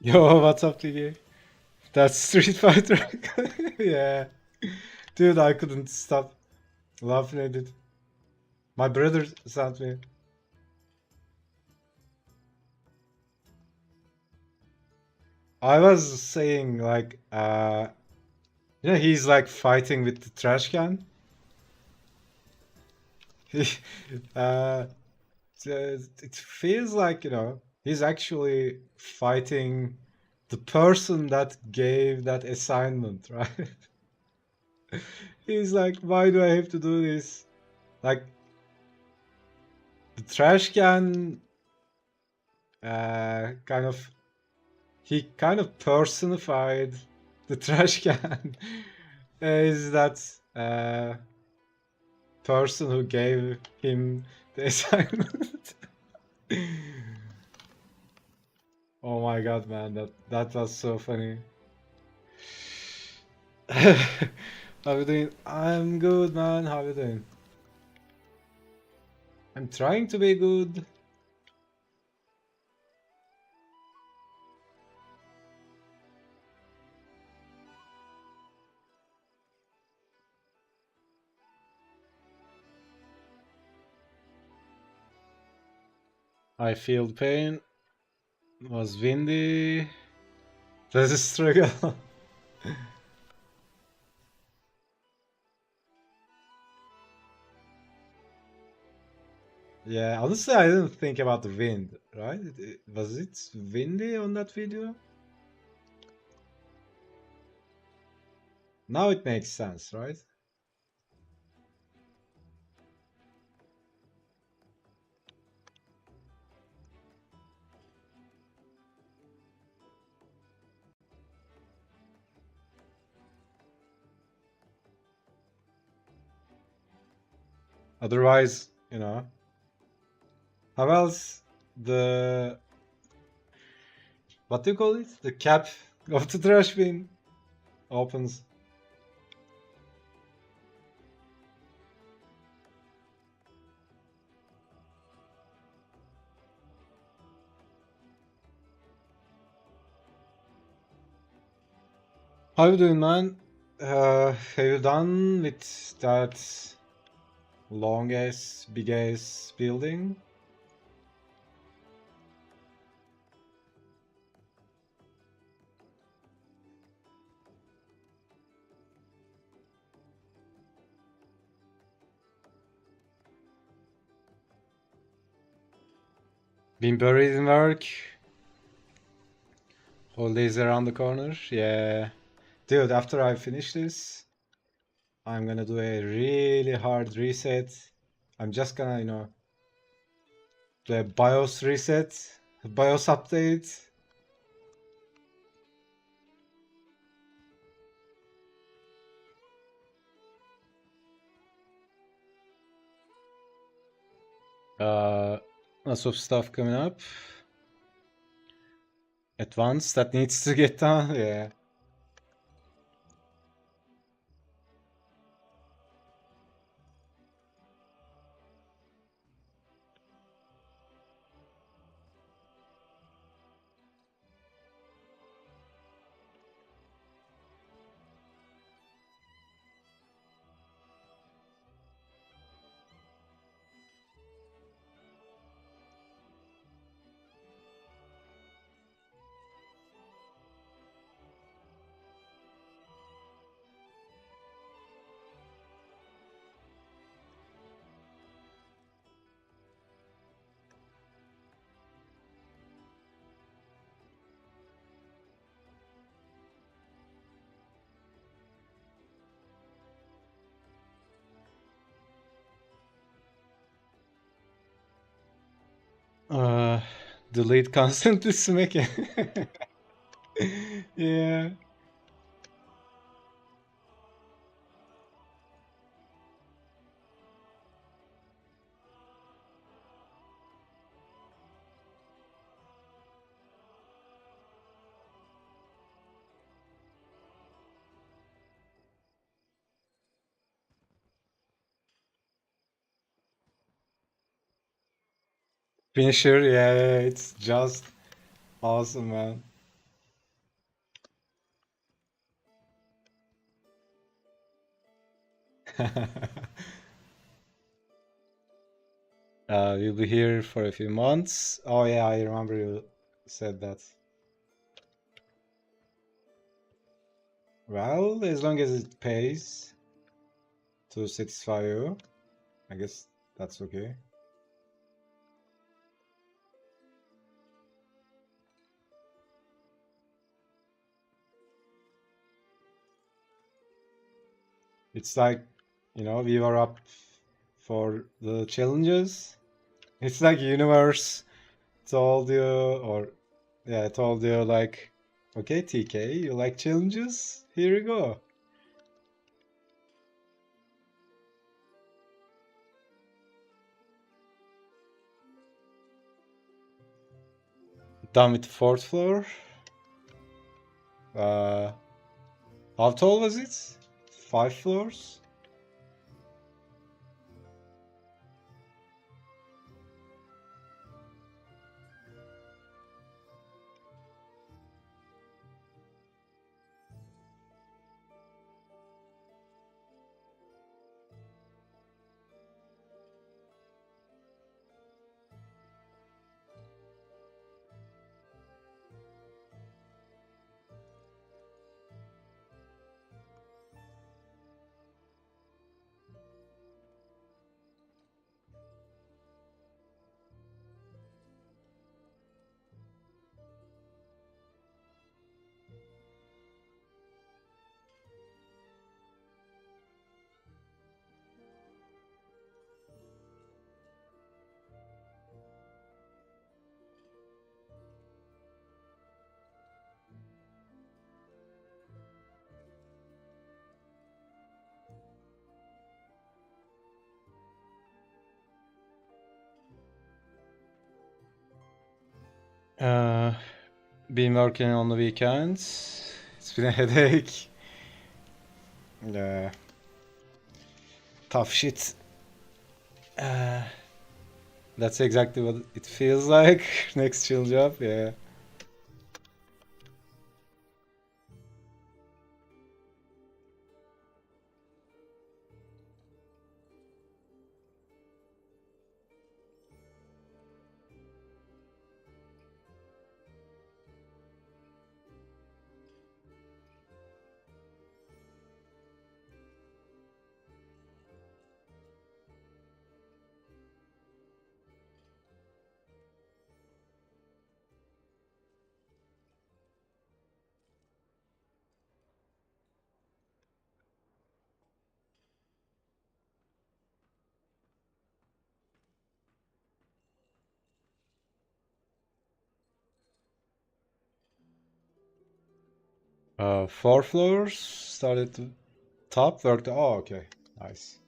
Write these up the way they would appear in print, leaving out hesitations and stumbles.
Yo, what's up, TK? That's Street Fighter. Yeah. Dude, I couldn't stop laughing at it. My brother sent me. I was saying, like, he's like fighting with the trash can. uh, it feels like, he's actually fighting the person that gave that assignment, right? He's like, why do I have to do this? Like, the trash can kind of he kind of personified the trash can as that person who gave him the assignment. Oh my god, man, that was so funny. How you doing? I'm good, man. How you doing? I'm trying to be good. I feel the pain. It was windy. There's a struggle. Yeah, honestly, I didn't think about the wind, right? Was it windy on that video? Now it makes sense, right? Otherwise, how else the what do you call it? The cap of the trash bin opens. How you doing, man? Have you done with that long ass, big ass building? Been buried in work. Holidays around the corner. Yeah. Dude, after I finish this, I'm gonna do a really hard reset. I'm just gonna, do a BIOS reset, BIOS update. Lots of stuff coming up. Advanced that needs to get done. Yeah. Uh, delete constantly smacking. Yeah. Finisher, yeah, it's just awesome, man. We'll be here for a few months. Oh yeah, I remember you said that. Well, as long as it pays to satisfy you, I guess that's okay. It's like, we were up for the challenges. It's like universe told you, or yeah, told you like, okay, TK, you like challenges? Here you go. Done with the fourth floor. Uh, how tall was it? 5 floors? Uh, been working on the weekends. It's been a headache. Yeah, tough shit. Uh, that's exactly what it feels like. Next chill job, yeah. Four floors. Started to top, worked. Oh, okay, nice.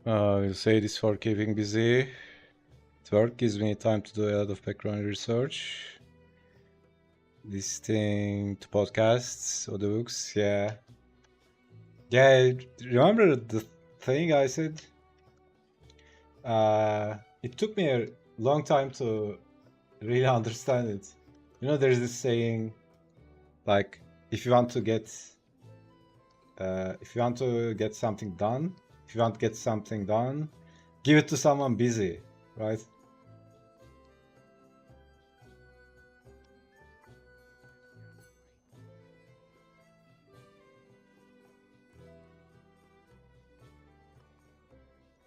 We'll say this for keeping busy. Work gives me time to do a lot of background research, listening to podcasts, audiobooks. Yeah, yeah. Remember the thing I said? It took me a long time to really understand it. There's this saying, like, if you want to get, if you want to get something done, if you want to get something done, give it to someone busy, right?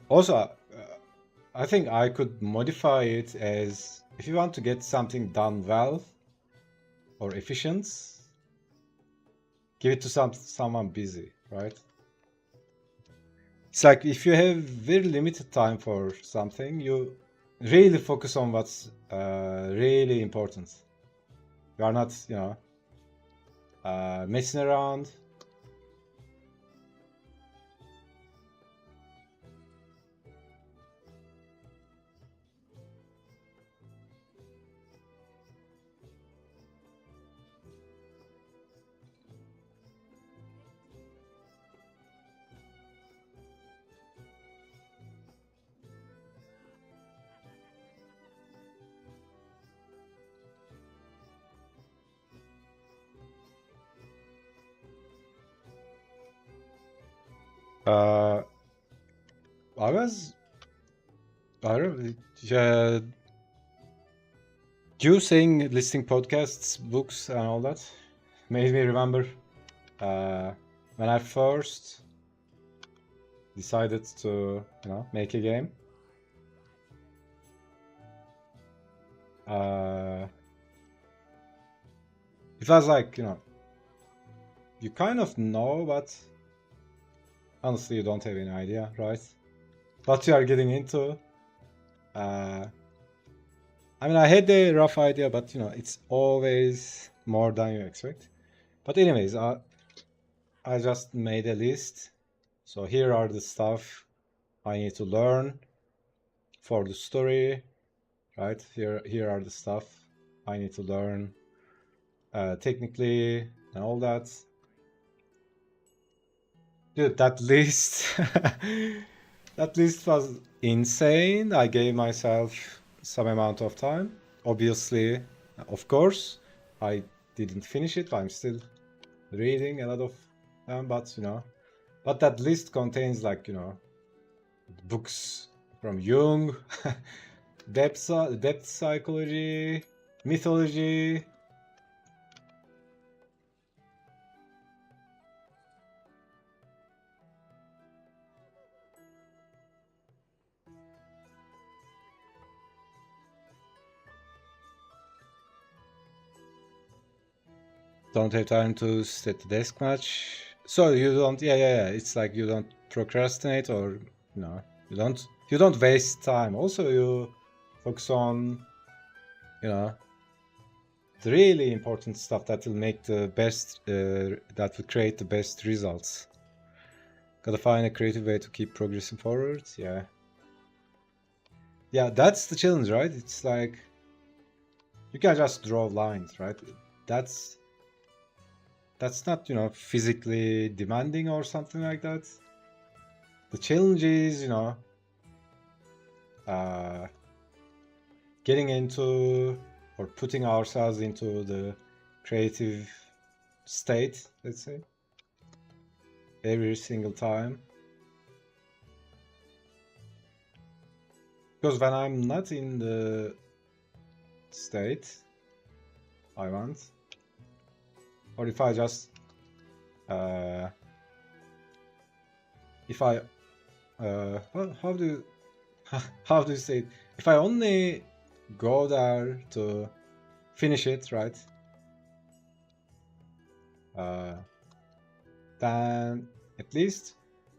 Also, I think I could modify it as if you want to get something done well or efficient, give it to someone busy, right? It's like if you have very limited time for something, you really focus on what's really important. You are not, messing around. Uh, I was, I don't, yeah, you saying listing podcasts, books, and all that made me remember when I first decided to, make a game. Uh, it was like, you kind of know, but honestly, you don't have any idea, right? What you are getting into. Uh, I mean, I had a rough idea, but it's always more than you expect. But anyways, I just made a list. So here are the stuff I need to learn for the story, right? Here are the stuff I need to learn technically and all that. Dude, that list, that list was insane. I gave myself some amount of time. Obviously, of course, I didn't finish it. I'm still reading a lot of them, but that list contains like, books from Jung, depth psychology, mythology. Don't have time to sit at the desk much. So you don't, yeah. It's like you don't procrastinate, or you don't waste time. Also, you focus on, you know, the really important stuff that will make the best, that will create the best results. Gotta find a creative way to keep progressing forward. Yeah. Yeah, that's the challenge, right? It's like you can just draw lines, right? That's not, physically demanding or something like that. The challenge is, uh, getting into or putting ourselves into the creative state, let's say, every single time. Because when I'm not in the state I want, or if I just, if I, how do you, how do you say it? If I only go there to finish it, right? Then at least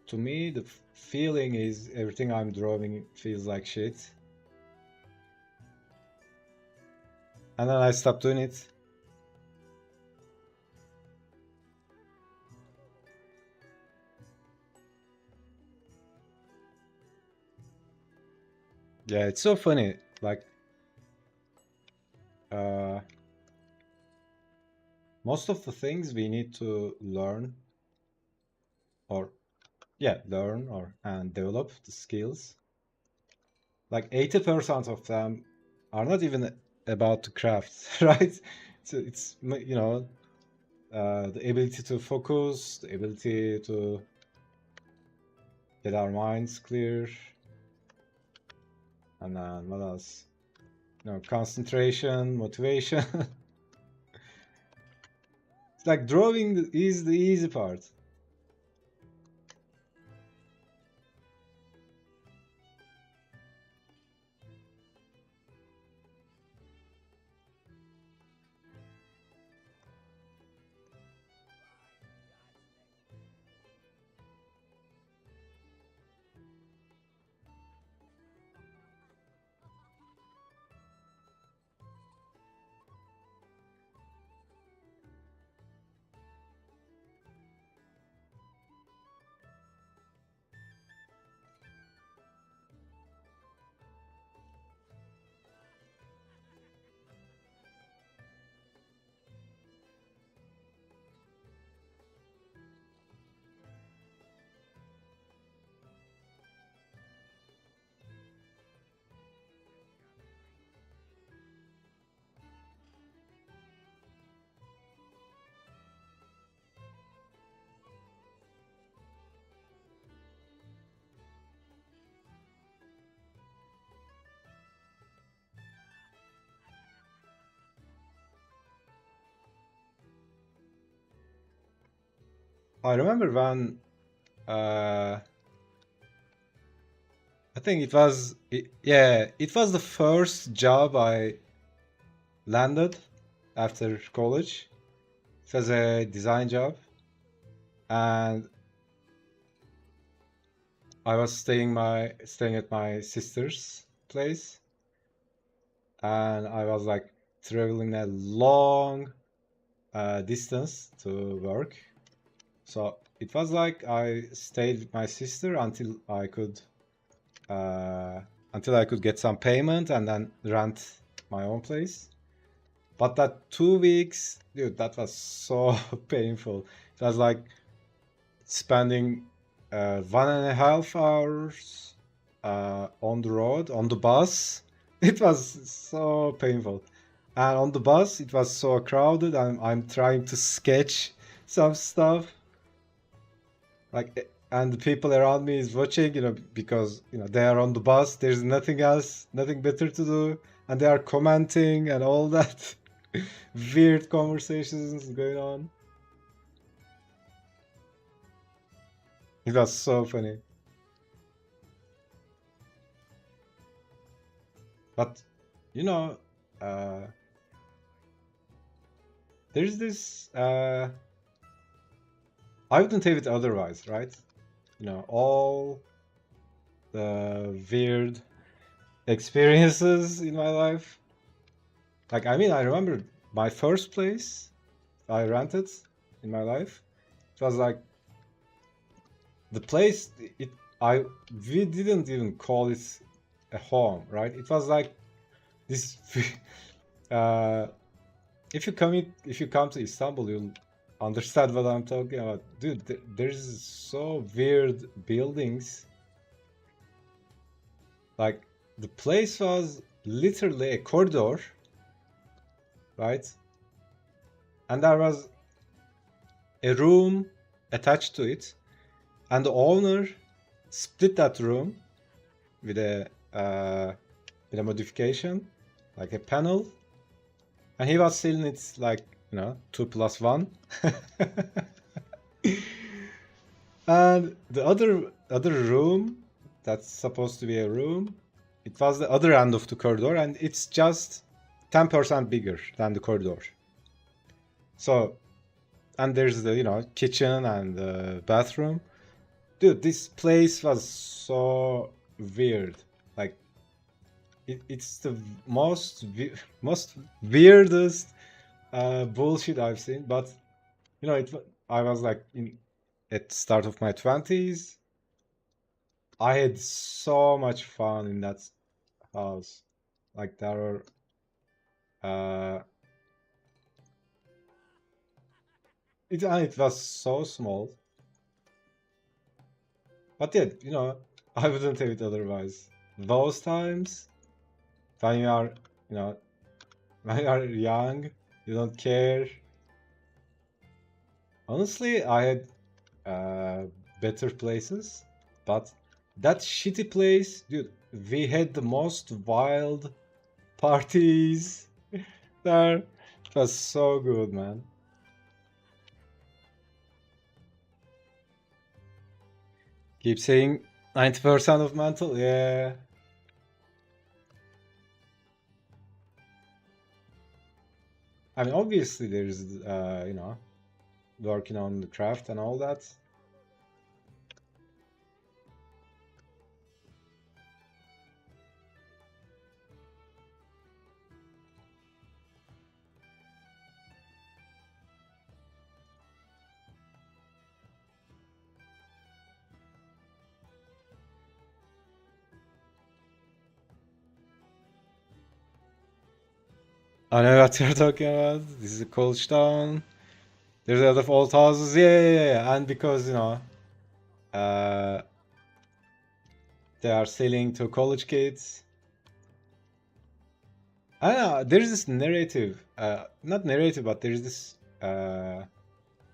to me the feeling is everything I'm drawing feels like shit. And then I stop doing it. Yeah, it's so funny. Like, most of the things we need to learn, or learn or and develop the skills. Like 80% of them are not even about the craft, right? So it's the ability to focus, the ability to get our minds clear, and then what else? Concentration, motivation. It's like drawing is the easy part. I remember when uh, I think yeah, it was the first job I landed after college. It was a design job, and I was staying at my sister's place, and I was like traveling a long distance to work. So it was like I stayed with my sister uh, until I could get some payment and then rent my own place. But that 2 weeks, dude, that was so painful. It was like spending 1.5 hours on the road, on the bus. It was so painful. And on the bus, it was so crowded, and I'm trying to sketch some stuff. And the people around me is watching, because, they are on the bus. There's nothing else, nothing better to do. And they are commenting and all that. Weird conversations going on. It was so funny. But you know, uh, there's this. I wouldn't have it otherwise, right? All the weird experiences in my life. Like, I mean, I remember my first place I rented in my life. It was like the place. I we didn't even call it a home, right? It was like this. uh, if you come to Istanbul, you'll understand what I'm talking about. Dude, there's so weird buildings. Like, the place was literally a corridor, right? And there was a room attached to it, and the owner split that room with a modification, like a panel, and he was selling it like 2+1. And the other room that's supposed to be a room, it was the other end of the corridor, and it's just 10% bigger than the corridor. So, and there's the kitchen and the bathroom. Dude, this place was so weird. Like, it's the most weirdest bullshit I've seen. But I was like at the start of my 20s. I had so much fun in that house. Like, there were it was so small. But yeah, I wouldn't have it otherwise. Those times when you are, you know, when you are young, you don't care. Honestly, I had uh, better places, but that shitty place, dude, we had the most wild parties there. It was so good, man. Keep saying 90% of mental, yeah. I mean, obviously there's, working on the craft and all that. I know what you're talking about. This is a college town. There's a lot of old houses. Yeah, yeah, yeah, yeah. And because, uh, they are selling to college kids. I don't know. There's this narrative. Not narrative, but there's this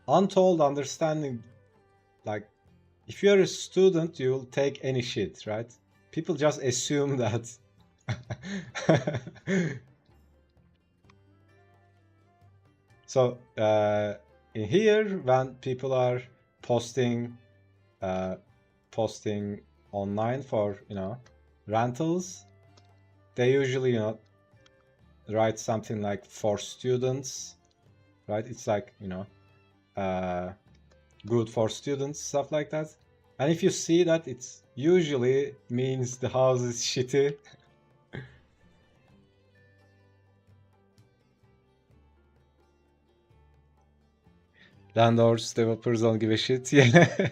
untold understanding. Like, if you're a student, you'll take any shit, right? People just assume that. So, in here, when people are posting posting online for, you know, rentals, they usually, you know, write something like for students, right? It's like, you know, good for students, stuff like that. And if you see that, it's usually means the house is shitty. Landlords, developers don't give a shit. Yeah,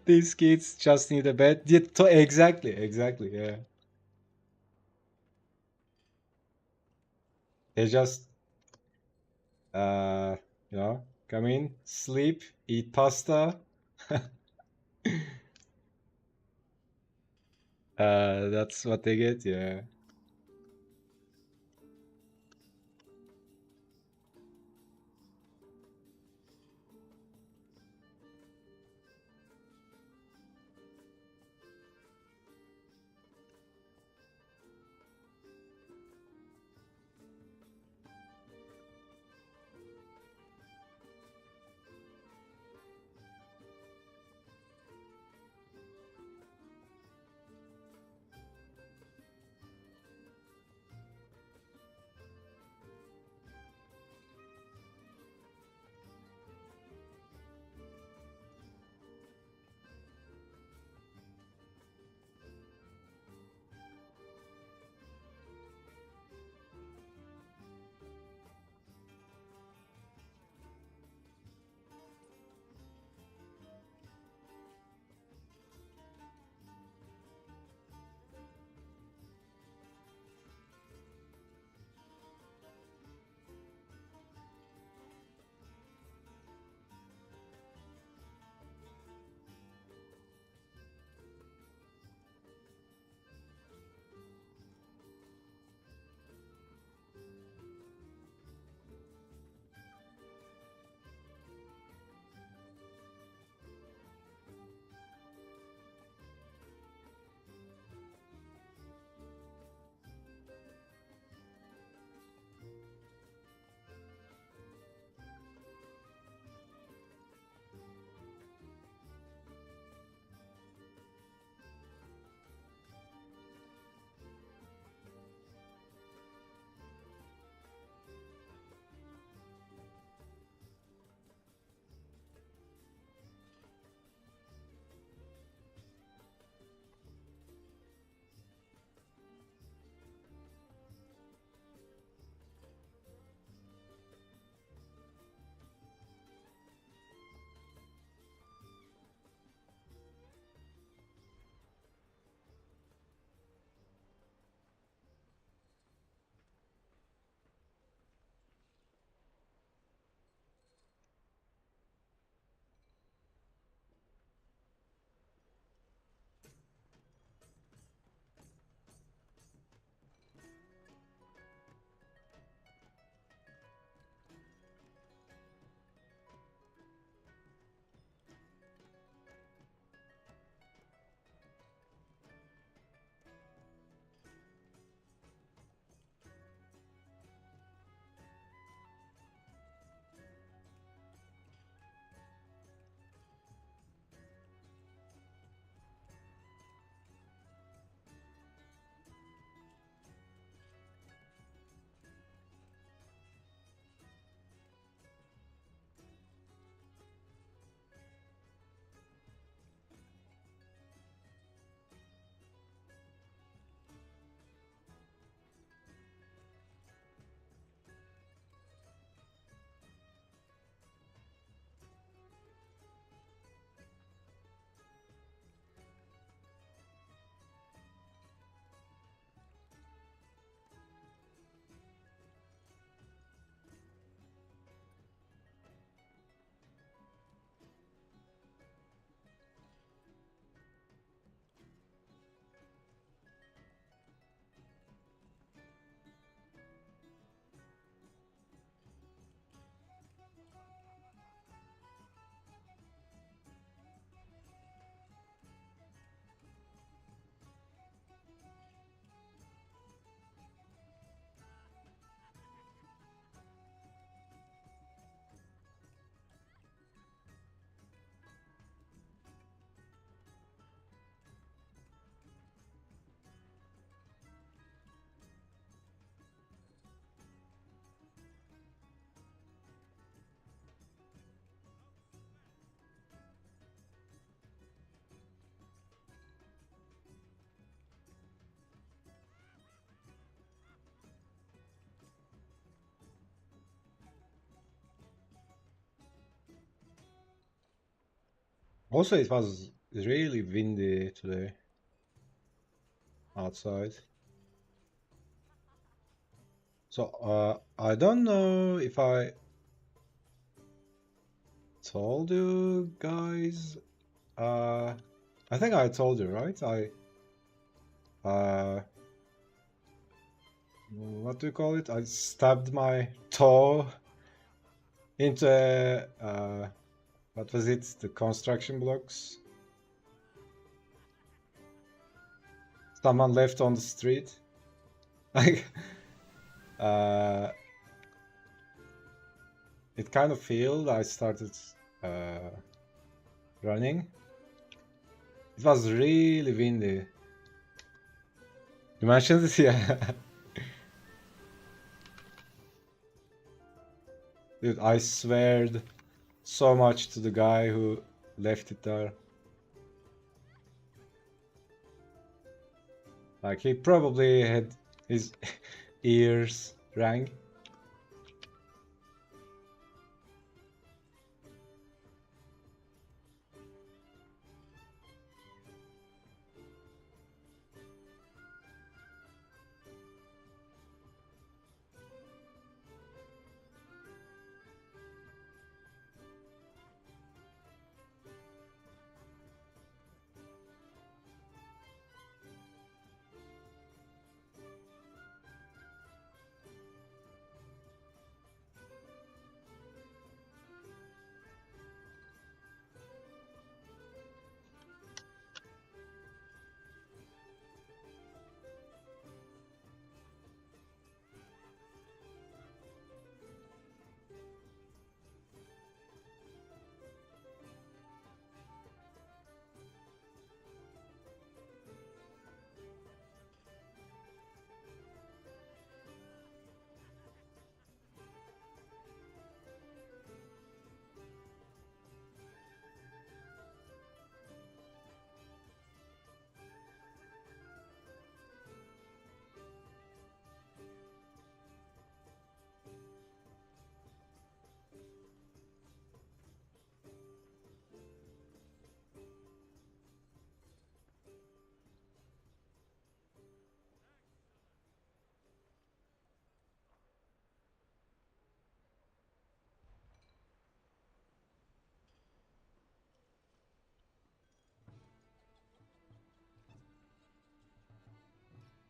these kids just need a bed. Yeah, exactly. Yeah, they just uh, you know, come in, sleep, eat pasta. That's what they get. Yeah. Also, it was really windy today outside. So I don't know if I told you guys. I think I told you, right? Uh, what do you call it? I stabbed my toe into what was it? The construction blocks. Someone left on the street. Like, uh, it kind of failed. I started running. It was really windy. You mentioned it, yeah. Dude, I sweared so much to the guy who left it there. Like, he probably had his ears rang.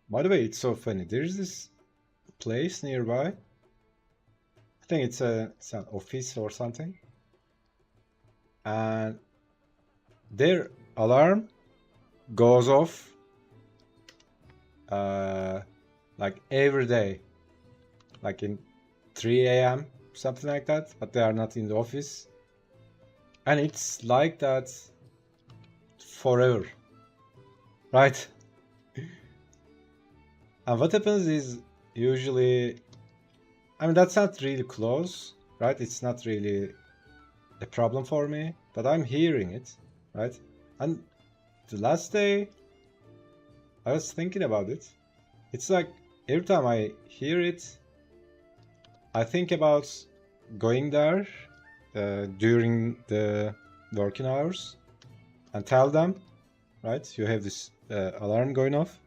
By the way, it's so funny. There's this place nearby. I think it's an office or something. And their alarm goes off like every day. Like in 3 a.m. something like that, but they are not in the office. And it's like that forever. Right? And what happens is usually, I mean, that's not really close, right? It's not really a problem for me, but I'm hearing it, right? And the last day, I was thinking about it. It's like every time I hear it, I think about going there during the working hours and tell them, right? You have this alarm going off.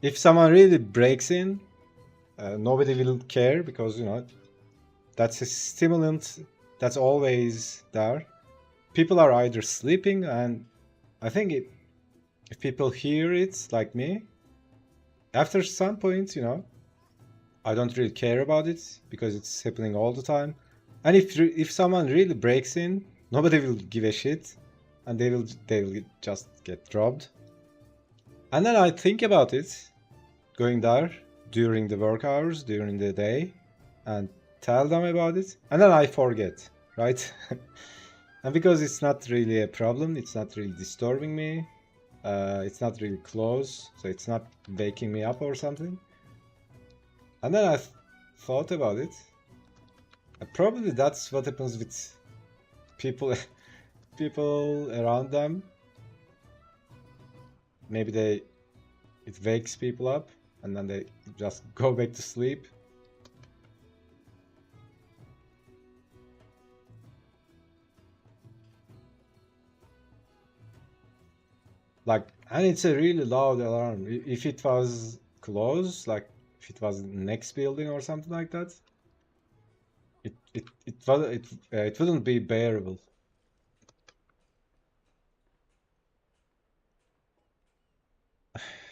If someone really breaks in, nobody will care because, you know, that's a stimulant that's always there. People are either sleeping, and I think if people hear it like me, after some point, you know, I don't really care about it because it's happening all the time. And if someone really breaks in, nobody will give a shit, and they'll just get robbed. And then I think about it, going there during the work hours, during the day, and tell them about it, and then I forget, right? And because it's not really a problem, it's not really disturbing me, it's not really close, so it's not waking me up or something. And then I thought about it. And probably that's what happens with people, people around them. Maybe it wakes people up, and then they just go back to sleep. Like, and it's a really loud alarm. If it was close, like if it was next building or something like that, it wouldn't be bearable.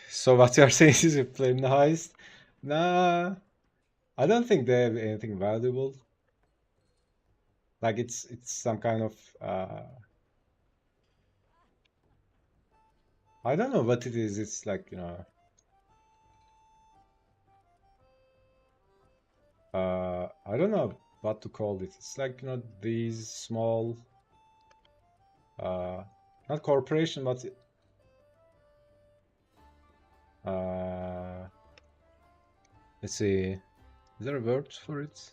So what you're saying is you play in the heist? Nah, I don't think they have anything valuable. Like it's some kind of I don't know what it is. It's like, I don't know what to call it. It's like, these small uh not corporation, but uh let's see. Is there a word for it?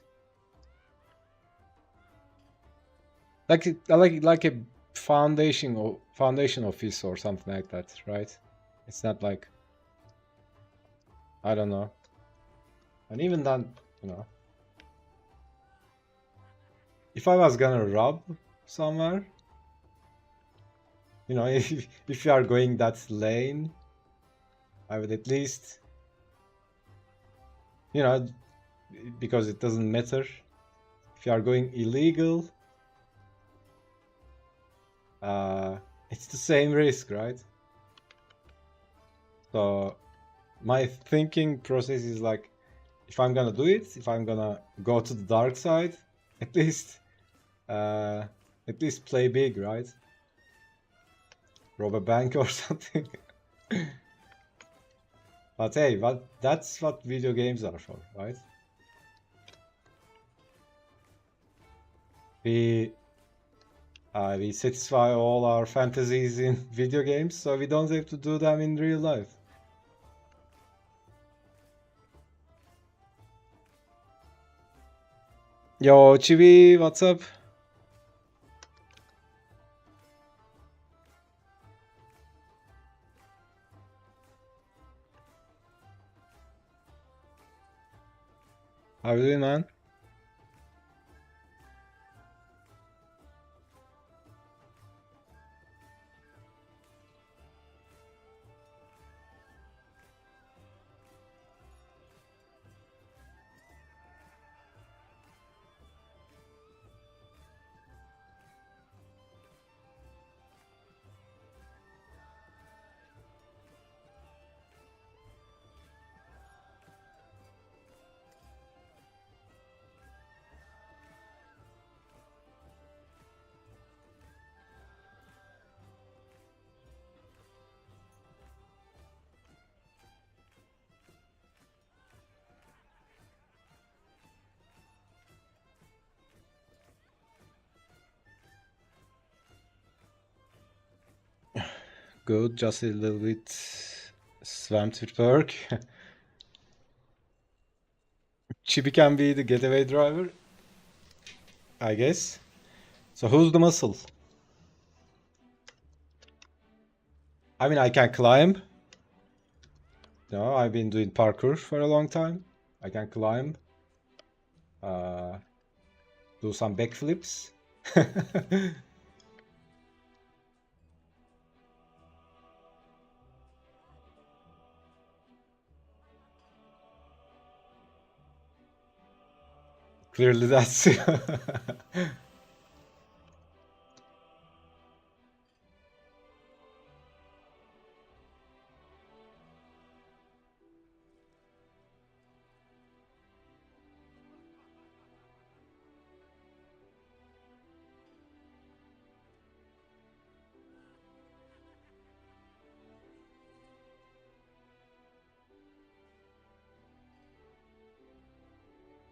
Like a foundation office or something like that, right? It's not like, I don't know. And even then, if I was gonna rob somewhere, if you are going that lane, I would at least, you know, because it doesn't matter. If you are going illegal, it's the same risk, right? So my thinking process is like, if I'm gonna do it, if I'm gonna go to the dark side, at least, uh, at least play big, right? Rob a bank or something. But hey, that's what video games are for, right? We we satisfy all our fantasies in video games, so we don't have to do them in real life. Yo, Chibi, what's up? How you doing, man? Good, just a little bit swamped with work. Chibi can be the getaway driver, I guess. So who's the muscle? I mean, I can climb. I've been doing parkour for a long time. I can climb, uh, do some backflips. Clearly, that's.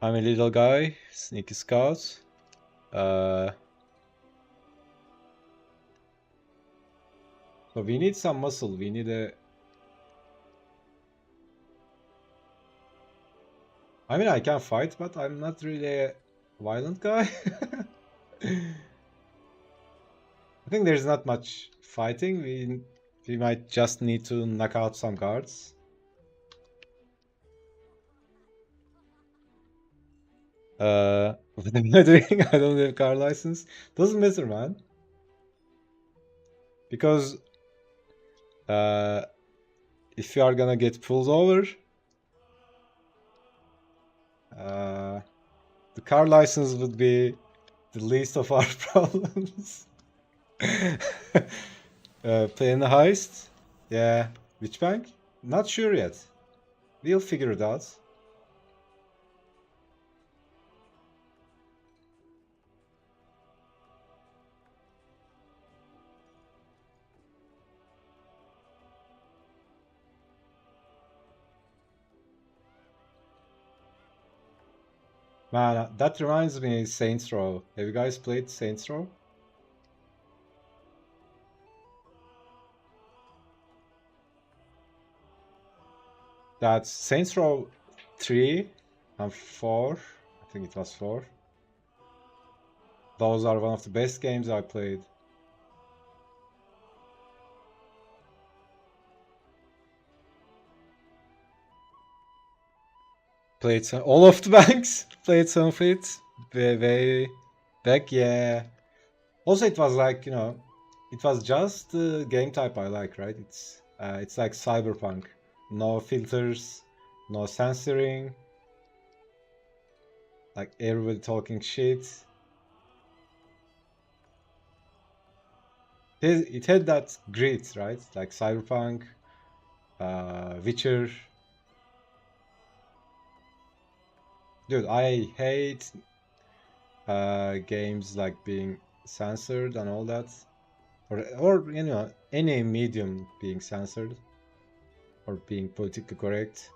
I'm a little guy, sneaky scout. So we need some muscle. We need a. I mean, I can fight, but I'm not really a violent guy. I think there's not much fighting. We might just need to knock out some guards. What am I doing? I don't have car license. Doesn't matter, man. Because If you are gonna get pulled over, the car license would be the least of our problems. Playing the heist? Yeah. Which bank? Not sure yet. We'll figure it out. Man, that reminds me of Saints Row. Have you guys played Saints Row? That's Saints Row 3 and 4. I think it was 4. Those are one of the best games I played. Played some, all of the banks. Played some of it. Way back, yeah. Also, it was like, it was just the game type I like, right? It's like cyberpunk. No filters, no censoring. Like everybody talking shit. It had that grit, right? Like cyberpunk, Witcher. Dude, I hate games like being censored and all that, or any medium being censored or being politically correct.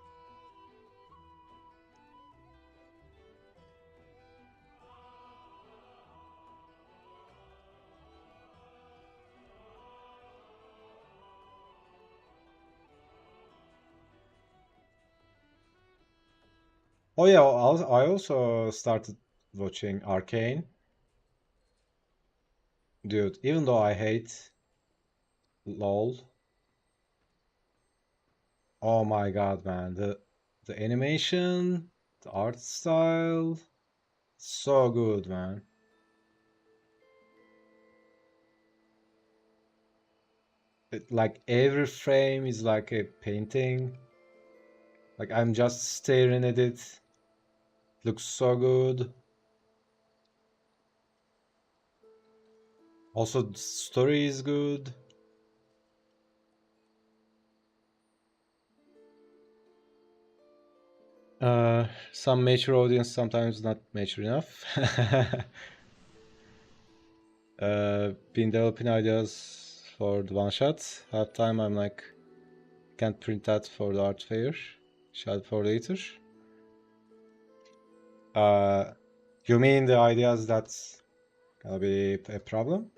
Oh yeah, I also started watching Arcane. Dude, even though I hate LOL, oh my god, man, the animation, the art style, so good, man. Like every frame is like a painting. Like I'm just staring at it. Looks so good. Also, the story is good. Some mature audience, sometimes not mature enough. Been developing ideas for the one shot. Half time I'm like, can't print that for the art fair. Shot for later. Uh, you mean the ideas that's gonna be a problem?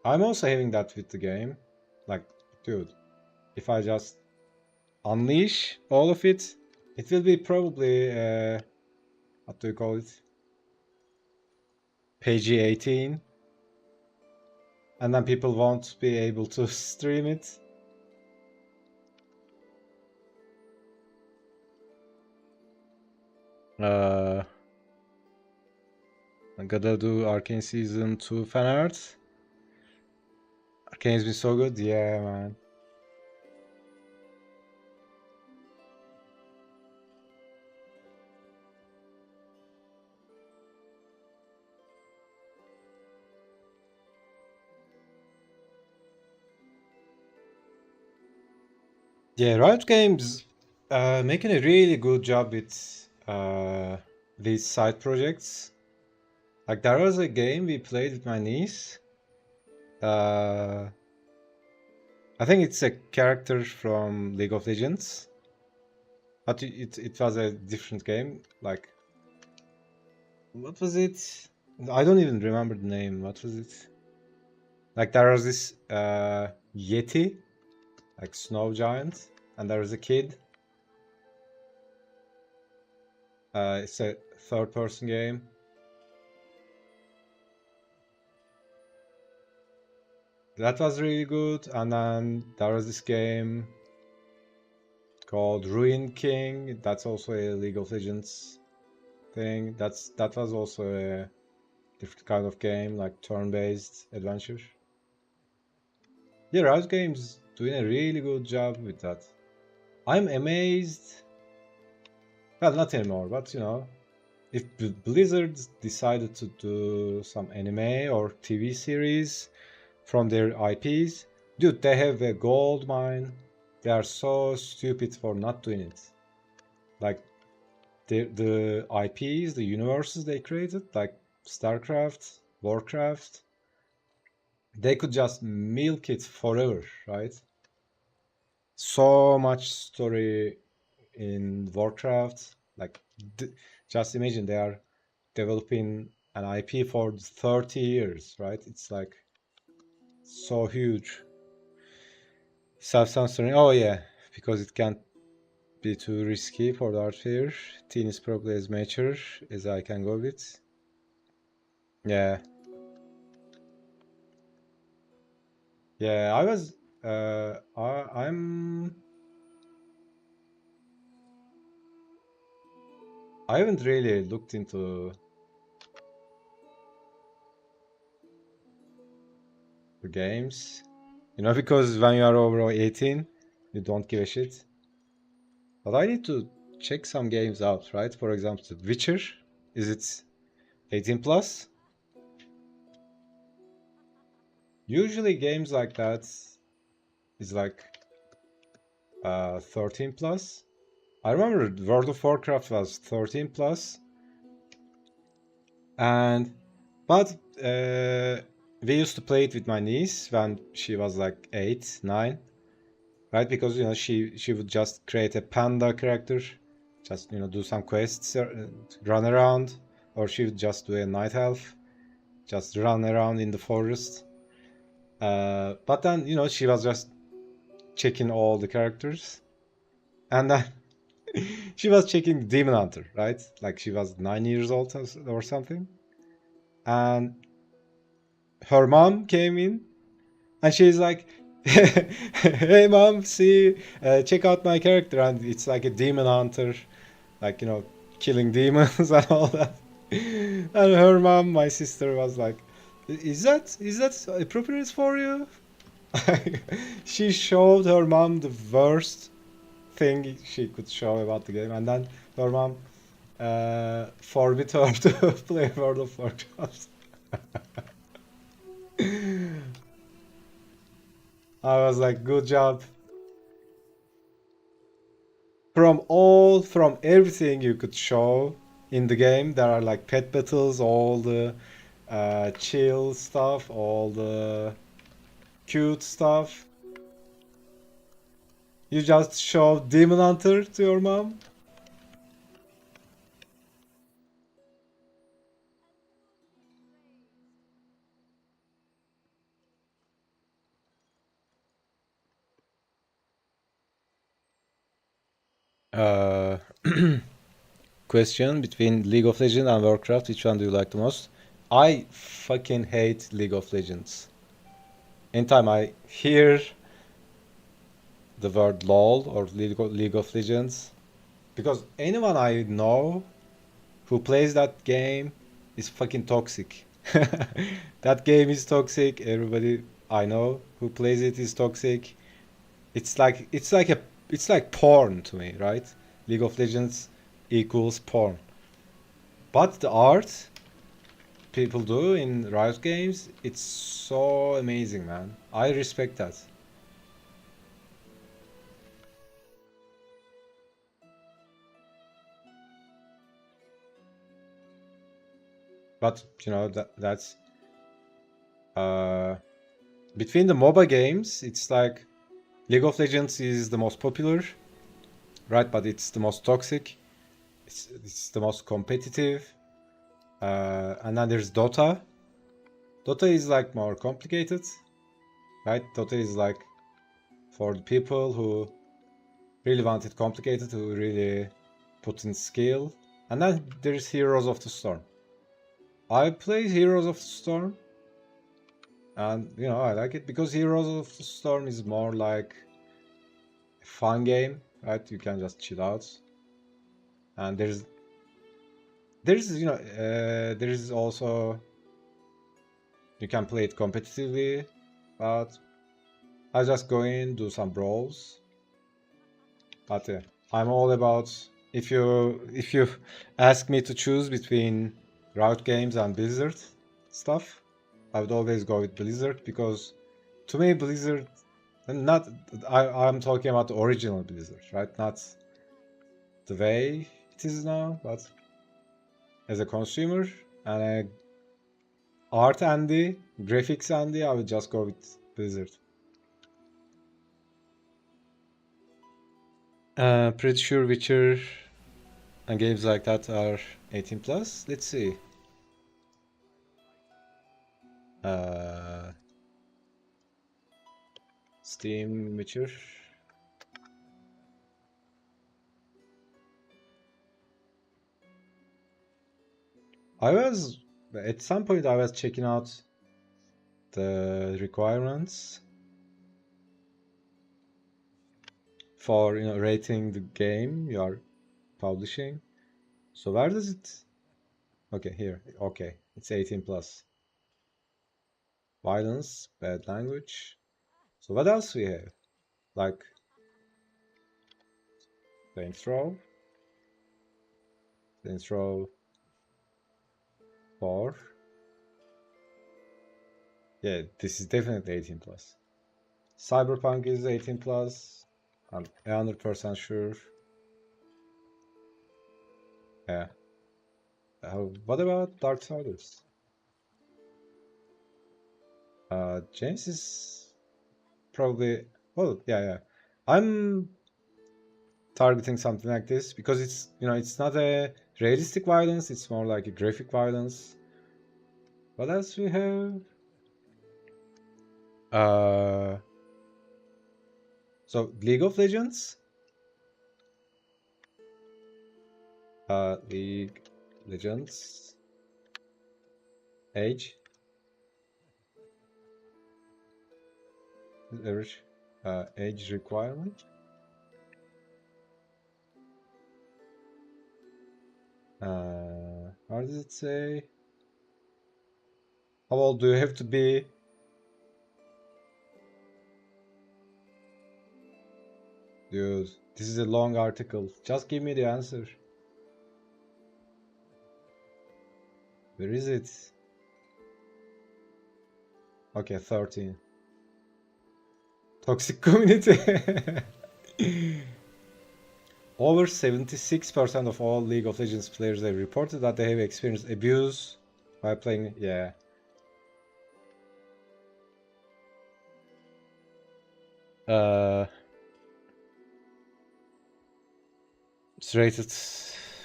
I'm also having that with the game. Like, dude, if I just unleash all of it, it will be probably what do you call it? PG 18, and then people won't be able to stream it. I'm gonna do Arcane Season 2 fan art. Arcane's been so good, yeah, man. Yeah, Riot Games making a really good job with these side projects. Like there was a game we played with my niece. I think it's a character from League of Legends, but it was a different game. Like, what was it? I don't even remember the name. What was it? Like there was this Yeti, like snow giant, and there was a kid. It's a third-person game. That was really good. And then there was this game called Ruin King. That's also a League of Legends. thing. That was also a different kind of game, like turn-based adventure. Yeah, Riot Games doing a really good job with that. I'm amazed. Well, not anymore, but you know, if Blizzard decided to do some anime or TV series from their IPs, dude, they have a gold mine. They are so stupid for not doing it. Like the IPs, the universes they created, like StarCraft, Warcraft, they could just milk it forever, right? So much story in Warcraft. Like, just imagine they are developing an IP for 30 years, right? It's like so huge. Self-censoring. Oh yeah, because it can't be too risky for the hardware. Teen is probably as mature as I can go with. Yeah, yeah. I was. I'm. I haven't really looked into the games, you know, because when you are over 18, you don't give a shit. But I need to check some games out, right? For example, The Witcher. Is it 18 plus? Usually games like that is like 13 plus. I remember World of Warcraft was 13 plus, and but we used to play it with my niece when she was like 8, 9, right? Because you know she would just create a panda character, just you know do some quests, run around, or she would just do a night elf, just run around in the forest. But then you know she was just checking all the characters, and then she was checking Demon Hunter, right? Like she was 9 years old or something, and her mom came in, and she's like, "Hey, mom, see, check out my character," and it's like a Demon Hunter, like you know, killing demons and all that. And her mom, my sister, was like, "Is that appropriate for you?" She showed her mom the worst thing she could show about the game, and then her mom forbid her to play World of Warcraft. I was like, good job. From everything you could show in the game, there are like pet battles, all the chill stuff, all the cute stuff. You just show Demon Hunter to your mom. Uh, question between League of Legends and Warcraft, which one do you like the most? I fucking hate League of Legends. Anytime I hear the word LOL or League of Legends, because anyone I know who plays that game is fucking toxic. That game is toxic. Everybody I know who plays it is toxic. It's like porn to me, right? League of Legends equals porn. But the art people do in Riot games, it's so amazing, man. I respect that. But you know that's uh between the MOBA games, it's like League of Legends is the most popular, right? But it's the most toxic. It's the most competitive. And then there's Dota. Dota is like more complicated, right? Dota is like for the people who really want it complicated, who really put in skill. And then there's Heroes of the Storm. I played Heroes of the Storm, and you know I like it because Heroes of the Storm is more like a fun game, right? You can just chill out, and there's There's, there is also, you can play it competitively, but I just go in, do some brawls. But yeah, I'm all about, if you ask me to choose between Riot Games and Blizzard stuff, I would always go with Blizzard because to me Blizzard, and not, I'm talking about the original Blizzard, right? Not the way it is now, but as a consumer and a art Andy, graphics Andy, I would just go with Blizzard. Pretty sure Witcher and games like that are 18 plus. Let's see. Uh, Steam Witcher. I was at some point I was checking out the requirements for rating the game you are publishing. So where does it? Okay, here. Okay, it's 18 plus. Violence, bad language. So what else we have? Like flamethrower, flamethrower 4. Yeah, this is definitely 18 plus. Cyberpunk is 18 plus. I'm 100% sure. Yeah. What about Darksiders? James is probably. Well, yeah. I'm targeting something like this because it's not a realistic violence. It's more like a graphic violence. What else we have? Uh, so League of Legends. League Legends. Age. Average. Age requirement. How does it say? How old do you have to be? Dude, this is a long article. Just give me the answer. Where is it? Okay, 13. Toxic community. Over 76% of all League of Legends players have reported that they have experienced abuse while playing. Yeah. It's rated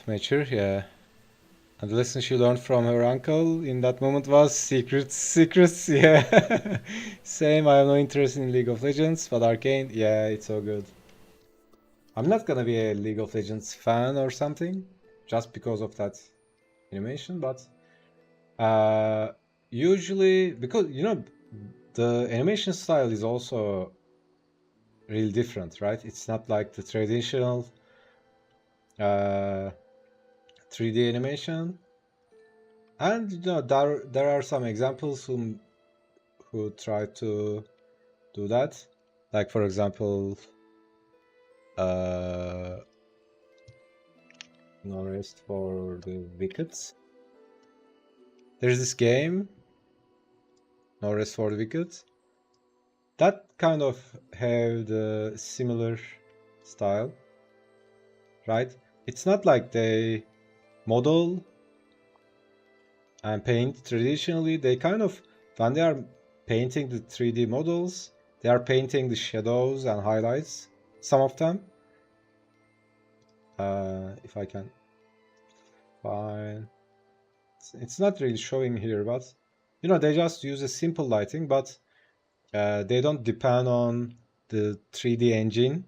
mature, yeah. And the lesson she learned from her uncle in that moment was secrets, yeah. Same, I have no interest in League of Legends, but Arcane, yeah, it's so good. I'm not gonna be a League of Legends fan or something, just because of that animation, but usually, because, the animation style is also really different, right? It's not like the traditional 3D animation. And there are some examples who try to do that. Like for example, no rest for the wickets. There's this game, No Rest for the Wicked, that kind of have the similar style, right? It's not like they model and paint traditionally. They kind of, when they are painting the 3D models, they are painting the shadows and highlights, some of them. If I can find, it's not really showing here, but they just use a simple lighting, but they don't depend on the 3D engine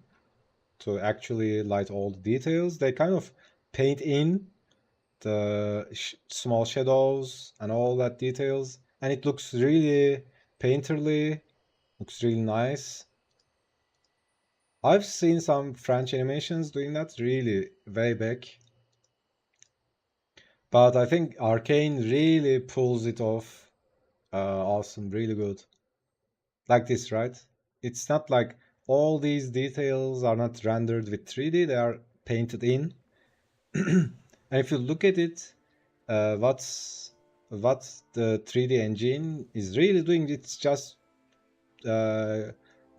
to actually light all the details. They kind of paint in the small shadows and all that details, and it looks really painterly, looks really nice. I've seen some French animations doing that really way back, But I think Arcane really pulls it off. Awesome, really good. Like this, right? It's not like all these details are not rendered with 3D, they are painted in. And if you look at it, what the 3D engine is really doing, it's just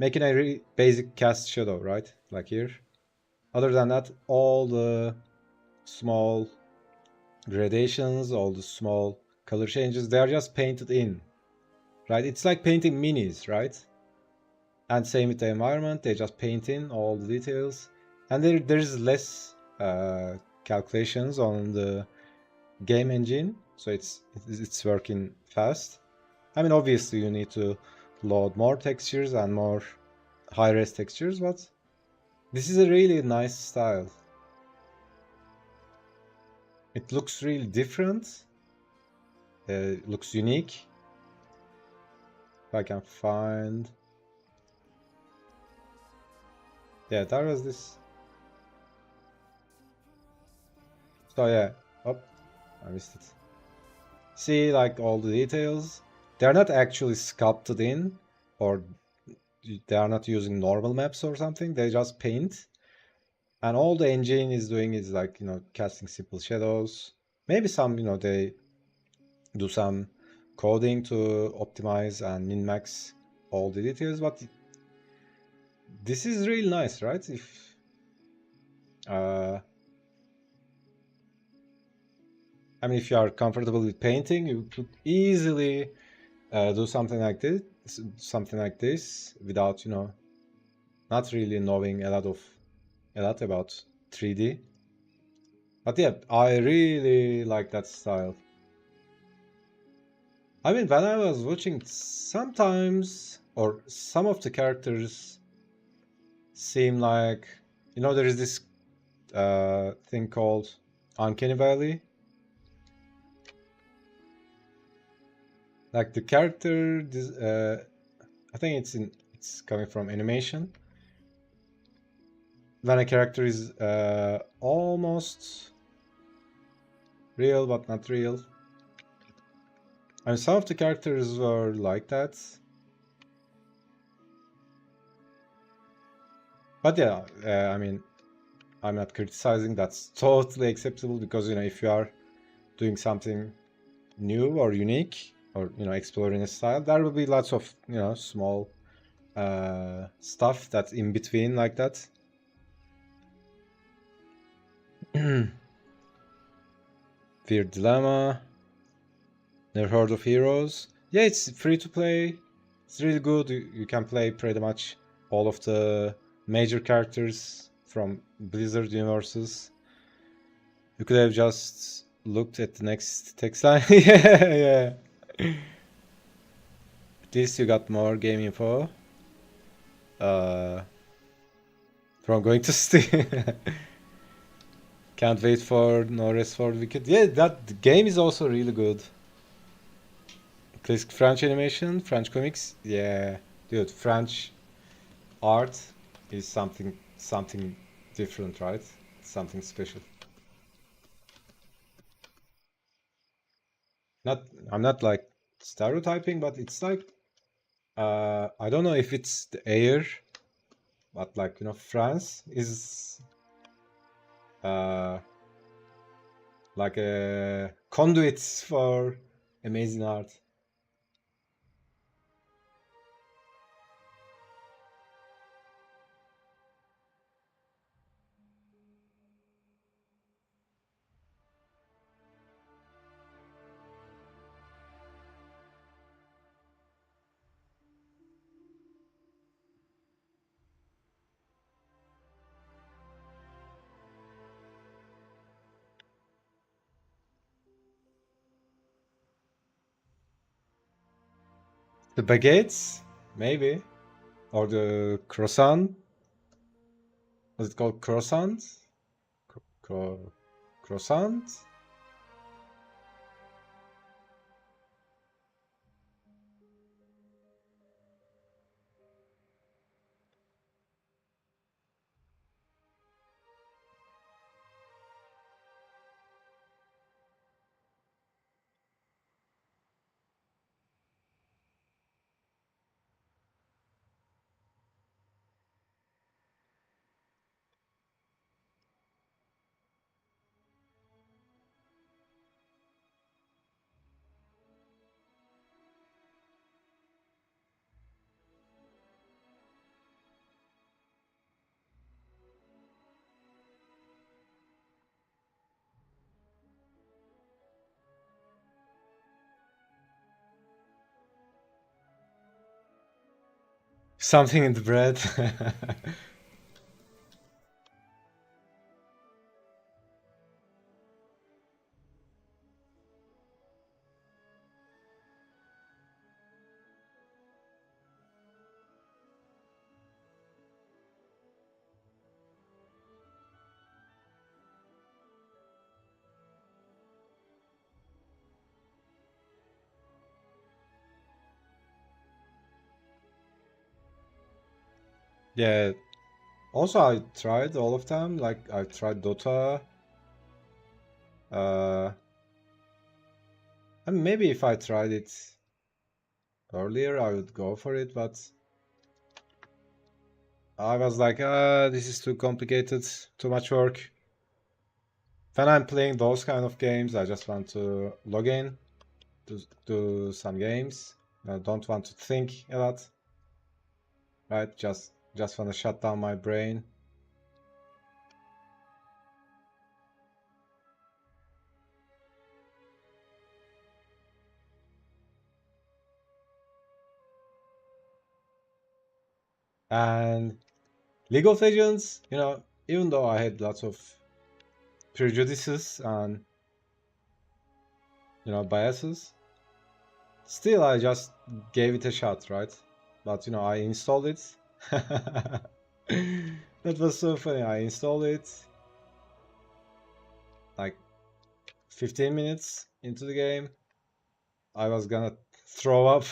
making a really basic cast shadow, right? Like here. Other than that, all the small gradations, all the small color changes, they are just painted in, right? It's like painting minis, right? And same with the environment, they just paint in all the details. And there's less calculations on the game engine, so it's working fast. I mean, obviously you need to load more textures and more high-res textures, but this is a really nice style. It looks really different. It looks unique. If I can find... Yeah, there was this. So yeah, oh, I missed it. See, like all the details, they're not actually sculpted in, or they are not using normal maps or something. They just paint, and all the engine is doing is like, casting simple shadows. Maybe some, they do some coding to optimize and min-max all the details, but this is really nice, right? If uh, I mean, if you are comfortable with painting, you could easily do something like this without, not really knowing a lot about 3D. But yeah, I really like that style. I mean, when I was watching, sometimes or some of the characters seem like, there is this thing called Uncanny Valley. Like the character, I think it's coming from animation. When a character is almost real but not real. I mean, some of the characters were like that. But yeah, I mean, I'm not criticizing. That's totally acceptable because, if you are doing something new or unique or, exploring a style, there will be lots of, small stuff that's in between like that. Weird Dilemma. Never heard of Heroes. Yeah, it's free to play. It's really good. You can play pretty much all of the major characters from Blizzard universes. You could have just looked at the next text line. Yeah, yeah. At least you got more game info. From going to Steam. Can't wait for No Rest for the Wicked. Yeah, that game is also really good. Classic French animation, French comics. Yeah, dude, French art is something different, right? Something special. Not I'm not like stereotyping, but it's like I don't know if it's the air, but like, France is uh like a conduit for amazing art. The baguettes, maybe, or the croissant. Was it called croissant? Croissant? Something in the bread. Yeah. Also, I tried all of them. Like I tried Dota. Uh, and maybe if I tried it earlier, I would go for it. But I was like, this is too complicated, too much work. When I'm playing those kind of games, I just want to log in, to do some games. I don't want to think a lot, right? Just want to shut down my brain. And League of Legends, even though I had lots of prejudices and biases, still I just gave it a shot, right? But I installed it. That was so funny. I installed it like 15 minutes into the game. I was gonna throw up.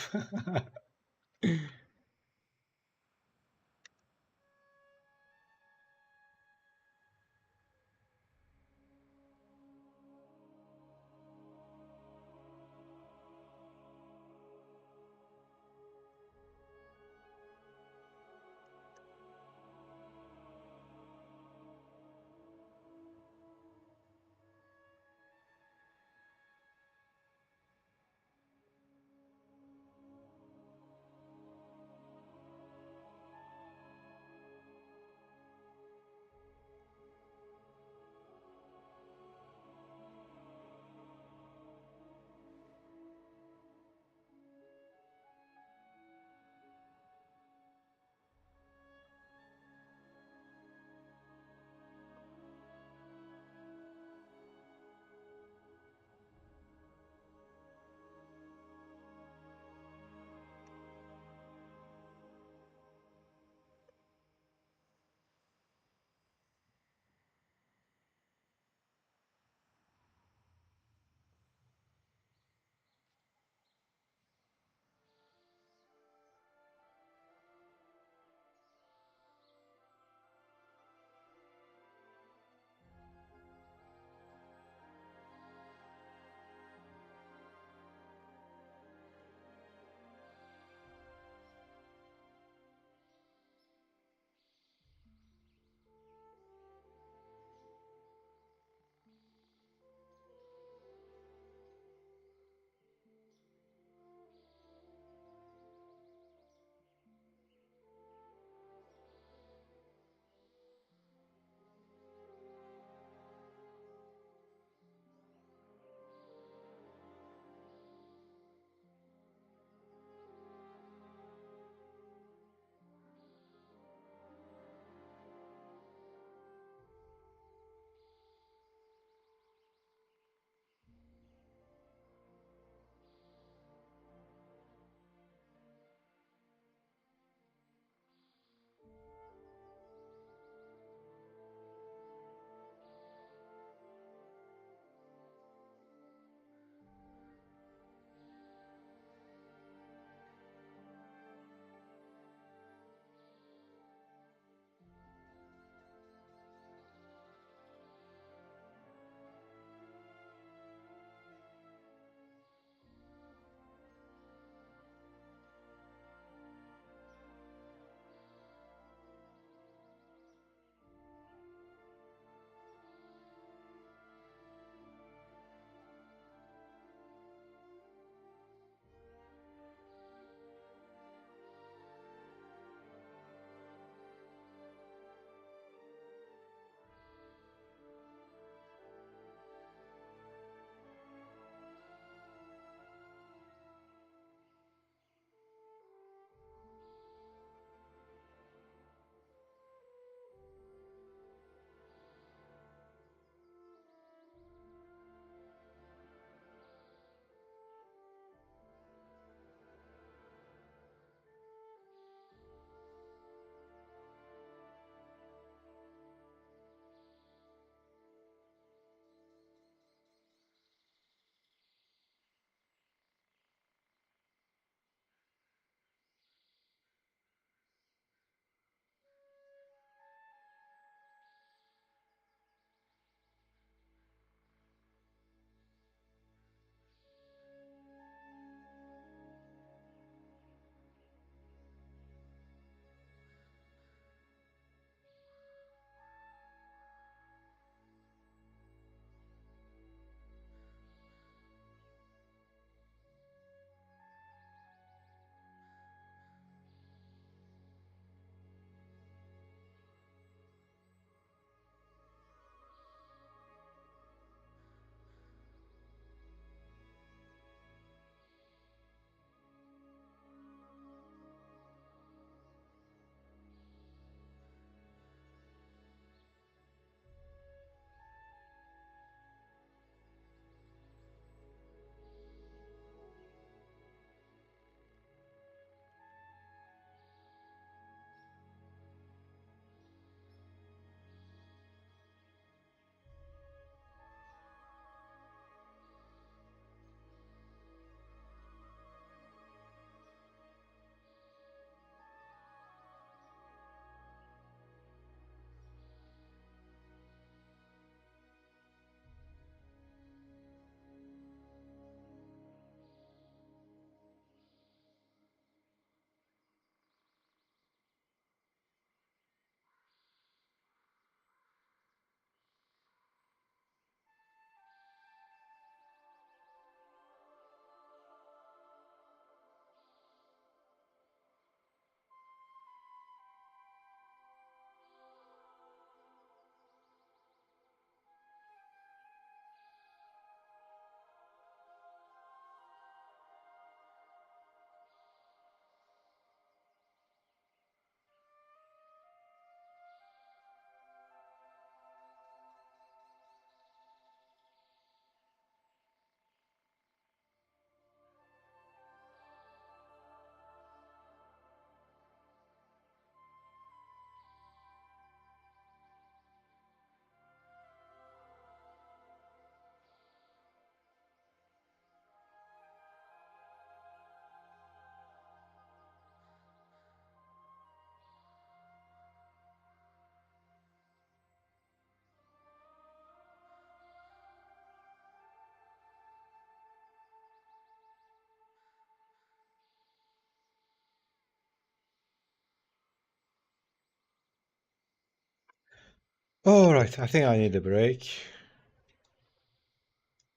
Alright, I think I need a break.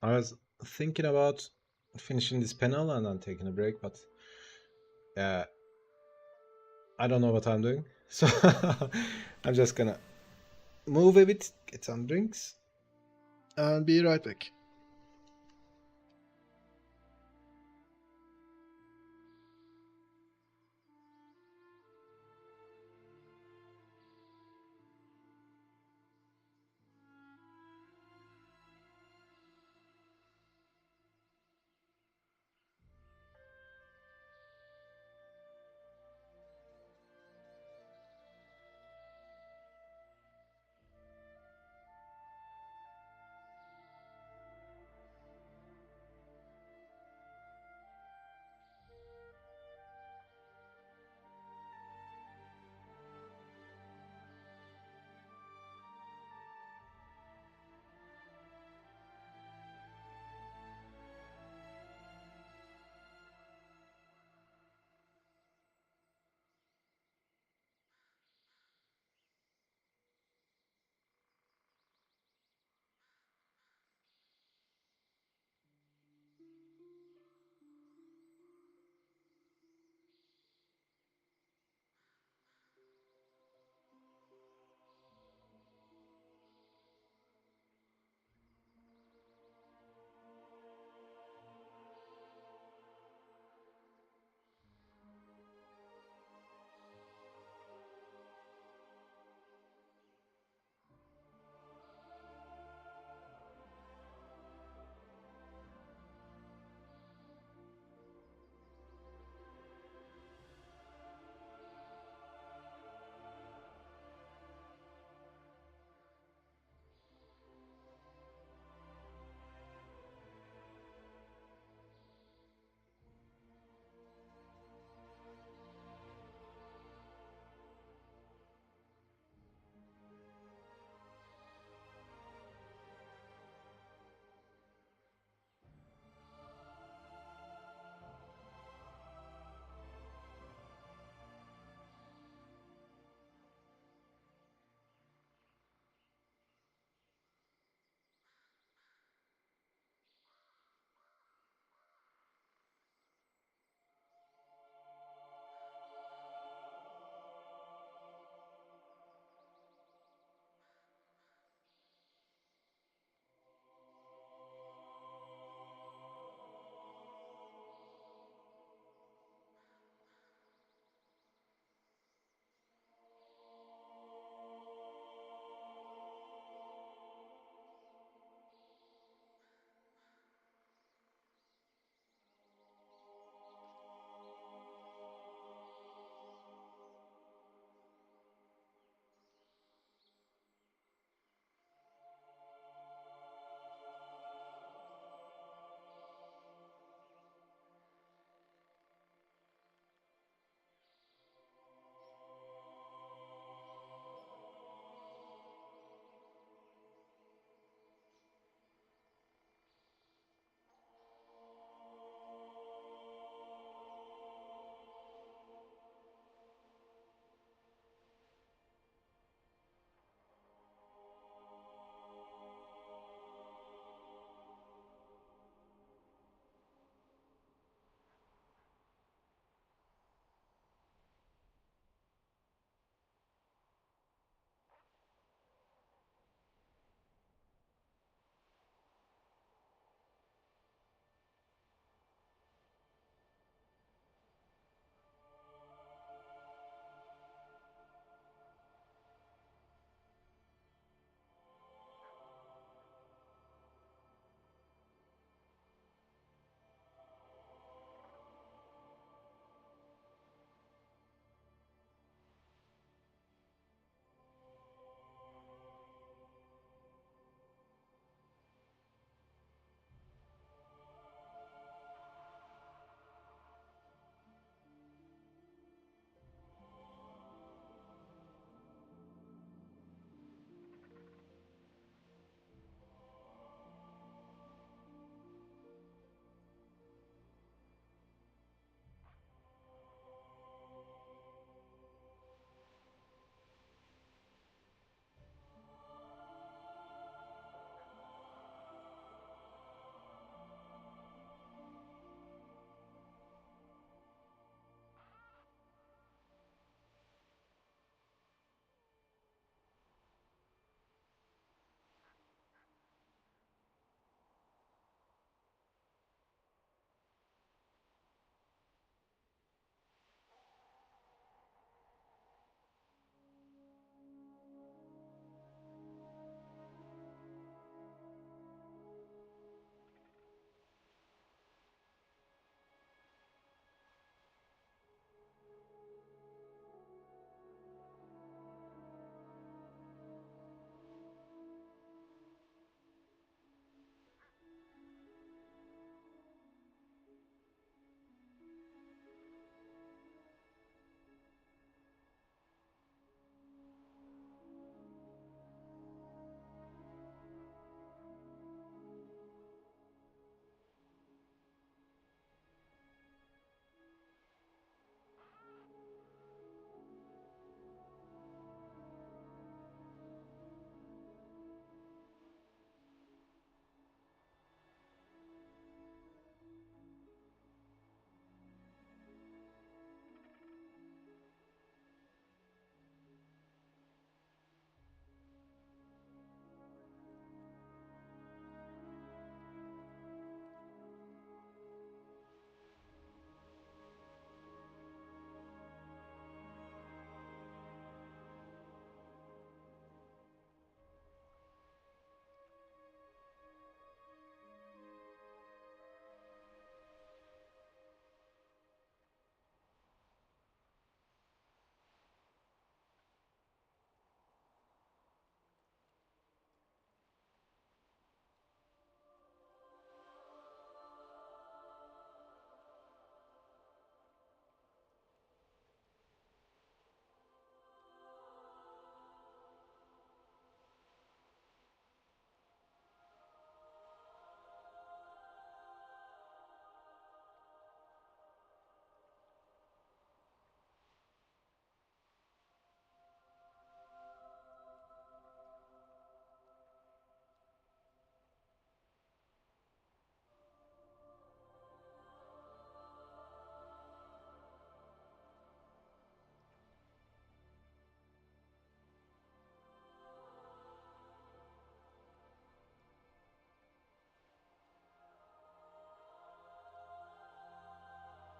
I was thinking about finishing this panel and then taking a break, but yeah, I don't know what I'm doing. So I'm just gonna move a bit, get some drinks, and be right back.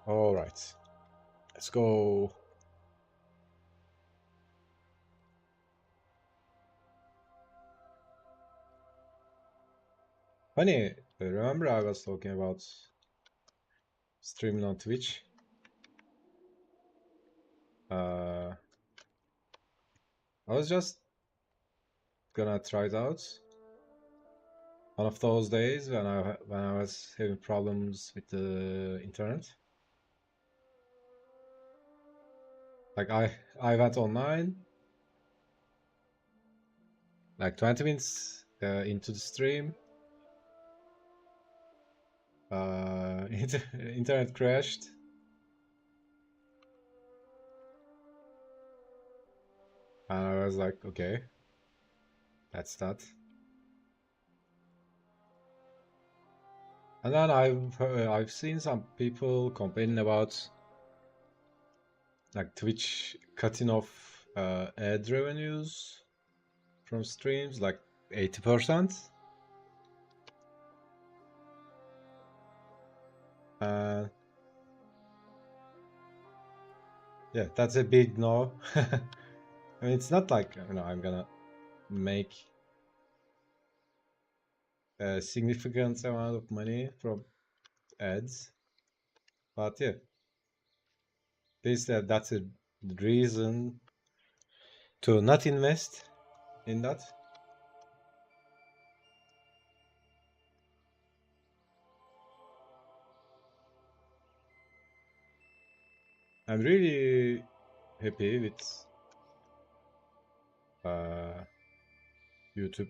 All right, let's go. Funny, remember I was talking about streaming on Twitch? I was just gonna try it out. One of those days when I was having problems with the internet. Like I went online like 20 minutes into the stream. Internet crashed, and I was like, okay, that's that. And then I've seen some people complaining about like Twitch cutting off ad revenues from streams, like 80%. Uh, yeah, that's a big no. I mean, it's not like I'm gonna make a significant amount of money from ads, but yeah, this that's a reason to not invest in that. I'm really happy with uh, YouTube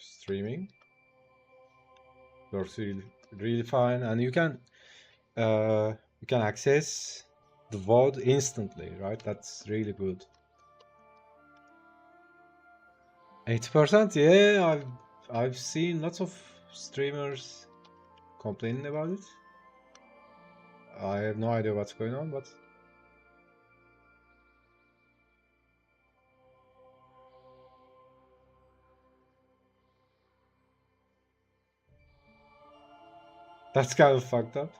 streaming. Works really fine, and you can access the VOD instantly, right? That's really good. 80%, yeah, I've seen lots of streamers complaining about it. I have no idea what's going on, but that's kind of fucked up.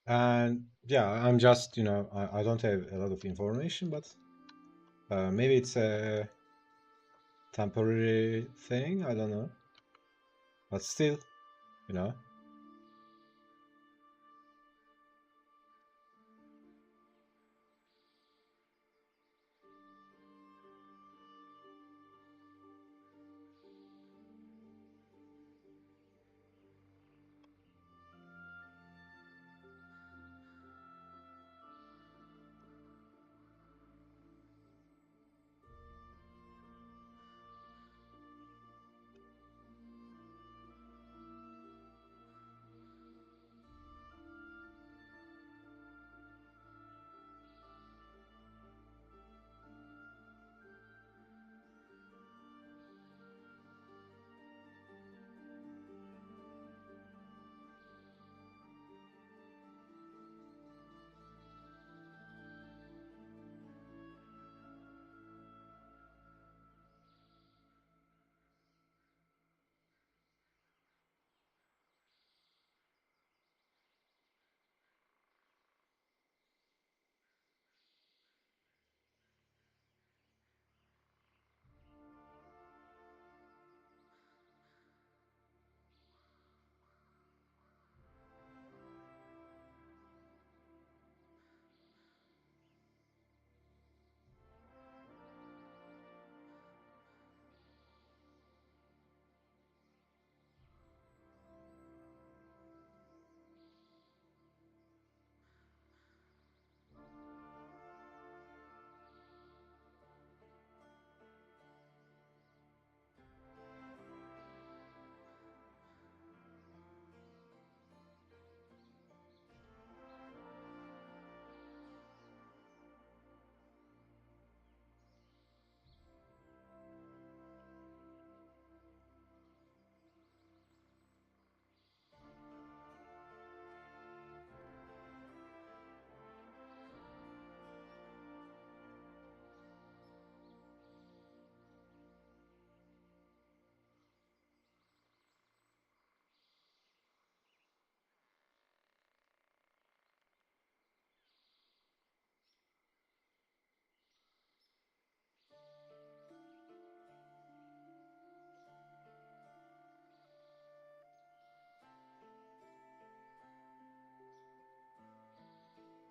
And yeah, I'm just, I don't have a lot of information, but maybe it's a temporary thing. I don't know. But still, you know.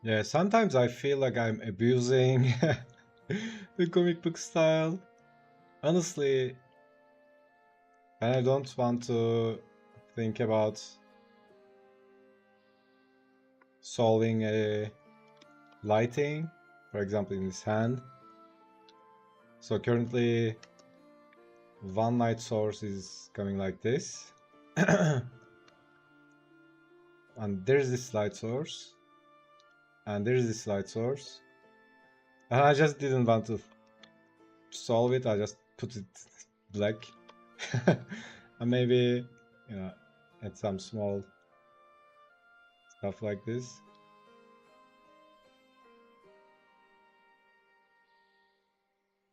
Yeah, sometimes I feel like I'm abusing the comic book style. Honestly, and I don't want to think about solving a lighting, for example, in this hand. So currently, one light source is coming like this. And there's this light source, and there's this light source. And I just didn't want to solve it, I just put it black. And maybe, you know, add some small stuff like this.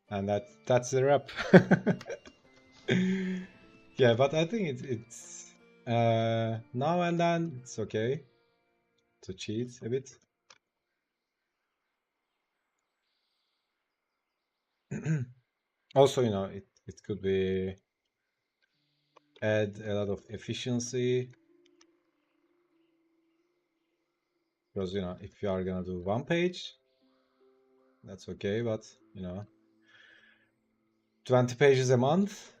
And that's the wrap. Yeah, but I think it's now and then it's okay to cheat a bit. Also, it could be add a lot of efficiency, because if you are gonna do one page, that's okay, but 20 pages a month,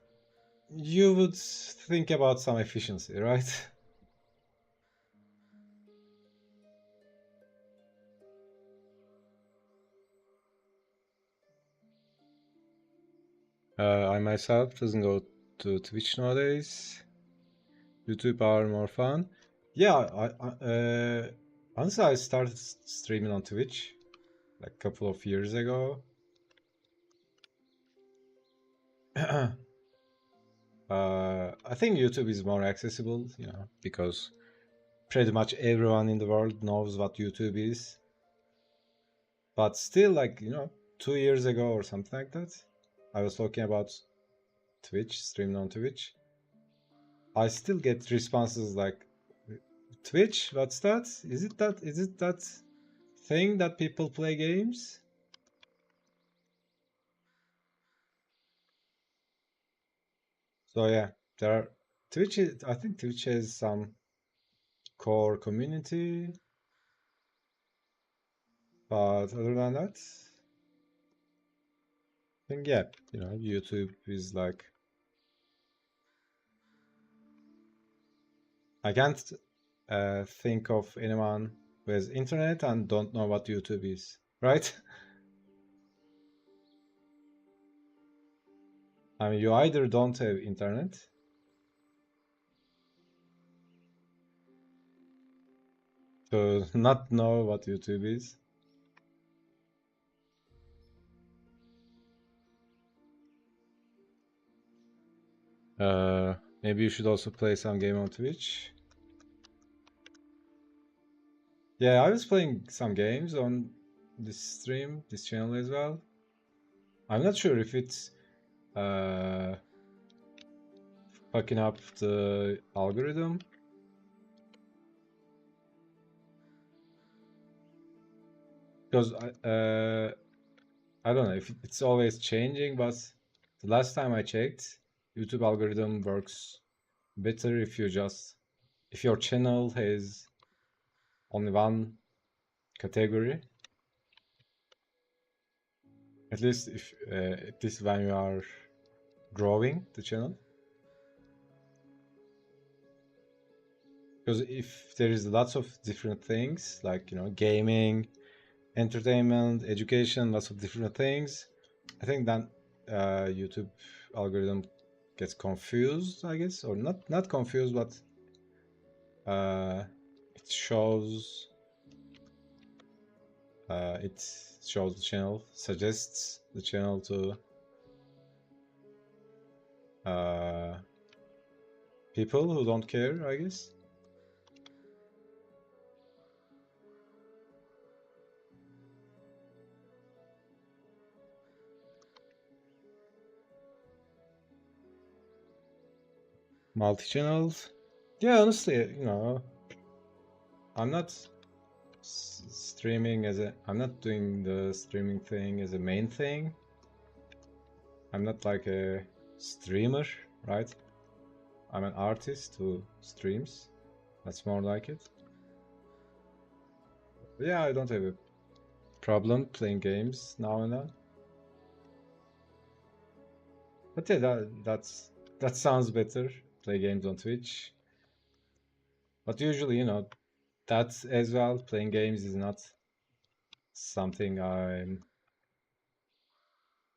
you would think about some efficiency, right? I myself doesn't go to Twitch nowadays. YouTube are more fun. Yeah, honestly, I started streaming on Twitch like a couple of years ago. I think YouTube is more accessible, because pretty much everyone in the world knows what YouTube is. But still, like, 2 years ago or something like that, I was talking about Twitch, streaming on Twitch. I still get responses like, Twitch, what's that? Is it that thing that people play games? So yeah, there are I think Twitch has some core community, but other than that, I think yeah, YouTube is like, I can't think of anyone who has internet and don't know what YouTube is, right? I mean, you either don't have internet to not know what YouTube is. Maybe you should also play some game on Twitch. Yeah, I was playing some games on this channel as well. I'm not sure if it's uh, fucking up the algorithm, because I don't know if it's always changing, but the last time I checked, YouTube algorithm works better if your channel has only one category. At least when you are growing the channel, because if there is lots of different things like gaming, entertainment, education, lots of different things, I think then YouTube algorithm gets confused, I guess, or not confused, but uh, it shows it shows the channel, suggests the channel to uh, people who don't care, I guess. Multi-channels. Yeah, honestly, I'm not I'm not doing the streaming thing as a main thing. I'm not like a streamer, right? I'm an artist who streams. That's more like it. Yeah, I don't have a problem playing games now and then. But yeah, that sounds better. Play games on Twitch. But usually, that as well, playing games is not something I'm,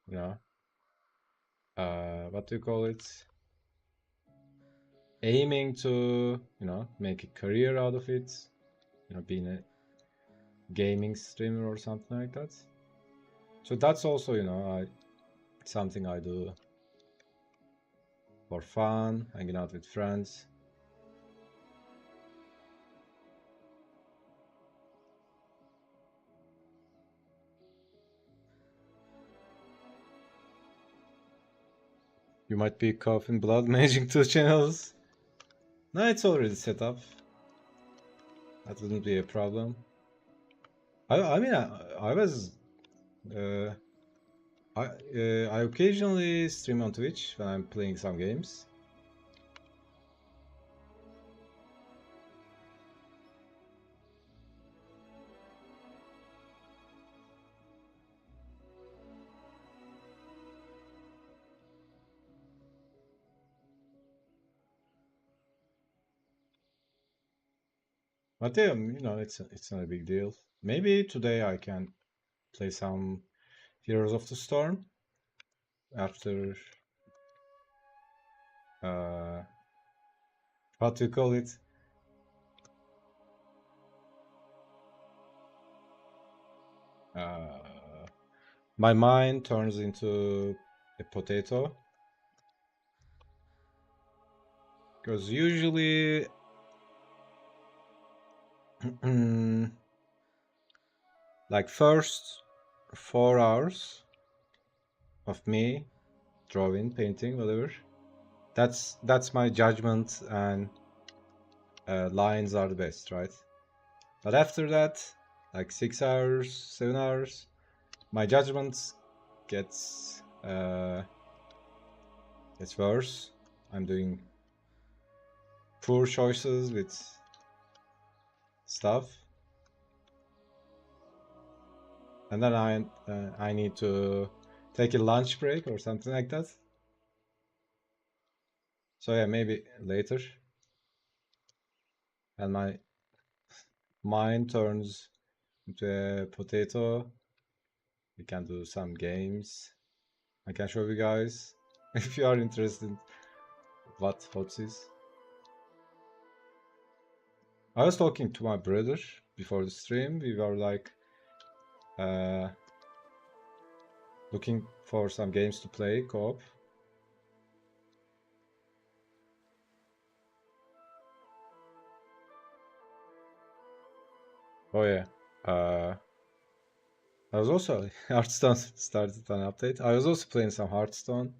you know, what do you call it? Aiming to, make a career out of it. Being a gaming streamer or something like that. So that's also, something I do for fun, hanging out with friends. You might be coughing blood managing two channels. No, it's already set up. That wouldn't be a problem. I mean, I was, uh, I occasionally stream on Twitch when I'm playing some games. But yeah, it's not a big deal. Maybe today I can play some Heroes of the Storm after uh, what do you call it? Uh, my mind turns into a potato because usually like first 4 hours of me drawing, painting, whatever. That's my judgment, and lines are the best, right? But after that, like 6 hours, 7 hours, my judgment gets gets worse. I'm doing poor choices with stuff, and then I need to take a lunch break or something like that. So yeah, maybe later, and my mind turns into a potato. We can do some games. I can show you guys if you are interested what HOTS is. I was talking to my brother before the stream. We were like uh, looking for some games to play co-op. Oh yeah. I was also Hearthstone started an update. I was also playing some Hearthstone.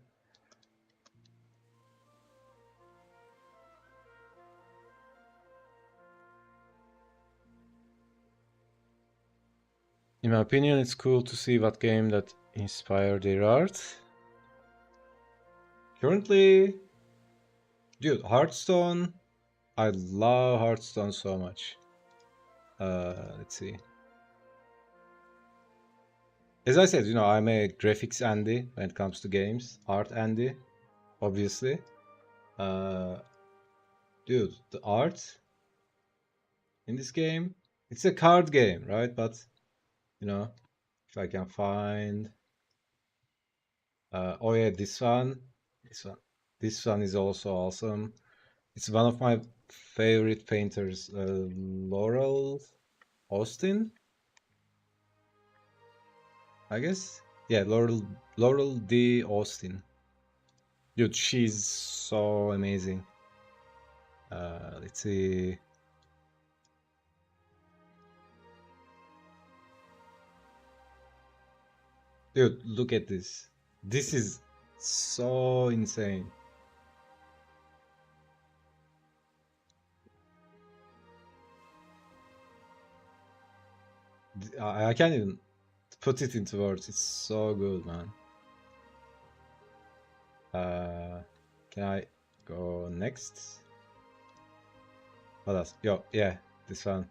In my opinion, it's cool to see what game that inspired their art. Currently, dude, Hearthstone. I love Hearthstone so much. Let's see. As I said, I'm a graphics Andy when it comes to games, art Andy, obviously. Uh, dude, the art in this game, it's a card game, right? But if I can find, oh yeah, this one, this one is also awesome. It's one of my favorite painters, Laurel Austin, I guess. Yeah, Laurel D. Austin. Dude, she's so amazing. Let's see. Dude, look at this. This is so insane. I can't even put it into words. It's so good, man. Can I go next? What else? Yo, yeah, this one.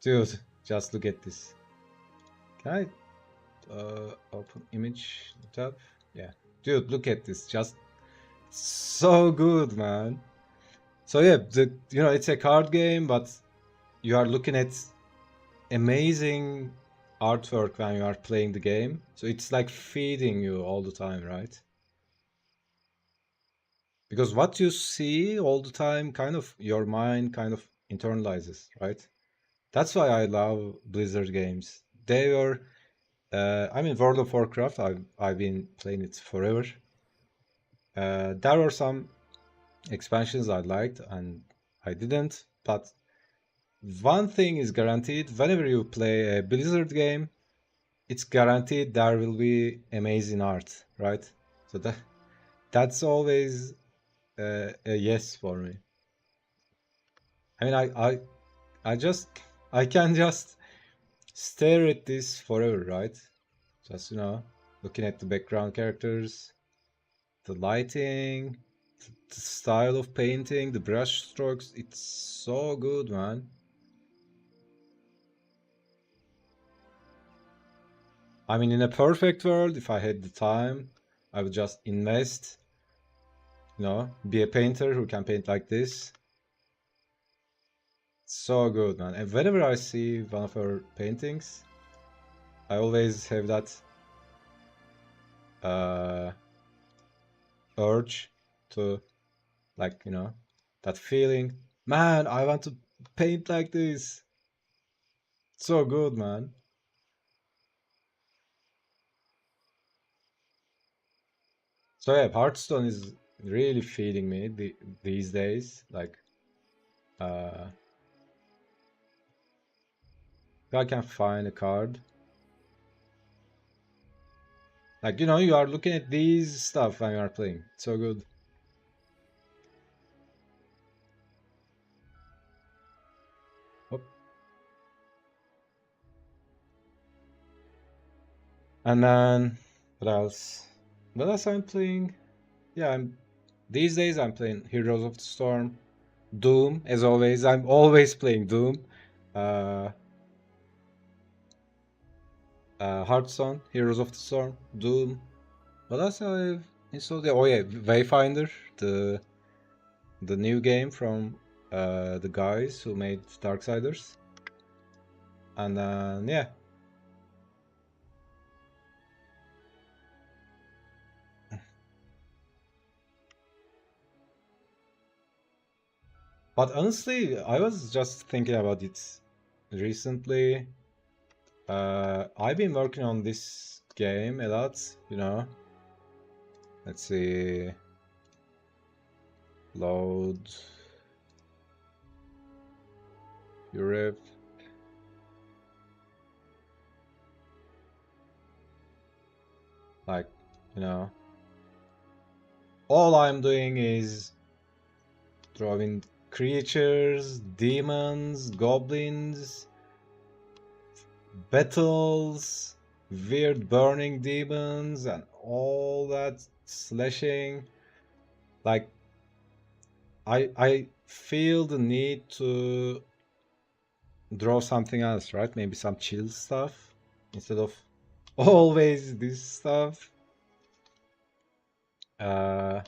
Dude, just look at this. Can I open image tab? Yeah. Dude, look at this. Just so good, man. So yeah, it's a card game, but you are looking at amazing artwork when you are playing the game. So it's like feeding you all the time, right? Because what you see all the time, kind of your mind kind of internalizes, right? That's why I love Blizzard games. They were, I mean, World of Warcraft. I've been playing it forever. There were some expansions I liked and I didn't, but one thing is guaranteed: whenever you play a Blizzard game, it's guaranteed there will be amazing art, right? So that's always a yes for me. I mean, I just I can just stare at this forever, right? Just looking at the background characters, the lighting, the style of painting, the brush strokes. It's so good, man. I mean, in a perfect world, if I had the time, I would just invest, be a painter who can paint like this. So good, man. And whenever I see one of her paintings, I always have that uh, urge to, like, that feeling. Man, I want to paint like this. So good, man. So yeah, Hearthstone is really feeding me these days. Like, if I can find a card. Like, you are looking at these stuff when you are playing. So good. Oh. And then, what else? What else I'm playing? Yeah, these days I'm playing Heroes of the Storm, Doom, as always. I'm always playing Doom. Uh, Hearthstone, Heroes of the Storm, Doom. What else I've installed? Oh yeah, Wayfinder, the new game from the guys who made Darksiders. And then yeah. But honestly, I was just thinking about it recently. I've been working on this game a lot. Let's see. Load. Europe. Like, you know, all I'm doing is drawing creatures, demons, goblins, battles, weird burning demons, and all that slashing. Like, I feel the need to draw something else, right? Maybe some chill stuff instead of always this stuff. Uh,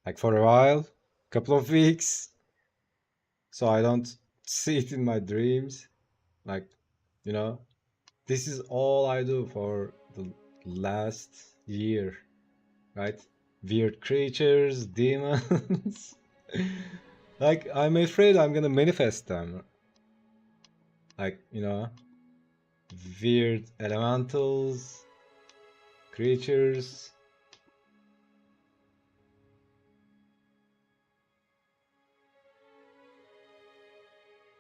like for a while, couple of weeks, so I don't see it in my dreams. Like, you know, this is all I do for the last year, right? Weird creatures, demons. Like, I'm afraid I'm gonna manifest them. Like, weird elementals, creatures.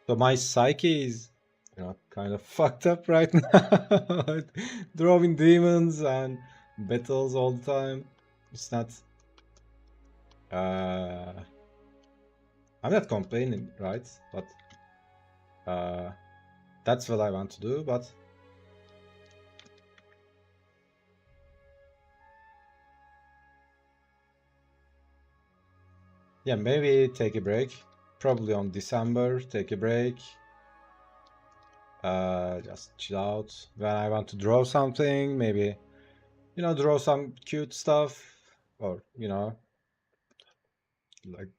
So my psyche is, kind of fucked up right now. Drawing demons and battles all the time. It's not. Uh, I'm not complaining, right? But uh, that's what I want to do. But yeah, maybe take a break. Probably on December, take a break. Just chill out. When I want to draw something, maybe draw some cute stuff, or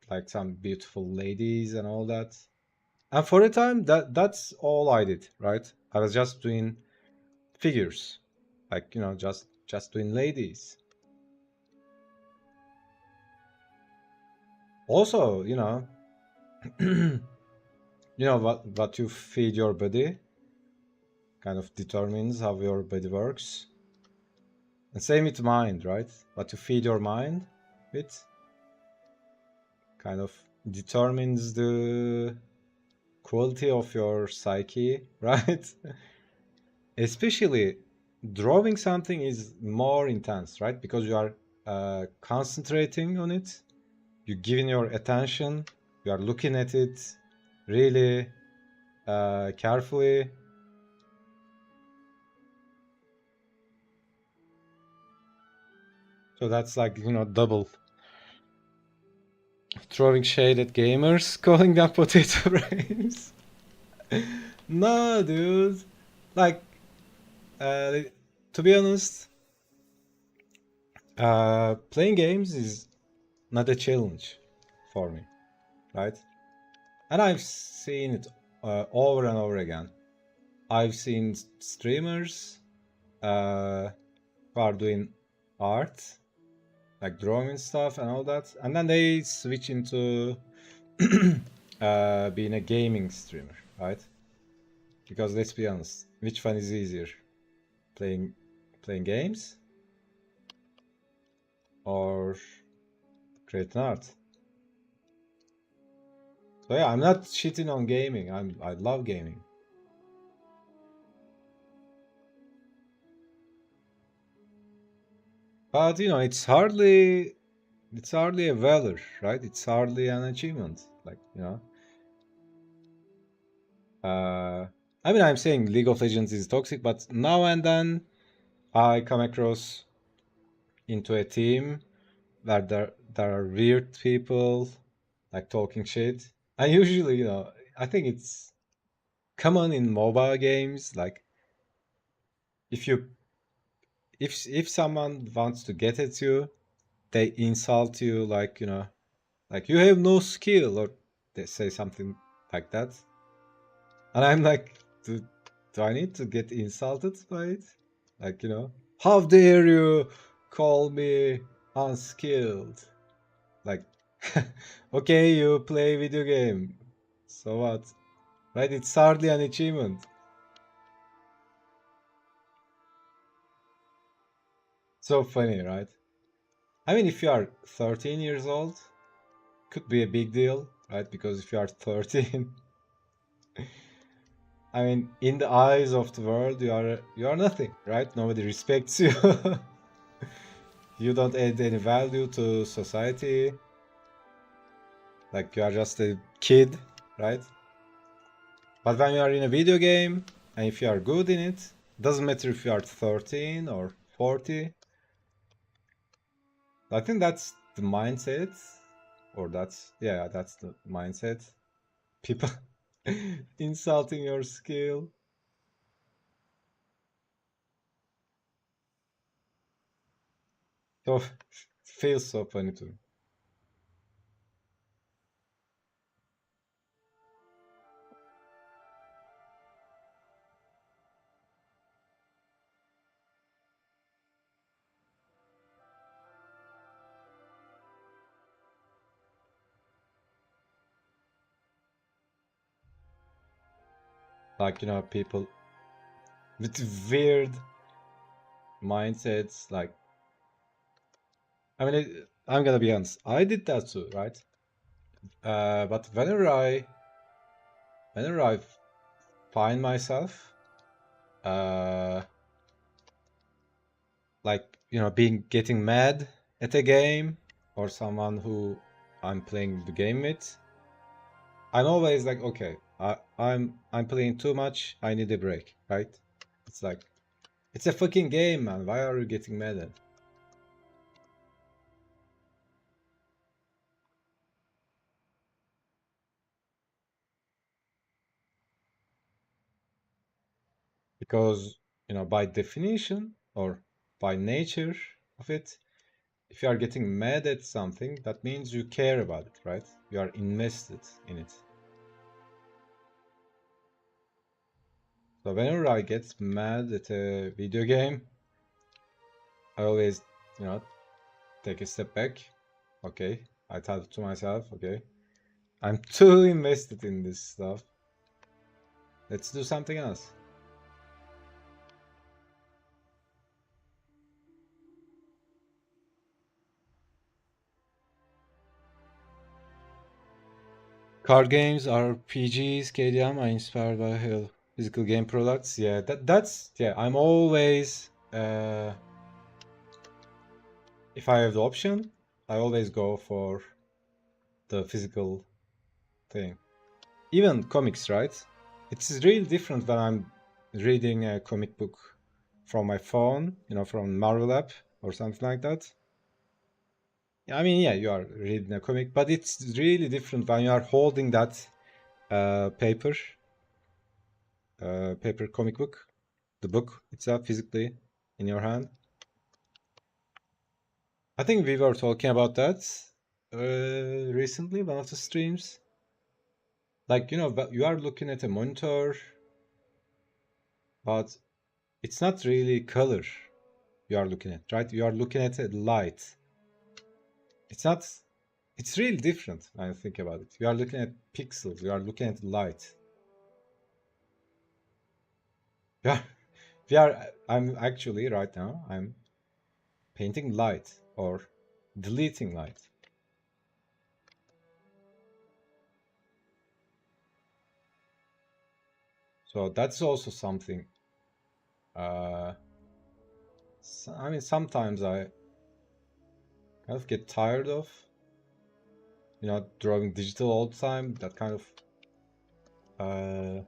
like some beautiful ladies and all that. And for a time, that's all I did, right? I was just doing figures, like just doing ladies. Also, what you feed your body kind of determines how your body works. And same with mind, right? What you feed your mind with kind of determines the quality of your psyche, right? Especially drawing something is more intense, right? Because you are concentrating on it, you're giving your attention, you are looking at it really carefully. So that's like, double throwing shade at gamers, calling them potato brains. No, dude. Like, uh, to be honest, playing games is not a challenge for me, right? And I've seen it over and over again. I've seen streamers who are doing art, like drawing stuff and all that, and then they switch into being a gaming streamer, right? Because let's be honest, which one is easier, playing games or creating art? So yeah, I'm not shitting on gaming. I love gaming. But it's hardly a valor, right? It's hardly an achievement. Like, I mean, I'm saying League of Legends is toxic, but now and then I come across into a team where there are weird people like talking shit. And usually, I think it's common in mobile games. Like, if you if someone wants to get at you, they insult you, like, like you have no skill, or they say something like that. And I'm like, do I need to get insulted by it? Like, how dare you call me unskilled? Like, okay, you play video game. So what? Right? It's hardly an achievement. So funny, right? I mean, if you are 13 years old, could be a big deal, right? Because if you are 13, I mean, in the eyes of the world, you are nothing, right? Nobody respects you. You don't add any value to society. Like, you are just a kid, right? But when you are in a video game, and if you are good in it, doesn't matter if you are 13 or 40. I think that's the mindset, or that's the mindset. People insulting your skill. So feels so funny to me. Like, people with weird mindsets. Like, I mean, I'm gonna be honest. I did that too, right? But whenever I find myself, uh, like, being getting mad at a game or someone who I'm playing the game with, I'm always like, okay, I'm playing too much. I need a break, right? It's like, it's a fucking game, man. Why are you getting mad at? because by definition or by nature of it, if you are getting mad at something, that means you care about it, right? You are invested in it. So whenever I get mad at a video game, I always, take a step back. Okay, I thought to myself, okay, I'm too invested in this stuff. Let's do something else. Card games, RPGs, KDM are inspired by physical game products. Yeah, that's yeah. I'm always if I have the option, I always go for the physical thing. Even comics, right? It's really different when I'm reading a comic book from my phone, from Marvel app or something like that. I mean, yeah, you are reading a comic, but it's really different when you are holding that paper comic book, the book itself physically in your hand. I think we were talking about that recently, one of the streams. Like, but you are looking at a monitor, but it's not really color you are looking at, right? You are looking at a light. It's not, it's really different when I think about it. You are looking at pixels, you are looking at light. Yeah, I'm actually right now, I'm painting light or deleting light. So that's also something. I mean, sometimes I kind of get tired of, drawing digital all the time. That kind of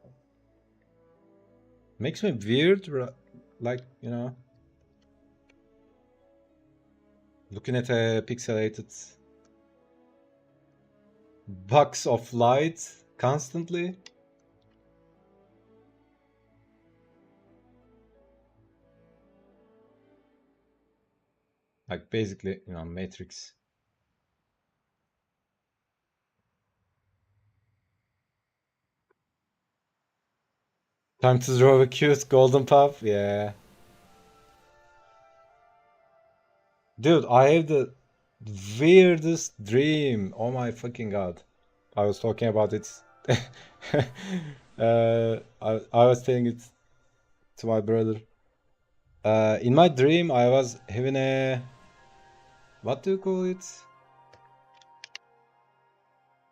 makes me weird, like, looking at a pixelated box of light constantly. Like basically, Matrix. Time to draw a cute golden puff. Yeah. Dude, I have the weirdest dream. Oh my fucking god. I was talking about it. I was telling it to my brother. In my dream, I was having a, what do you call it?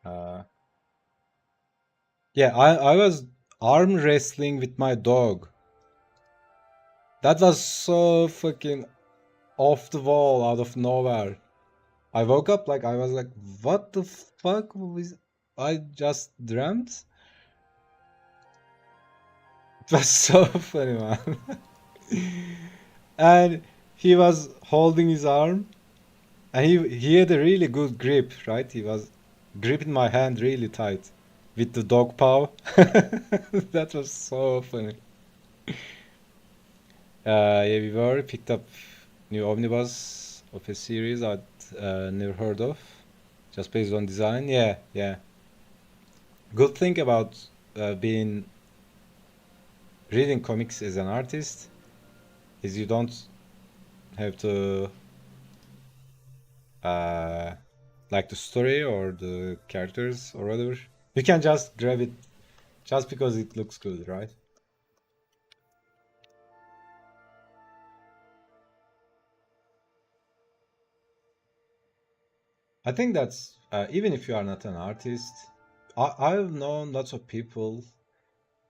Uh, yeah, I was arm wrestling with my dog. That was so fucking off the wall, out of nowhere. I woke up like I was like, what the fuck was I just dreamt? It was so funny, man. And he was holding his arm, and he had a really good grip, right? He was gripping my hand really tight with the dog paw. That was so funny. Yeah, we were picked up new omnibus of a series I'd never heard of, just based on design. Yeah, yeah. Good thing about being reading comics as an artist is you don't have to uh, like the story or the characters or whatever. You can just grab it just because it looks good, right? I think that's even if you are not an artist. I've known lots of people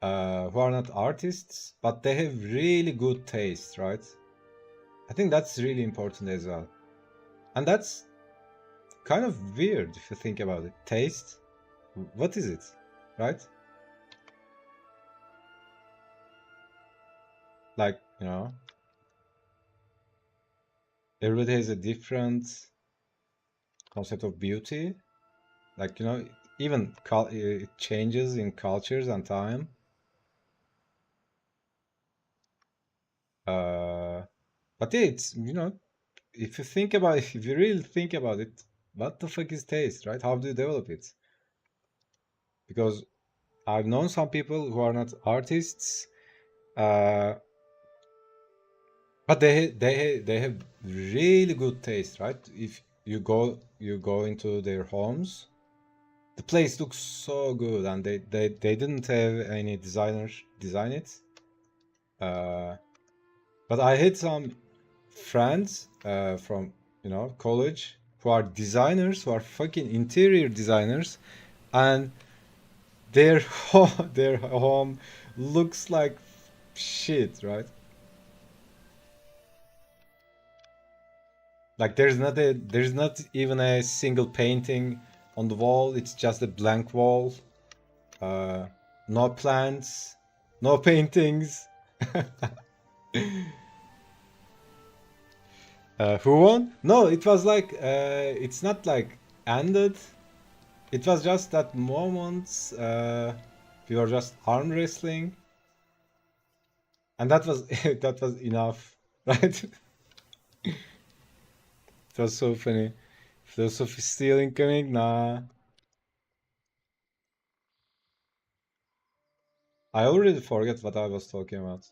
who are not artists, but they have really good taste, right? I think that's really important as well. And that's kind of weird if you think about it. Taste? What is it? Right? Like, everybody has a different concept of beauty. Like, even it changes in cultures and time. Uh, but yeah, it's, if you think about it, if you really think about it, what the fuck is taste, right? How do you develop it? Because I've known some people who are not artists, uh, but they have really good taste, right? If you go into their homes, the place looks so good, and they didn't have any designer design it. Uh, but I had some friends from college who are designers, who are fucking interior designers, and their their home looks like shit, right? Like there's not even a single painting on the wall. It's just a blank wall. Uh, no plants, no paintings. Who won? No, it was like it's not like ended. It was just that moment. We were just arm wrestling, and that was that was enough, right? It was so funny. Philosophy still incoming? Nah. I already forget what I was talking about.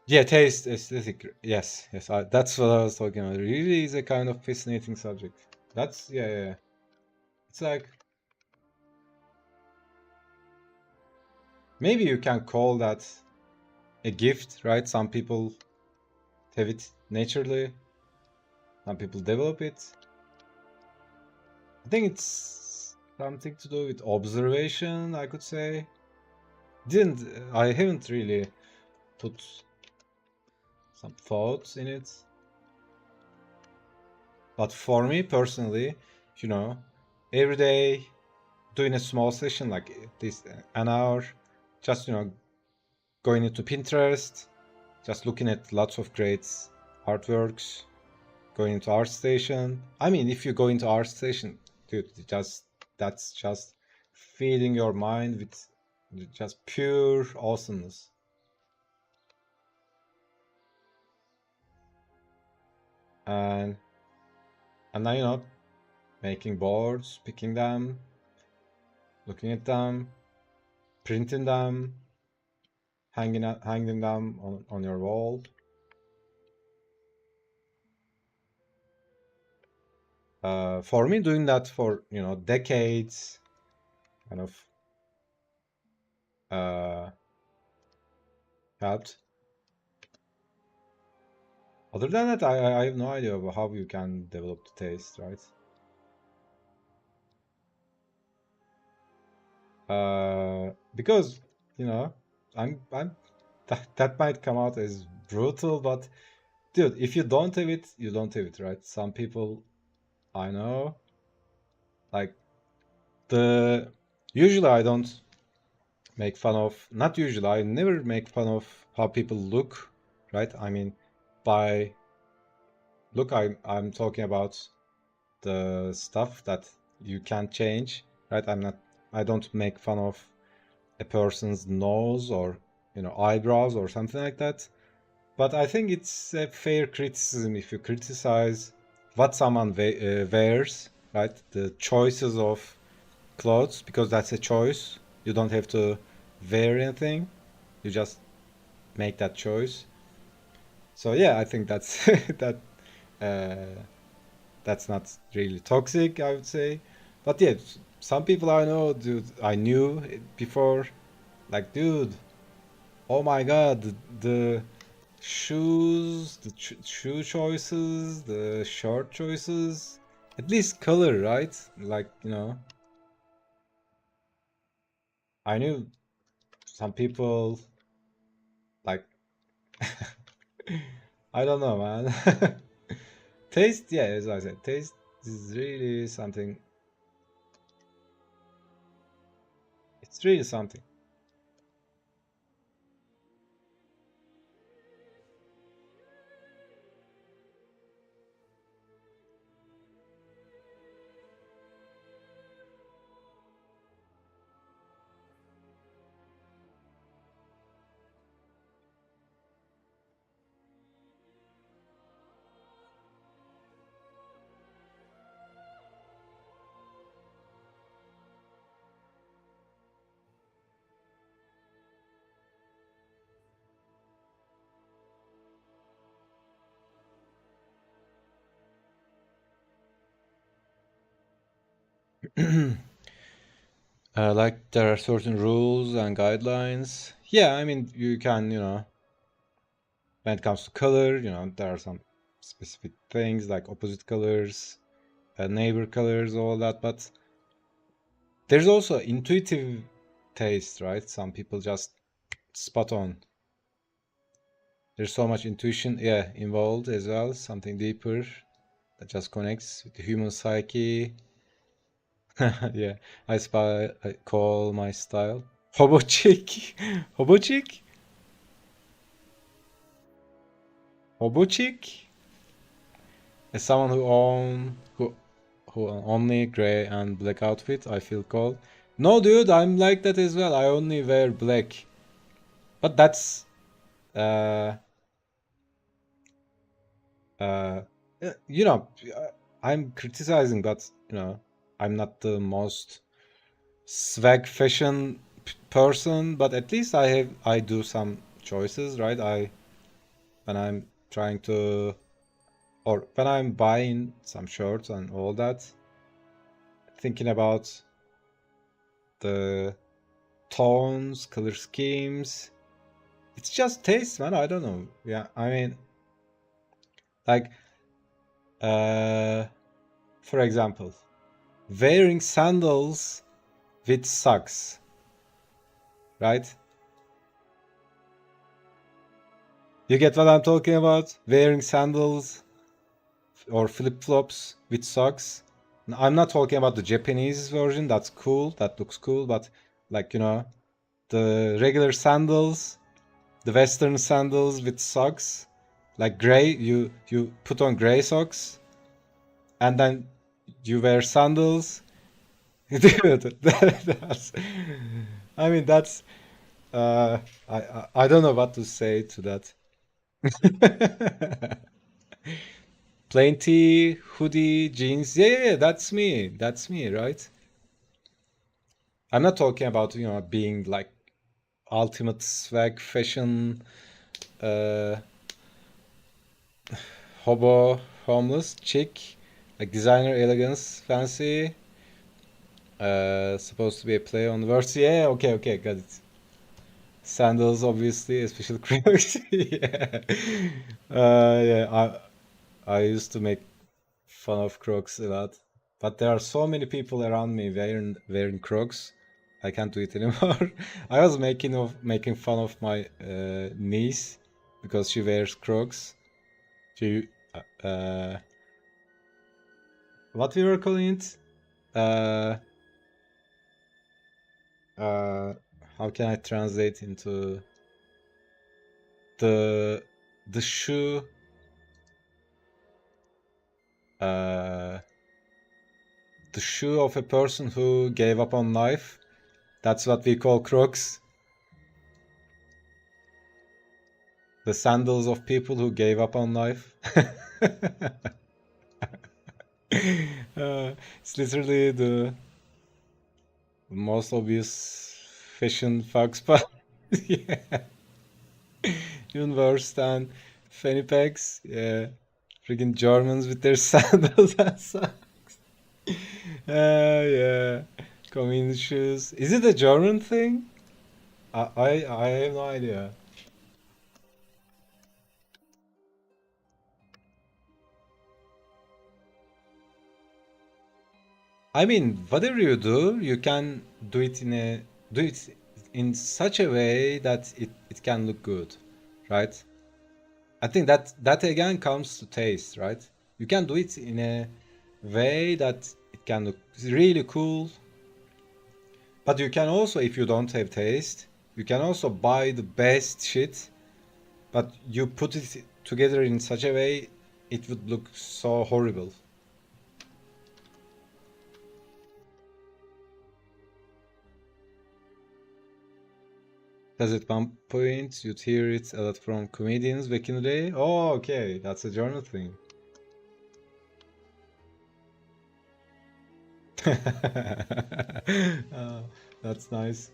Yeah, taste, aesthetic. Yes, yes. That's what I was talking about. It really is a kind of fascinating subject. That's yeah, yeah. It's like maybe you can call that a gift, right? Some people have it naturally. Some people develop it. I think it's something to do with observation, I could say. Didn't I haven't really put some thoughts in it. But for me personally, you know, every day doing a small session like this, an hour, just going into Pinterest, just looking at lots of great artworks, going into ArtStation. I mean, if you go into ArtStation, dude, that's just feeding your mind with just pure awesomeness. And then making boards, picking them, looking at them, printing them, hanging them on your wall. For me, doing that for decades kind of uh, helped. Other than that, I have no idea about how you can develop the taste, right? Because you know, I'm that might come out as brutal, but dude, if you don't have it, you don't have it, right? Some people I know, like the usually I don't make fun of, not usually, I never make fun of how people look, right? I mean, by look, I'm talking about the stuff that you can't change, right? I don't make fun of a person's nose or eyebrows or something like that. But I think it's a fair criticism if you criticize what someone wears, right? The choices of clothes, because that's a choice. You don't have to wear anything. You just make that choice. So yeah, I think that's that uh, that's not really toxic, I would say. But yeah, some people I know, dude, I knew before, like, dude, oh my god, the shoes, the shoe choices, the shirt choices, at least color, right? Like, I knew some people, like, I don't know, man. Taste, yeah, as I said, taste is really something. It's really something. Like there are certain rules and guidelines. Yeah, I mean you can, when it comes to color, there are some specific things like opposite colors, neighbor colors, all that. But there's also intuitive taste, right? Some people just spot on. There's so much intuition, yeah, involved as well. Something deeper that just connects with the human psyche. Yeah, I call my style hobo chic. Hobo chic? Hobo chic? As someone who only gray and black outfit, I feel cold. No, dude, I'm like that as well. I only wear black. But that's uh uh you know, I'm criticizing, but I'm not the most swag fashion person, but at least I do some choices, right? When I'm trying to or when I'm buying some shirts and all that, thinking about the tones, color schemes. It's just taste, man. I don't know. Yeah, I mean, like, uh, for example, wearing sandals with socks, right? You get what I'm talking about? Wearing sandals or flip flops with socks. I'm not talking about the Japanese version. That's cool. That looks cool. But like the regular sandals, the Western sandals with socks, like gray. You put on gray socks and then you wear sandals. Dude, that's, I mean that's I don't know what to say to that. Plain tee, hoodie, jeans. Yeah, yeah, yeah, that's me. That's me, right? I'm not talking about, being like ultimate swag fashion uh hobo homeless chick, like designer elegance fancy. Supposed to be a play on words. Yeah, okay, okay, got it. Sandals, obviously, especially Crocs. Yeah, yeah. I used to make fun of Crocs a lot, but there are so many people around me wearing Crocs. I can't do it anymore. I was making fun of my niece because she wears Crocs. She what we were calling it? Uh, uh, how can I translate into the the shoe? Uh, the shoe of a person who gave up on life. That's what we call Crocs. The sandals of people who gave up on life. It's literally the most obvious fashion fuck spot. Yeah, even worse than fanny packs. Yeah, freaking Germans with their sandals and stuff. Yeah, communist shoes. Is it a German thing? I have no idea. I mean, whatever you do, you can do it in such a way that it can look good, right? I think that again comes to taste, right? You can do it in a way that it can look really cool, but you can also, if you don't have taste, you can also buy the best shit, but you put it together in such a way it would look so horrible. Because at one point you'd hear it a lot from comedians back in the day. Oh, okay, that's a journal thing. Uh, that's nice.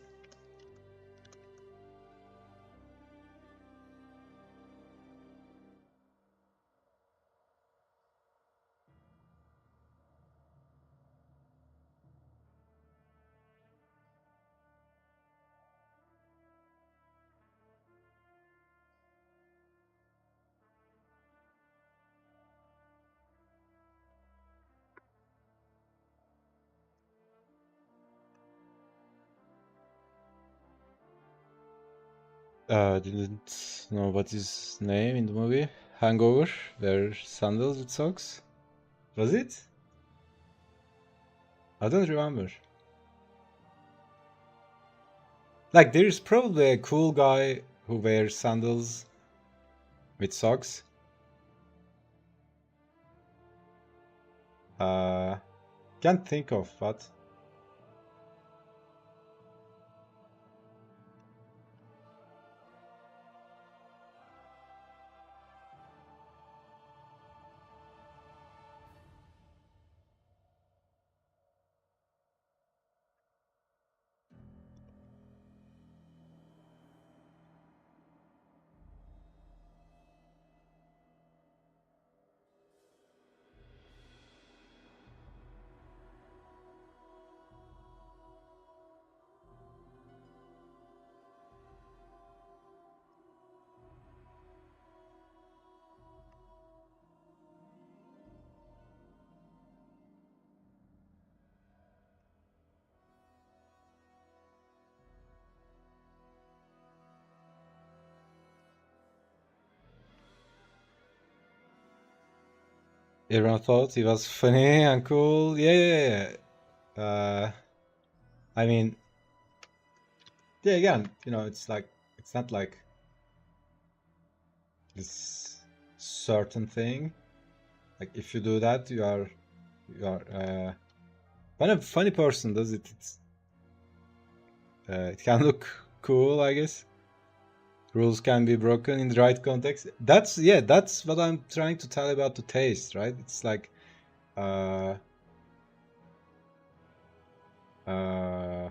Didn't know what his name in the movie. Hangover, wear sandals with socks. Was it? I don't remember. Like, there's probably a cool guy who wears sandals with socks. Uh, can't think of what. Everyone thought he was funny and cool. Yeah, yeah, yeah. I mean, yeah, again, it's like, it's not like this certain thing. Like, if you do that, you are when a funny person does it, it can look cool, I guess. Rules can be broken in the right context. That's what I'm trying to tell about the taste, right? It's like, uh, uh,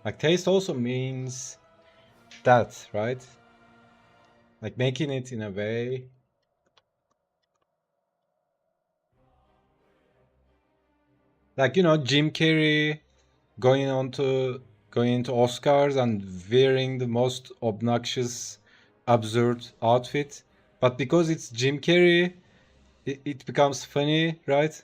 like taste also means that, right? Like making it in a way, like, Jim Carrey going on to going into Oscars and wearing the most obnoxious, absurd outfit, but because it's Jim Carrey, it becomes funny, right?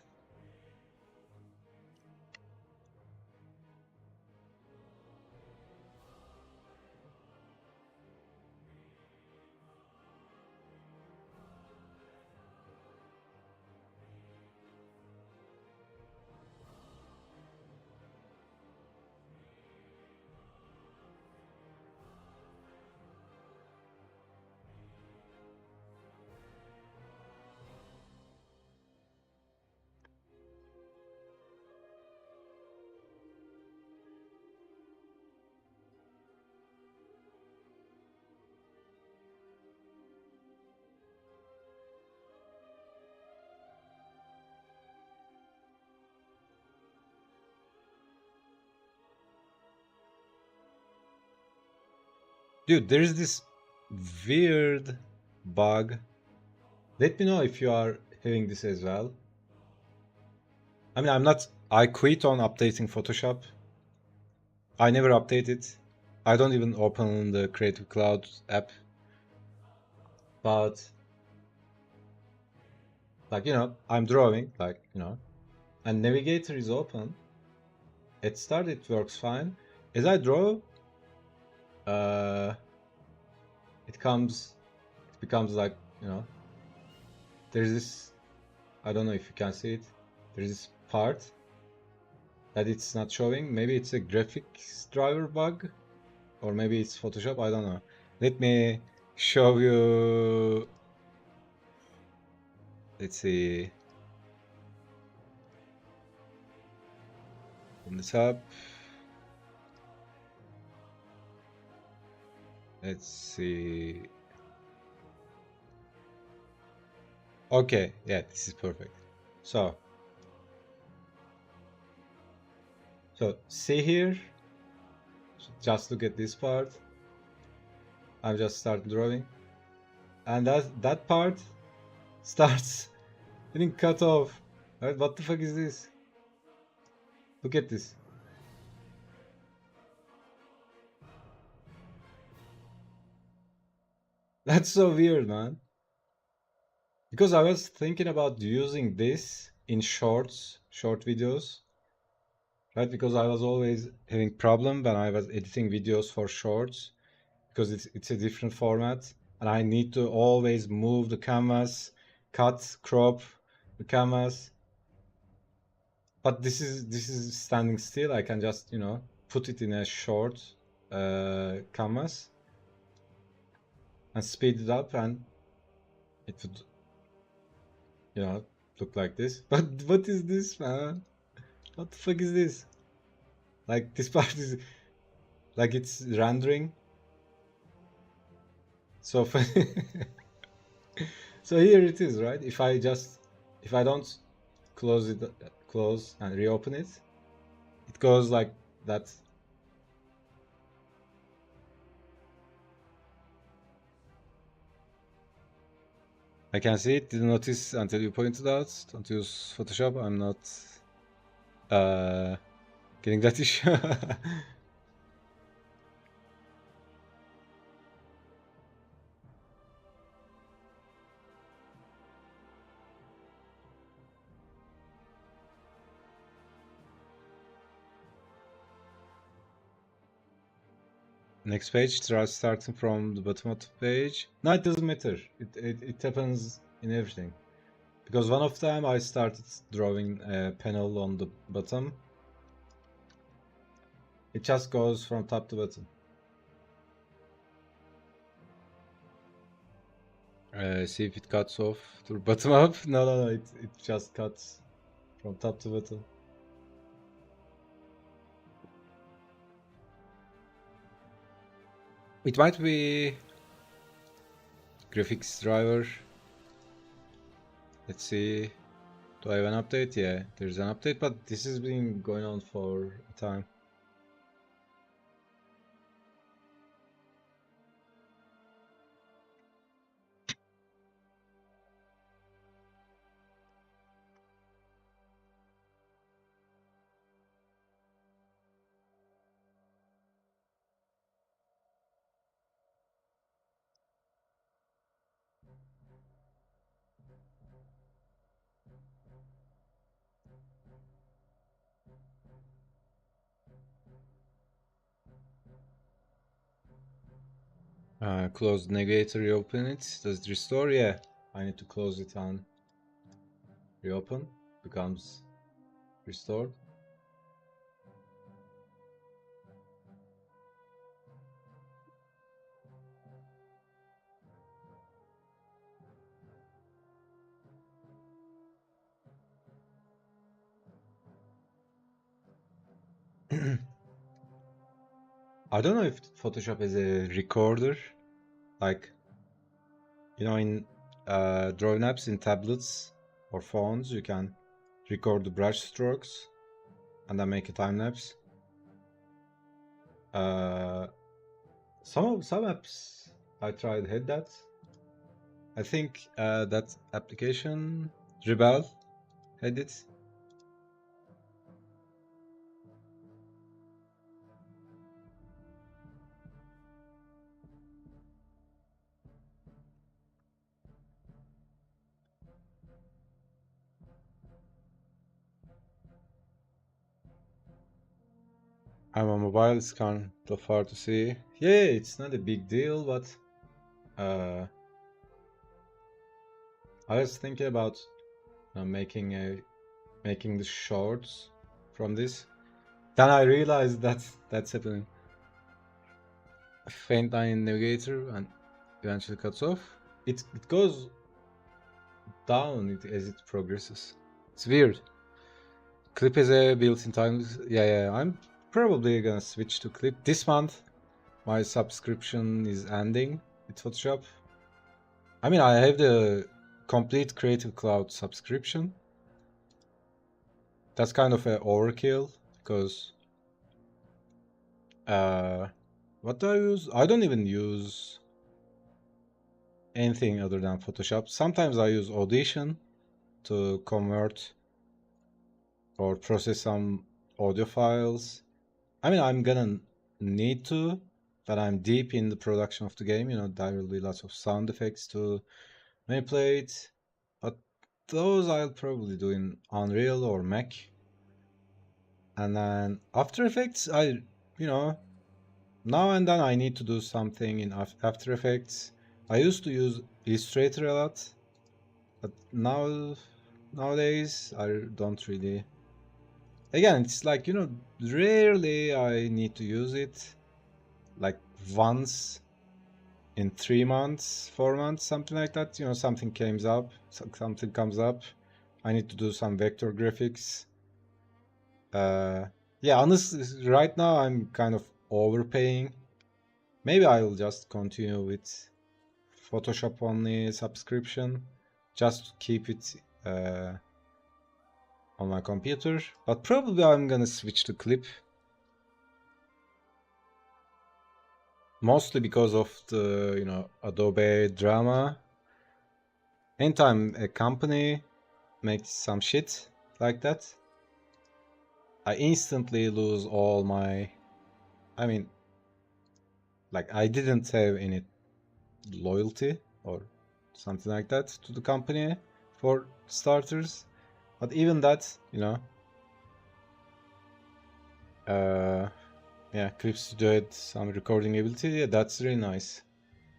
Dude, there's this weird bug. Let me know if you are having this as well. I mean, I quit on updating Photoshop. I never update it. I don't even open the Creative Cloud app. But, like, I'm drawing, like, and Navigator is open. At start, it works fine. As I draw, uh, it becomes like, there's this, I don't know if you can see it. There's this part that it's not showing. Maybe it's a graphics driver bug, or maybe it's Photoshop. I don't know. Let me show you. Let's see. From the top. Let's see. Okay, yeah, this is perfect. So see here. Just look at this part. I'm just starting drawing, and that part starts getting cut off. Right? What the fuck is this? Look at this. That's so weird, man. Because I was thinking about using this in short videos, right? Because I was always having problem when I was editing videos for shorts because it's a different format and I need to always move the canvas, cut, crop the canvas. But this is standing still. I can just put it in a short canvas and speed it up, and it would look like this. But what is this, man? What the fuck is this? Like this part is like it's rendering. So so here it is, right? If I don't close it, close and reopen it, it goes like that. I can see it. Didn't notice until you pointed out. Don't use Photoshop. I'm not uh, getting that issue. Next page, try starting from the bottom of the page. No, it doesn't matter. It happens in everything. Because one of them I started drawing a panel on the bottom. It just goes from top to bottom. See if it cuts off to bottom up. No, it just cuts from top to bottom. It might be graphics driver. Let's see. Do I have an update? Yeah, there's an update, but this has been going on for a time. Close navigator, reopen it. Does it restore? Yeah, I need to close it and reopen. Becomes restored. I don't know if Photoshop is a recorder, like in drawing apps in tablets or phones, you can record the brush strokes and then make a time lapse. Some apps I tried had that. I think that application Rebel had it. I'm on mobile, it's kind of hard to see. Yeah, it's not a big deal, but uh, I was thinking about making the shorts from this. Then I realized that that's happening. Faint line navigator and eventually cuts off. It goes down as it progresses. It's weird. Clip is a built-in time. Yeah. I'm probably gonna switch to Clip this month. My subscription is ending with Photoshop. I mean, I have the complete Creative Cloud subscription. That's kind of an overkill because what do I use? I don't even use anything other than Photoshop. Sometimes I use Audition to convert or process some audio files. I mean, I'm gonna need to, but I'm deep in the production of the game. There will be lots of sound effects to manipulate, but those I'll probably do in Unreal or Mac. And then After Effects, you know, now and then I need to do something in After Effects. I used to use Illustrator a lot, but nowadays I don't really. Again, it's like, rarely I need to use it. Like once in 3 months, 4 months, something like that. Something something comes up. I need to do some vector graphics. Yeah, honestly, right now I'm kind of overpaying. Maybe I'll just continue with Photoshop only subscription, just to keep it on my computer. But probably I'm gonna switch to Clip, mostly because of the Adobe drama. Anytime a company makes some shit like that, I instantly lose all my. I mean, like I didn't have any loyalty or something like that to the company for starters. But even that, yeah, Clip Studio had some recording ability. Yeah, that's really nice.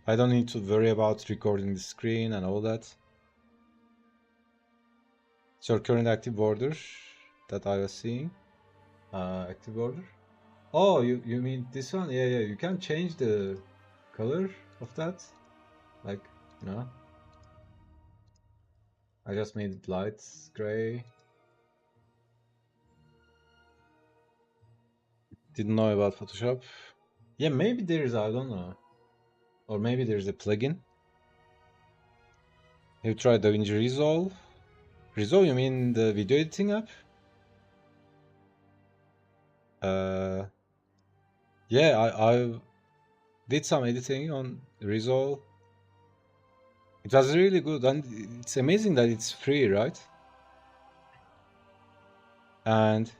I don't need to worry about recording the screen and all that. It's your current active border that I was seeing. Active border. Oh, you mean this one? Yeah, yeah. You can change the color of that. Like, I just made it light gray. Didn't know about Photoshop. Yeah, maybe there's, I don't know. Or maybe there's a plugin. Have you tried DaVinci Resolve? Resolve, you mean the video editing app? Uh, yeah, I did some editing on Resolve. It was really good, and it's amazing that it's free, right? And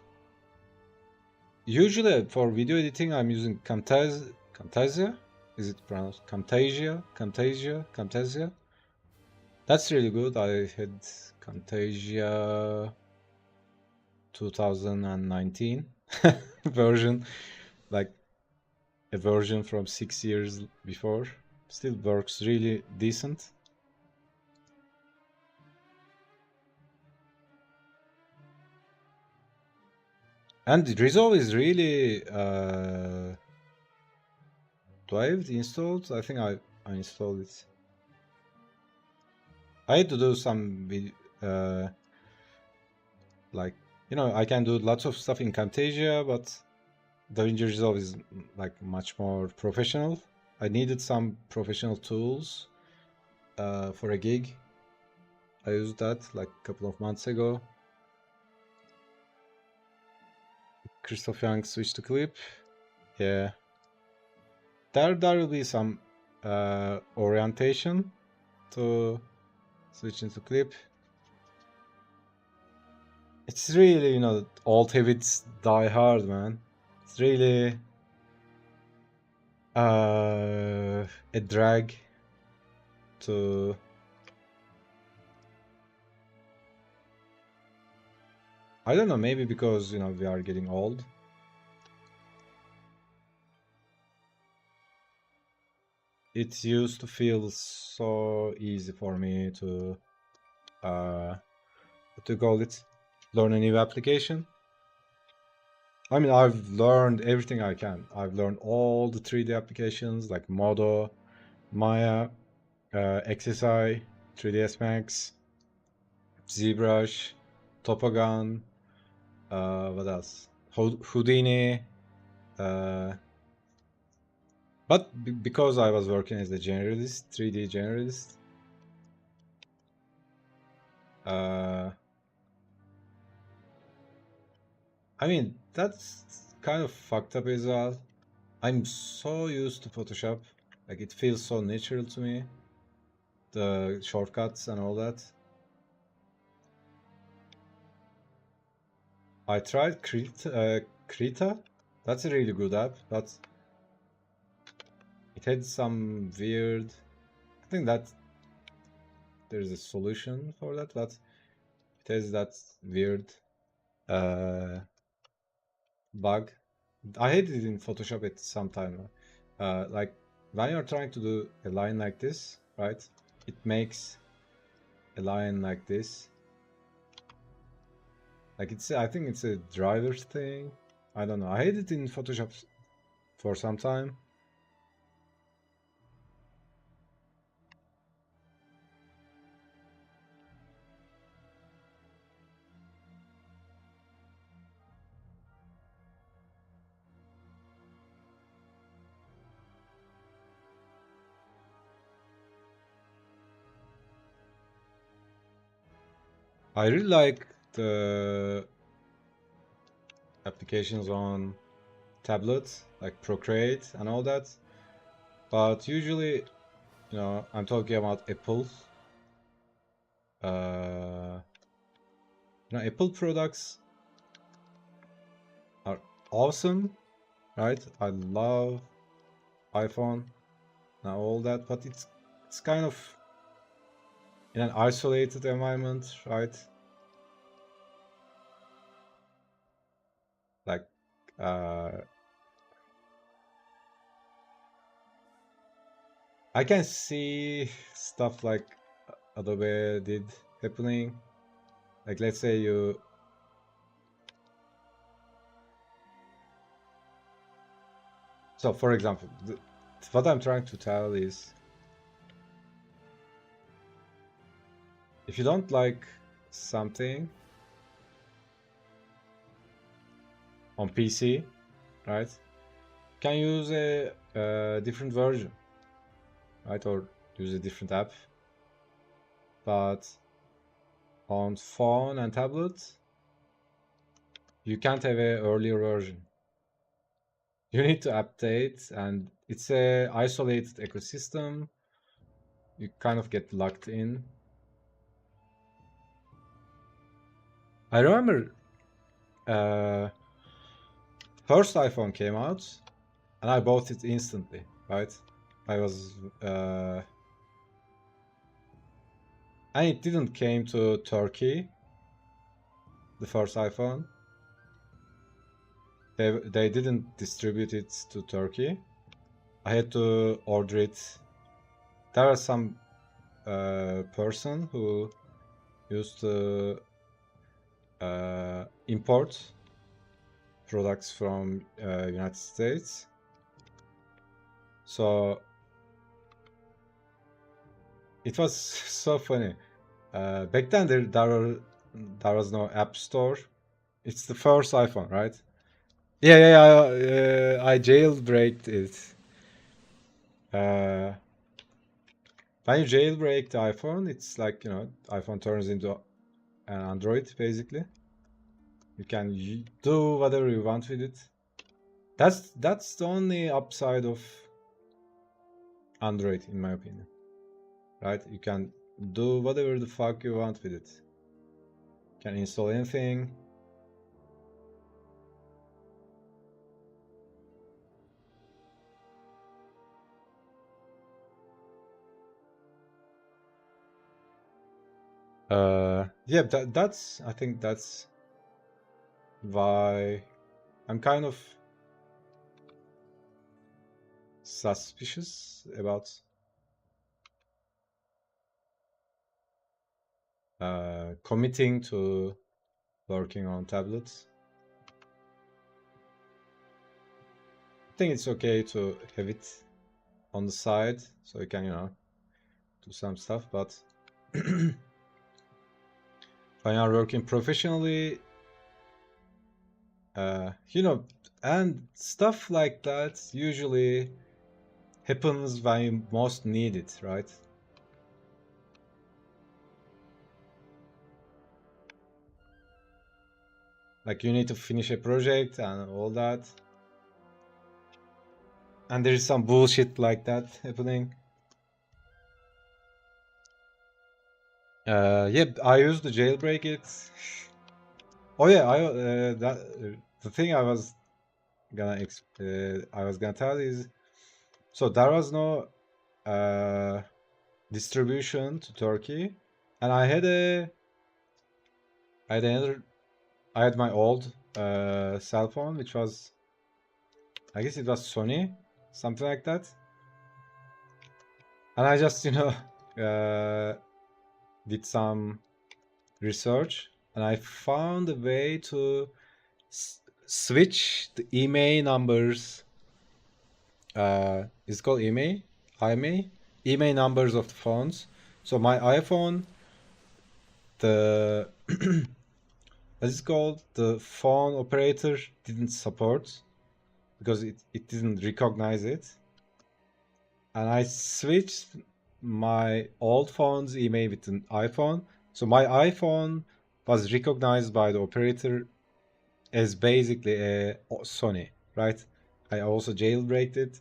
usually for video editing, I'm using Camtasia. Is it pronounced Camtasia? Camtasia? That's really good. I had Camtasia 2019 version, like a version from 6 years before. Still works really decent. And Resolve is really do I have it installed? I think I installed it. I had to do some like I can do lots of stuff in Camtasia, but DaVinci Resolve is like much more professional. I needed some professional tools for a gig. I used that like a couple of months ago. Christoph Young switched to Clip. Yeah. There will be some orientation to switch into Clip. It's really, alt habits die hard, man. It's really a drag to I don't know, maybe because we are getting old. It used to feel so easy for me to what do you call it? Learn a new application. I mean, I've learned everything I can. I've learned all the 3D applications like Modo, Maya, XSI, 3ds Max, ZBrush, Topogon, what else? Houdini. But because I was working as a generalist, 3D generalist, I mean, that's kind of fucked up as well. I'm so used to Photoshop. Like, it feels so natural to me. The shortcuts and all that. I tried Krita. That's a really good app, but it had some weird. I think that there's a solution for that, but it has that weird bug. I hated it in Photoshop at some time. Like when you're trying to do a line like this, right? It makes a line like this. Like I think it's a driver thing. I don't know. I hated it in Photoshop for some time. I really like the applications on tablets, like Procreate and all that. But usually, I'm talking about Apple. Apple products are awesome, right? I love iPhone and all that, but it's kind of in an isolated environment, right? Like uh, I can see stuff like Adobe did happening. Like let's say you so for example, what I'm trying to tell is if you don't like something on PC, right? You can use a different version, right? Or use a different app. But on phone and tablet, you can't have a earlier version. You need to update, and it's a isolated ecosystem. You kind of get locked in. I remember first iPhone came out, and I bought it instantly, right? I was and it didn't came to Turkey. The first iPhone, they didn't distribute it to Turkey. I had to order it. There was some person who used to import products from United States. So it was so funny. Back then there was no app store. It's the first iPhone, right? Yeah. I jailbreaked it. When you jailbreak the iPhone, it's like iPhone turns into an Android basically. You can do whatever you want with it. That's the only upside of Android, in my opinion. Right? You can do whatever the fuck you want with it. You can install anything. Yeah, that's I think that's why I'm kind of suspicious about committing to working on tablets. I think it's okay to have it on the side so you can, do some stuff, but when you're working professionally, and stuff like that usually happens when you most need it, right? Like you need to finish a project and all that. And there is some bullshit like that happening. Yeah, I used to jailbreak it. Oh yeah, the thing I was gonna tell is, so there was no distribution to Turkey, and I had my old cell phone, which was, I guess it was Sony, something like that. And I just, did some research, and I found a way to switch the email numbers. It's called email, email numbers of the phones. So my iPhone, the what is it called? The phone operator didn't support because it didn't recognize it. And I switched my old phone's email with an iPhone. So my iPhone was recognized by the operator as basically a Sony, right? I also jailbreaked it.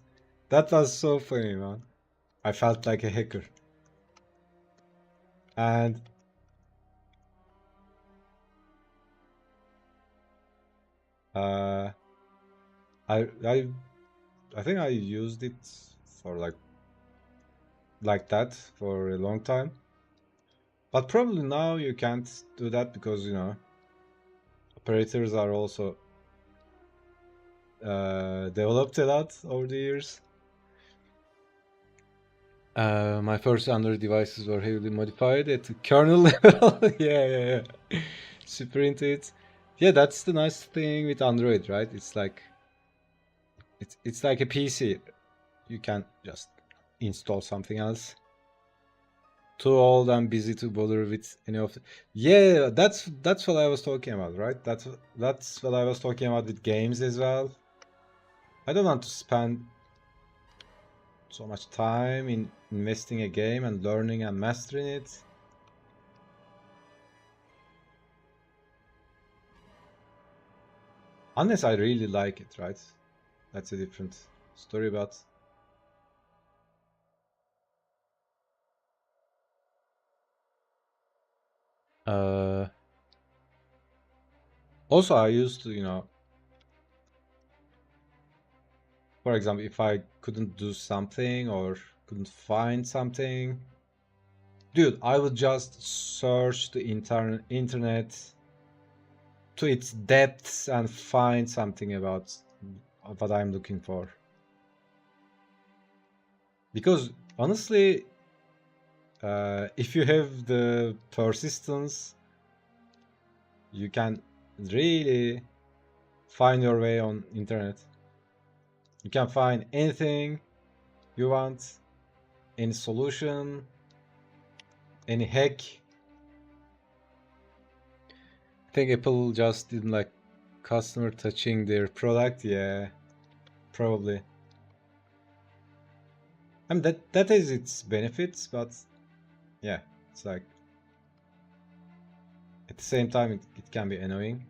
That was so funny, man. I felt like a hacker. And uh, I I think I used it for like that for a long time. But probably now you can't do that because operators are also developed a lot over the years. My first Android devices were heavily modified at the kernel level. Yeah. Super into it. Yeah, that's the nice thing with Android, right? It's like it's like a PC. You can just install something else. Too old and busy to bother with any of the... Yeah, that's what I was talking about, right? That's what I was talking about with games as well. I don't want to spend so much time in investing a game and learning and mastering it. Unless I really like it, right? That's a different story, but uh also I used to, for example, if I couldn't do something or couldn't find something, dude, I would just search the internet to its depths and find something about what I'm looking for. Because honestly, if you have the persistence, you can really find your way on internet. You can find anything you want, any solution, any hack. I think Apple just didn't like customer touching their product. Yeah, probably. I mean that has its benefits, but yeah, it's like at the same time it can be annoying.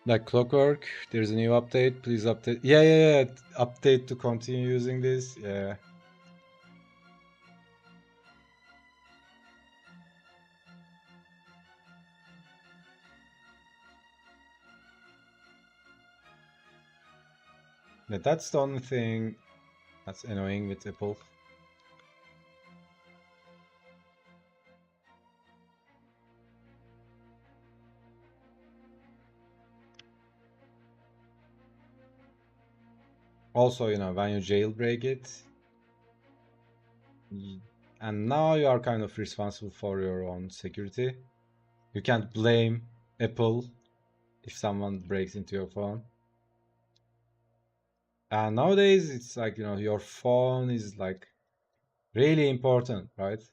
Like clockwork, there's a new update. Please update. Yeah. Update to continue using this. Yeah. That's the only thing that's annoying with Apple. Also, when you jailbreak it, and now you are kind of responsible for your own security. You can't blame Apple if someone breaks into your phone. And nowadays, it's like, your phone is like really important, right?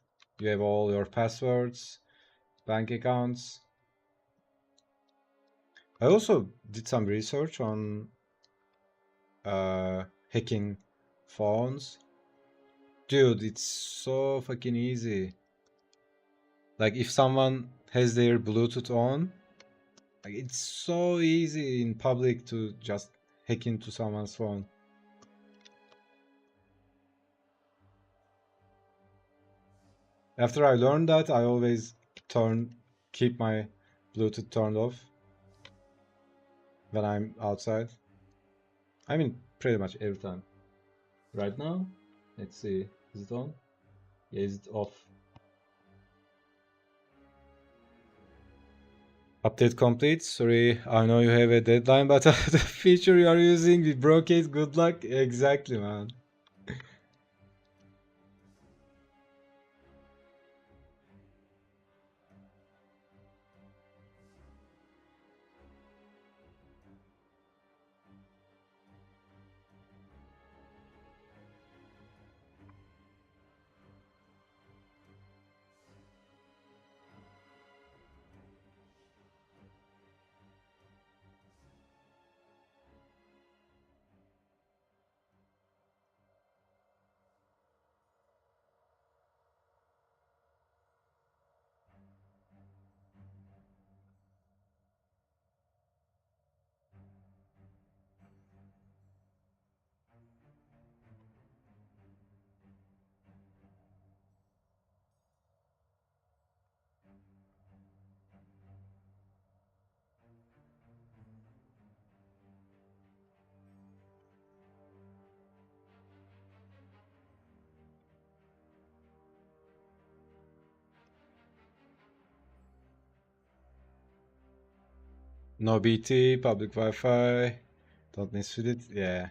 You have all your passwords, bank accounts. I also did some research on hacking phones. Dude, it's so fucking easy. Like if someone has their Bluetooth on, Like, it's so easy in public to just hack into someone's phone. After I learned that, I always keep my Bluetooth turned off when I'm outside. I mean, pretty much every time. Right now, let's see, is it on? Yeah, is it off? Update complete. Sorry, I know you have a deadline, but the feature you are using, we broke it. Good luck. Exactly, man. No BT, public Wi-Fi. Don't need it. Yeah.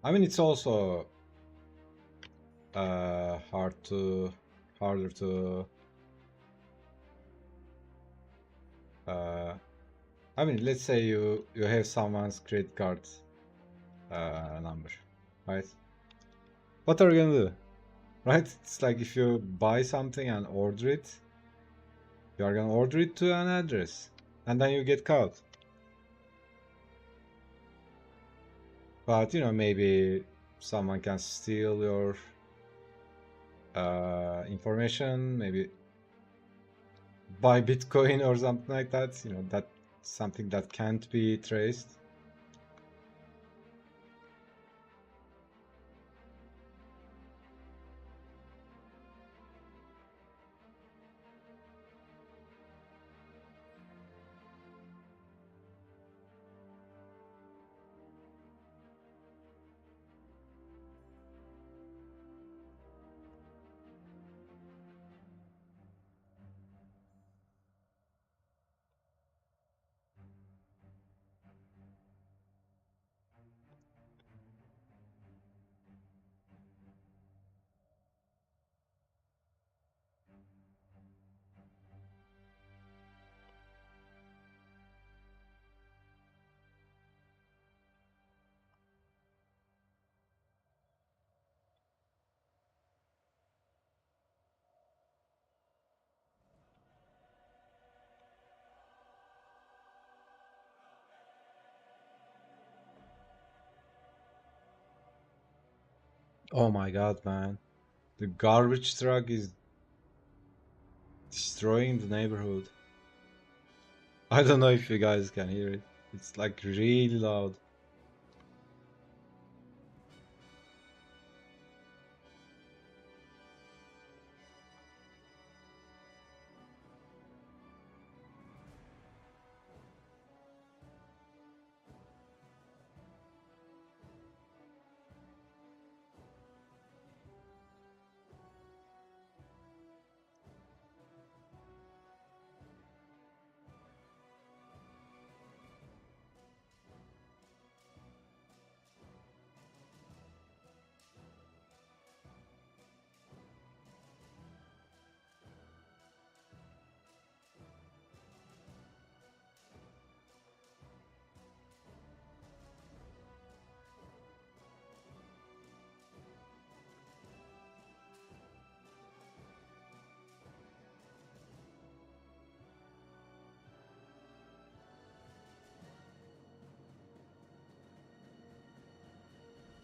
I mean, it's also harder to. Uh, I mean, let's say you have someone's credit card number, right? What are you gonna do, right? It's like if you buy something and order it, you are gonna order it to an address, and then you get caught. But you know, maybe someone can steal your information, maybe buy Bitcoin or something like that. You know, that's something that can't be traced. Oh my god, man. The garbage truck is destroying the neighborhood. I don't know if you guys can hear it. It's like really loud.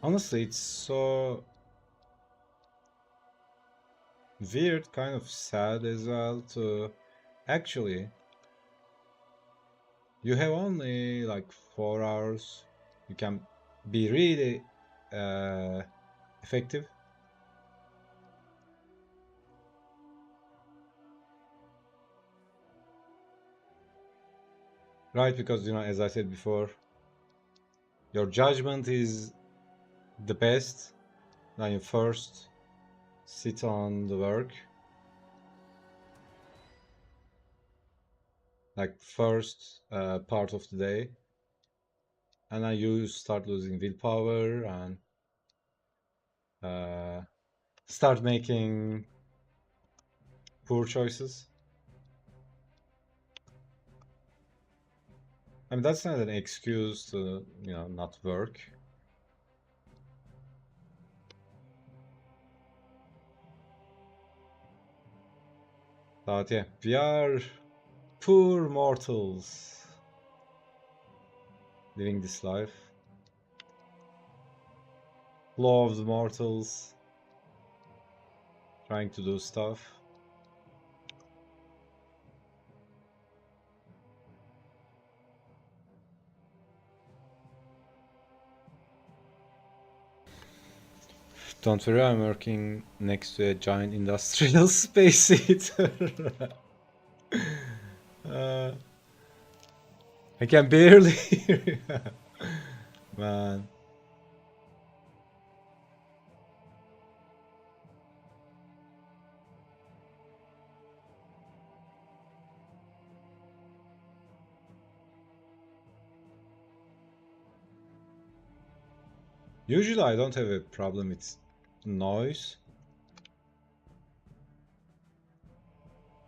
Honestly, it's so weird, kind of sad as well to actually you have only like 4 hours. You can be really effective. Right, because as I said before, your judgment is the best when you first sit on the work. Like first part of the day, and then you start losing willpower and uh, start making poor choices. I mean, that's not an excuse to not work. But yeah, we are poor mortals living this life. Loved mortals trying to do stuff. Don't worry, I'm working next to a giant industrial space heater. uh, I can barely hear you. Man. Usually I don't have a problem with noise.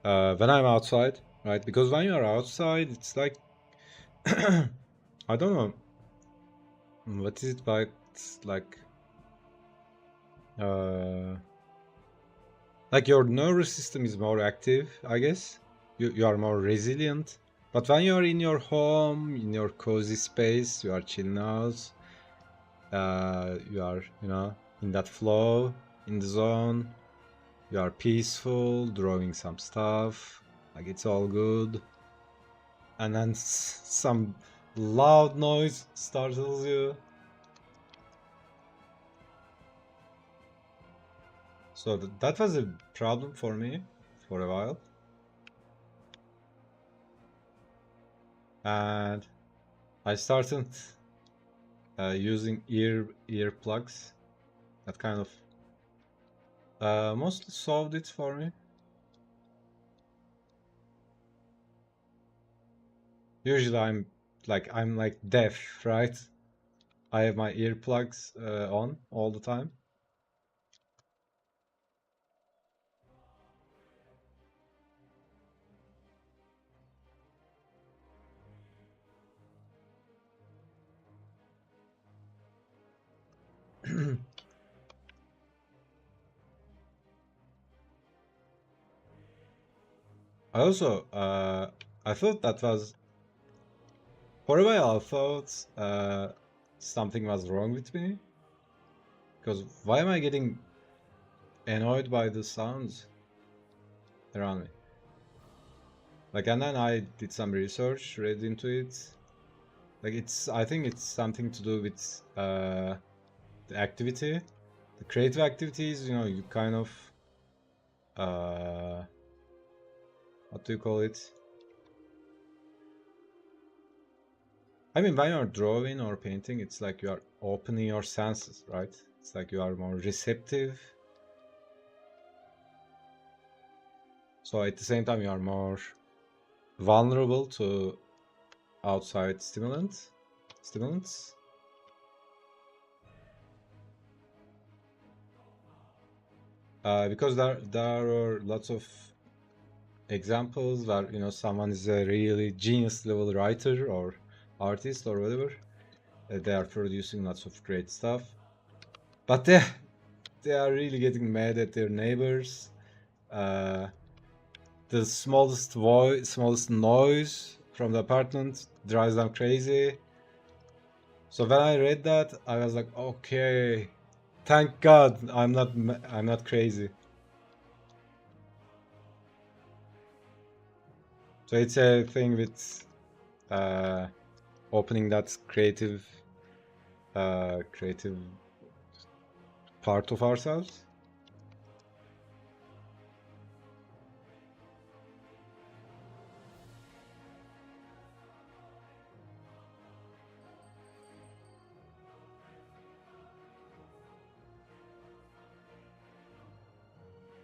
When I'm outside, right? Because when you're outside, it's like I don't know what is it, but it's uh, like your nervous system is more active, I guess. You are more resilient. But when you're in your home, in your cozy space, you are chilling out. You are in that flow, in the zone. You are peaceful, drawing some stuff, like it's all good. And then some loud noise startles you. So that was a problem for me for a while. And I started using earplugs. That kind of mostly solved it for me. Usually I'm like deaf, right? I have my earplugs on all the time. I also I thought that was for a while I thought something was wrong with me, because why am I getting annoyed by the sounds around me? Like, and then I did some research, read into it. Like, I think it's something to do with the activity, the creative activities. You kind of uh, what do you call it? I mean, when you're drawing or painting, it's like you are opening your senses, right? It's like you are more receptive. So at the same time, you are more vulnerable to outside stimulants. Because there are lots of examples where someone is a really genius level writer or artist or whatever. They are producing lots of great stuff, but they are really getting mad at their neighbors. The smallest noise from the apartment drives them crazy. So when I read that, I was like, okay, thank God I'm not crazy. So it's a thing with opening that creative part of ourselves.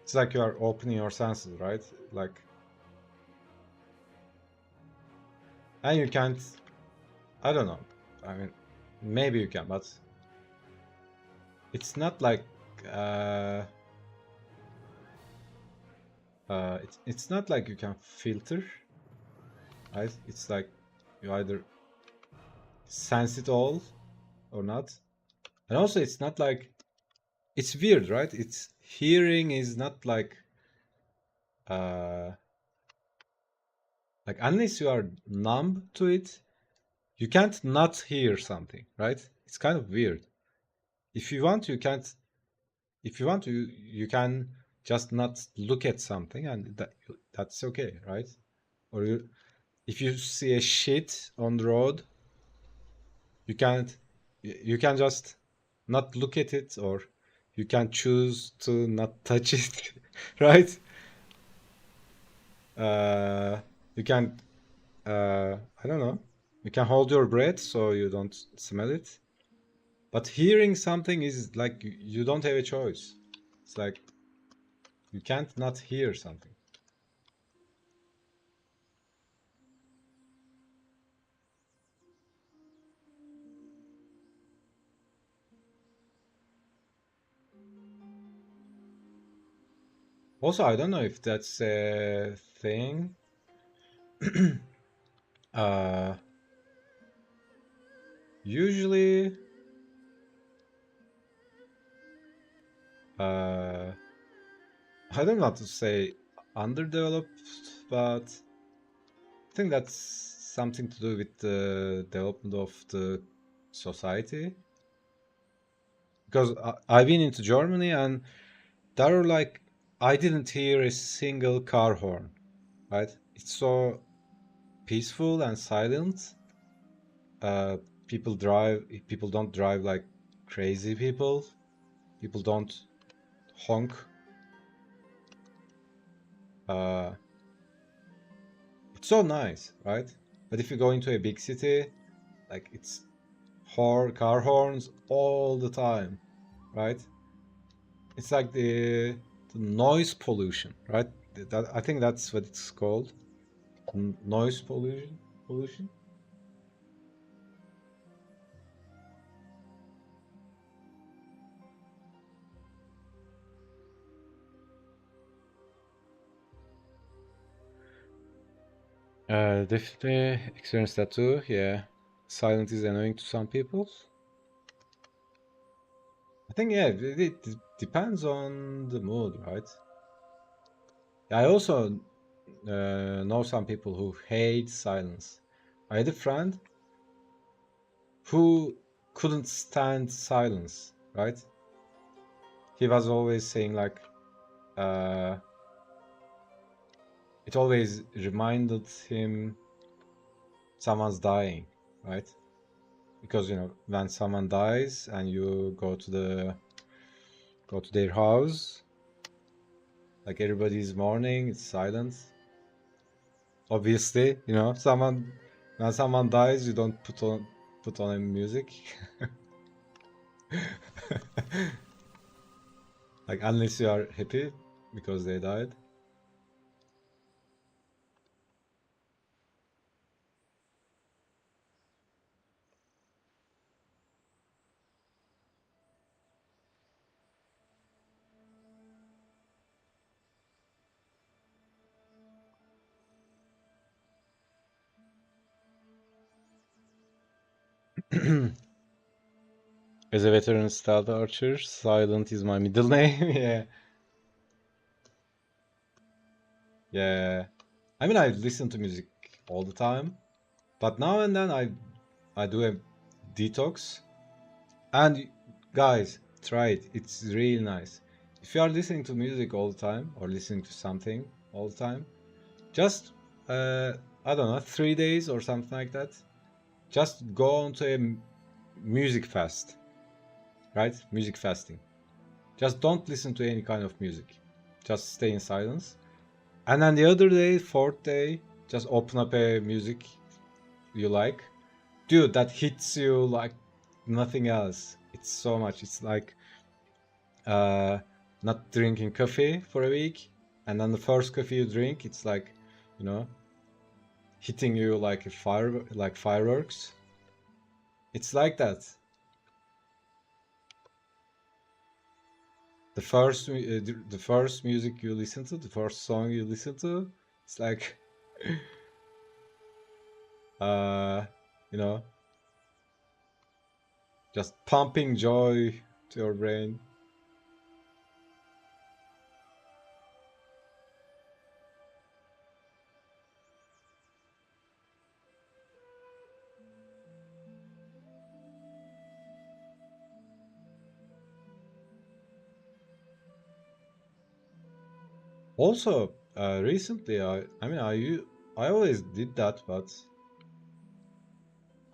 It's like you are opening your senses, right? Like, and you can't. I don't know. I mean, maybe you can, but it's not like uh, it's not like you can filter, right? It's like you either sense it all or not, and also it's not like it's weird, right? It's hearing is not uh like unless you are numb to it, you can't not hear something, right? It's kind of weird. If you want, you can't. If you want to, you can just not look at something, and that's okay, right? Or if you see a shit on the road, you can't. You can just not look at it, or you can choose to not touch it, right? Uh, you can. I don't know. You can hold your breath so you don't smell it. But hearing something is like you don't have a choice. It's like you can't not hear something. Also, I don't know if that's a thing. uh, usually, uh, I don't know how to say underdeveloped, but I think that's something to do with the development of the society. Because I've been into Germany and there are like I didn't hear a single car horn, right? It's so peaceful and silent. Uh, people don't drive like crazy people. People don't honk. Uh, it's so nice, right? But if you go into a big city, like it's car horns all the time, right? It's like the noise pollution, right? I think that's what it's called. Noise pollution. Pollution. Definitely experienced that too. Yeah, silence is annoying to some people. I think yeah, it depends on the mood, right? I also know some people who hate silence. I had a friend who couldn't stand silence, right? He was always saying like, uh, it always reminded him someone's dying, right? Because you know when someone dies and you go to their house, like everybody's mourning, it's silent. Obviously, you know, someone when someone dies, you don't put on a music. Like unless you are happy because they died. As a veteran stealth archer, Silent is my middle name. Yeah, yeah. I mean, I listen to music all the time, but now and then I do a detox. And guys, try it. It's really nice. If you are listening to music all the time or listening to something all the time, just I don't know, 3 days or something like that. Just go on to a music fast, right? Music fasting. Just don't listen to any kind of music. Just stay in silence. And then the other day, fourth day, just open up a music you like. Dude, that hits you like nothing else. It's so much. It's like uh, not drinking coffee for a week, and then the first coffee you drink, it's like, you know, hitting you like a fire, like fireworks. It's like that. The first music you listen to, the first song you listen to, it's like, uh, you know, just pumping joy to your brain. Also, recently, I mean, I always did that, but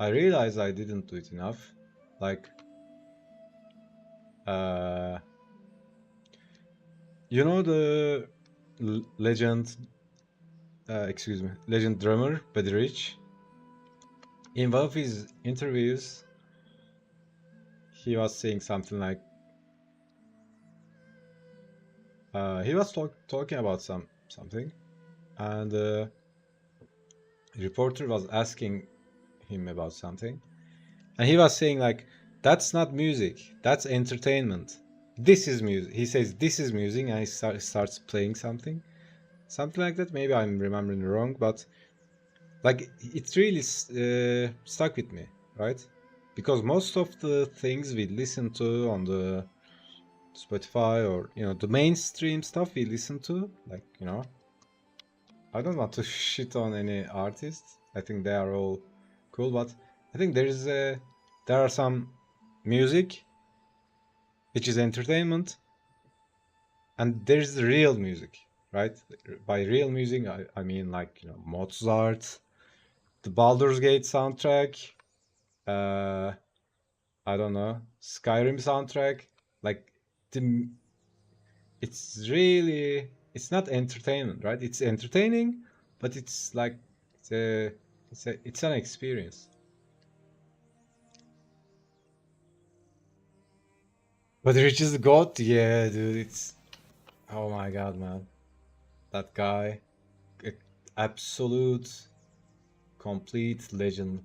I realized I didn't do it enough. Like, uh, you know the legend, excuse me, legend drummer Buddy Rich. In one of his interviews, he was saying something like, he was talking about something, and the reporter was asking him about something, and he was saying like, "That's not music. That's entertainment. This is music." He says, "This is music," and he starts playing something like that. Maybe I'm remembering wrong, but like it really stuck with me, right? Because most of the things we listen to on the Spotify, or the mainstream stuff we listen to, like, I don't want to shit on any artists. I think they are all cool, but I think there are some music which is entertainment, and there's real music, right? By real music, I mean like, Mozart, the Baldur's Gate soundtrack, uh, I don't know, Skyrim soundtrack. Like, the it's not entertainment, right? It's entertaining, but it's like it's a it's an experience. But Rich is the god, yeah, dude. It's Oh my god, man, that guy, a absolute, complete legend.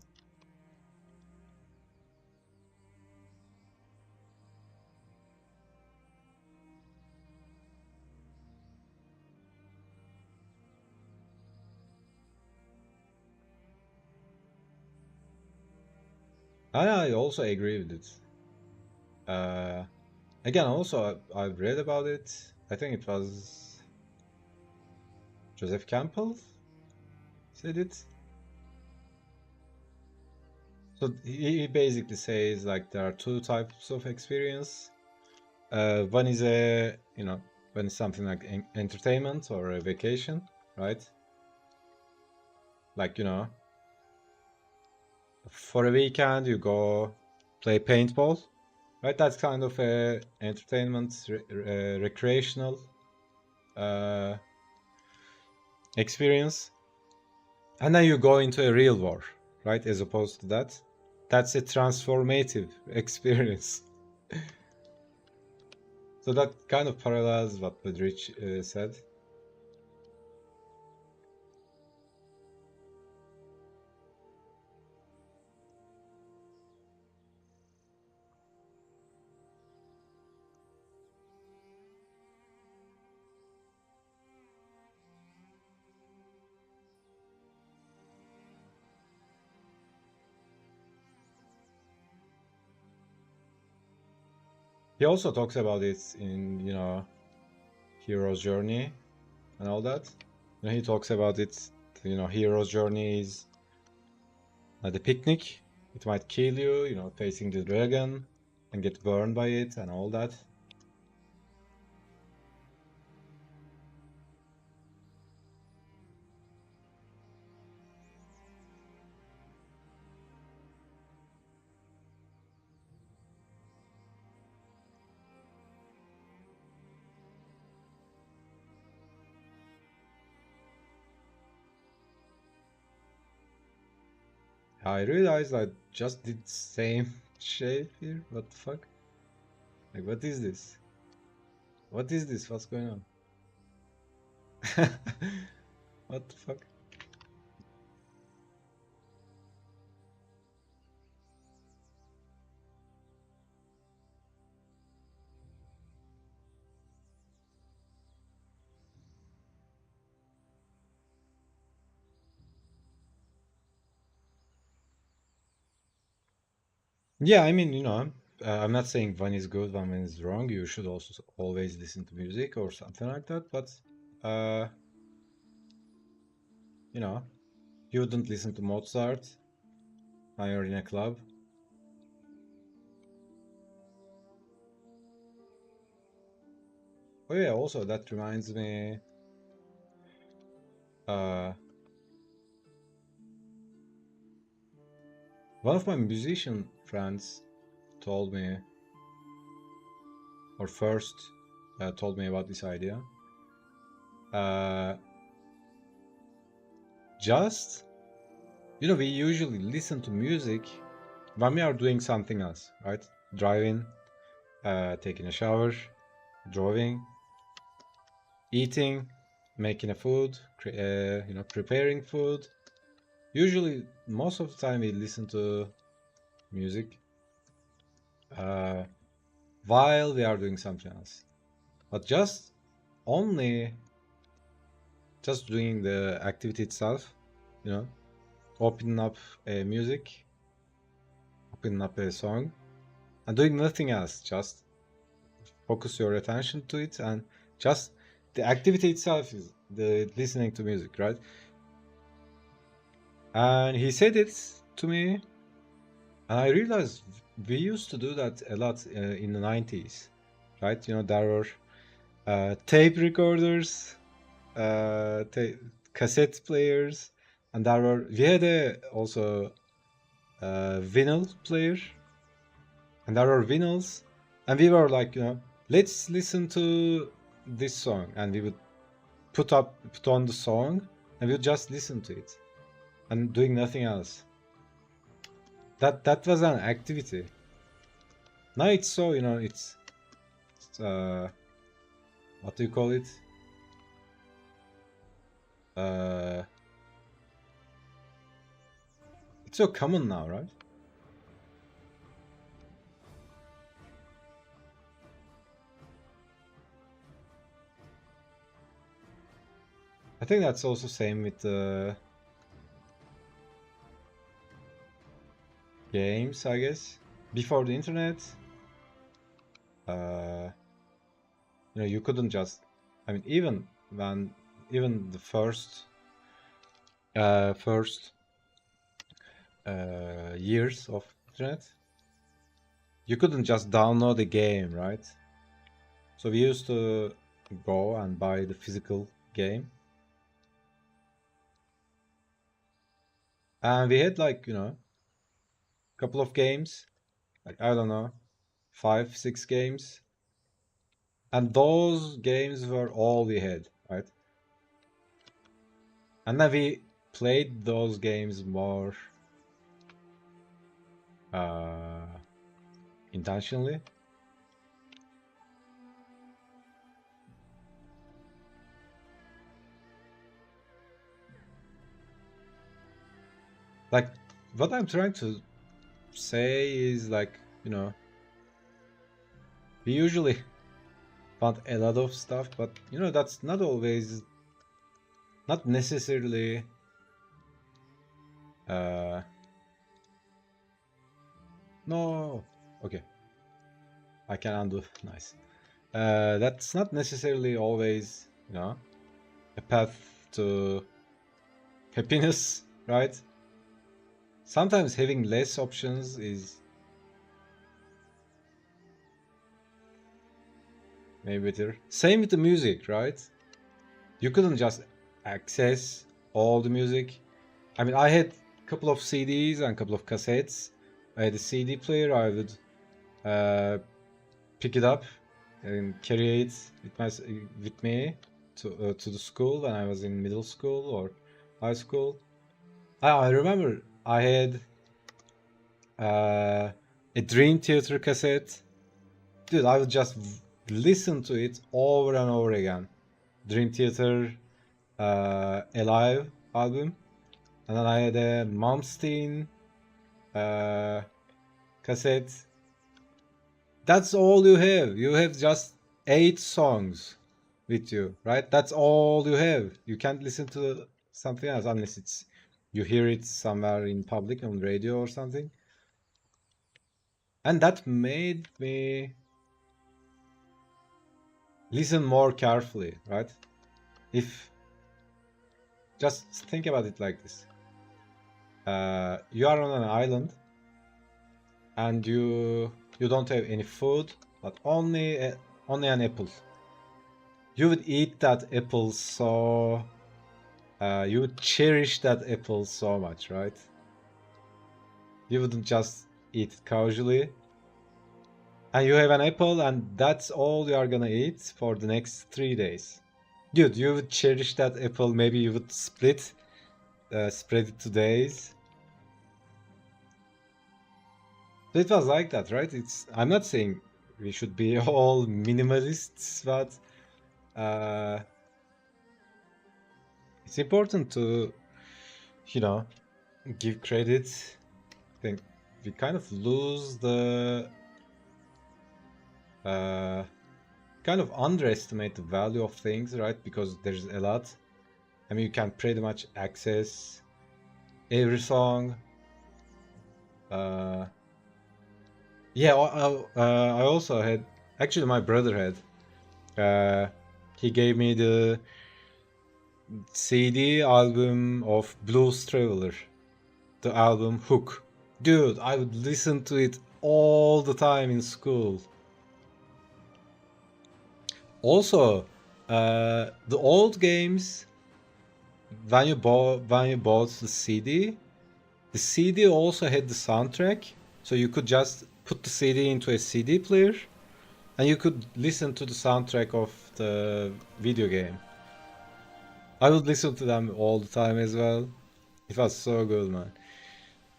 I also agree with it. Uh, Again, also I've read about it. I think it was Joseph Campbell said it. So he basically says like there are two types of experience. One is when it's something like entertainment or a vacation, right? Like, for a weekend you go play paintball, right? That's kind of a entertainment, recreational uh, experience. And then you go into a real war, right? As opposed to that, that's a transformative experience. So that kind of parallels what Budrich said. He also talks about it in, hero's journey and all that. He talks about it, hero's journey is the picnic. It might kill you, facing the dragon and get burned by it and all that. I realized I just did same shape here. What the fuck? Like, what is this? What is this? What's going on? What the fuck? Yeah, I mean, I'm not saying one is good, one is wrong. You should also always listen to music or something like that. But, uh, you know, you wouldn't listen to Mozart when you're in a club. Oh yeah, also that reminds me, uh, one of my musician friends told me, or first told me about this idea. Uh, just, we usually listen to music when we are doing something else, right? Driving, taking a shower, drawing, eating, making a food, preparing food. Usually, most of the time, we listen to music uh, while we are doing something else. But only just doing the activity itself, you know, opening up a music, opening up a song, and doing nothing else. Just focus your attention to it, and just the activity itself is the listening to music, right? And he said it to me, and I realized we used to do that a lot in the 90s, right? There were tape recorders, uh, ta- cassette players, and we had also vinyl player, and there were vinyls, and we were like, let's listen to this song, and we would put on the song, and we would just listen to it, and doing nothing else. That was an activity. Now it's so, it's what do you call it? Uh, it's so common now, right? I think that's also same with games, I guess. Before the internet, uh, you couldn't just. I mean, even the first years of internet, you couldn't just download a game, right? So we used to go and buy the physical game, and we had like a couple of games, like I don't know, 5, 6 games, and those games were all we had, right? And then we played those games more uh, intentionally. Like, what I'm trying to say is like, we usually want a lot of stuff, but that's not necessarily uh no, okay, I can undo. Nice. That's not necessarily always, a path to happiness, right? Sometimes having less options is maybe better. Same with the music, right? You couldn't just access all the music. I mean, I had a couple of CDs and a couple of cassettes. I had a CD player. I would uh, pick it up and carry it with me to the school when I was in middle school or high school. I remember I had a Dream Theater cassette. Dude, I would just listen to it over and over again. Dream Theater Alive album. And then I had a Malmsteen cassette. That's all you have. You have just 8 songs with you, right? That's all you have. You can't listen to something else unless it's you hear it somewhere in public on radio or something. And that made me listen more carefully, right? If just think about it like this. You are on an island and you don't have any food, but only an apple. You would eat that apple so you would cherish that apple so much, right? You wouldn't just eat it casually. And you have an apple and that's all you are gonna eat for the next 3 days. Dude, you would cherish that apple. Maybe you would spread it to days. So it was like that, right? I'm not saying we should be all minimalists, but it's important to, give credit. I think we kind of lose the, kind of underestimate the value of things, right? Because there's a lot. I mean, you can pretty much access every song. Yeah, I also had, actually my brother had, he gave me the CD album of Blues Traveler, the album Hook. Dude, I would listen to it all the time in school. Also, the old games, when you bought the CD also had the soundtrack, so you could just put the CD into a CD player, and you could listen to the soundtrack of the video game. I would listen to them all the time as well. It was so good, man.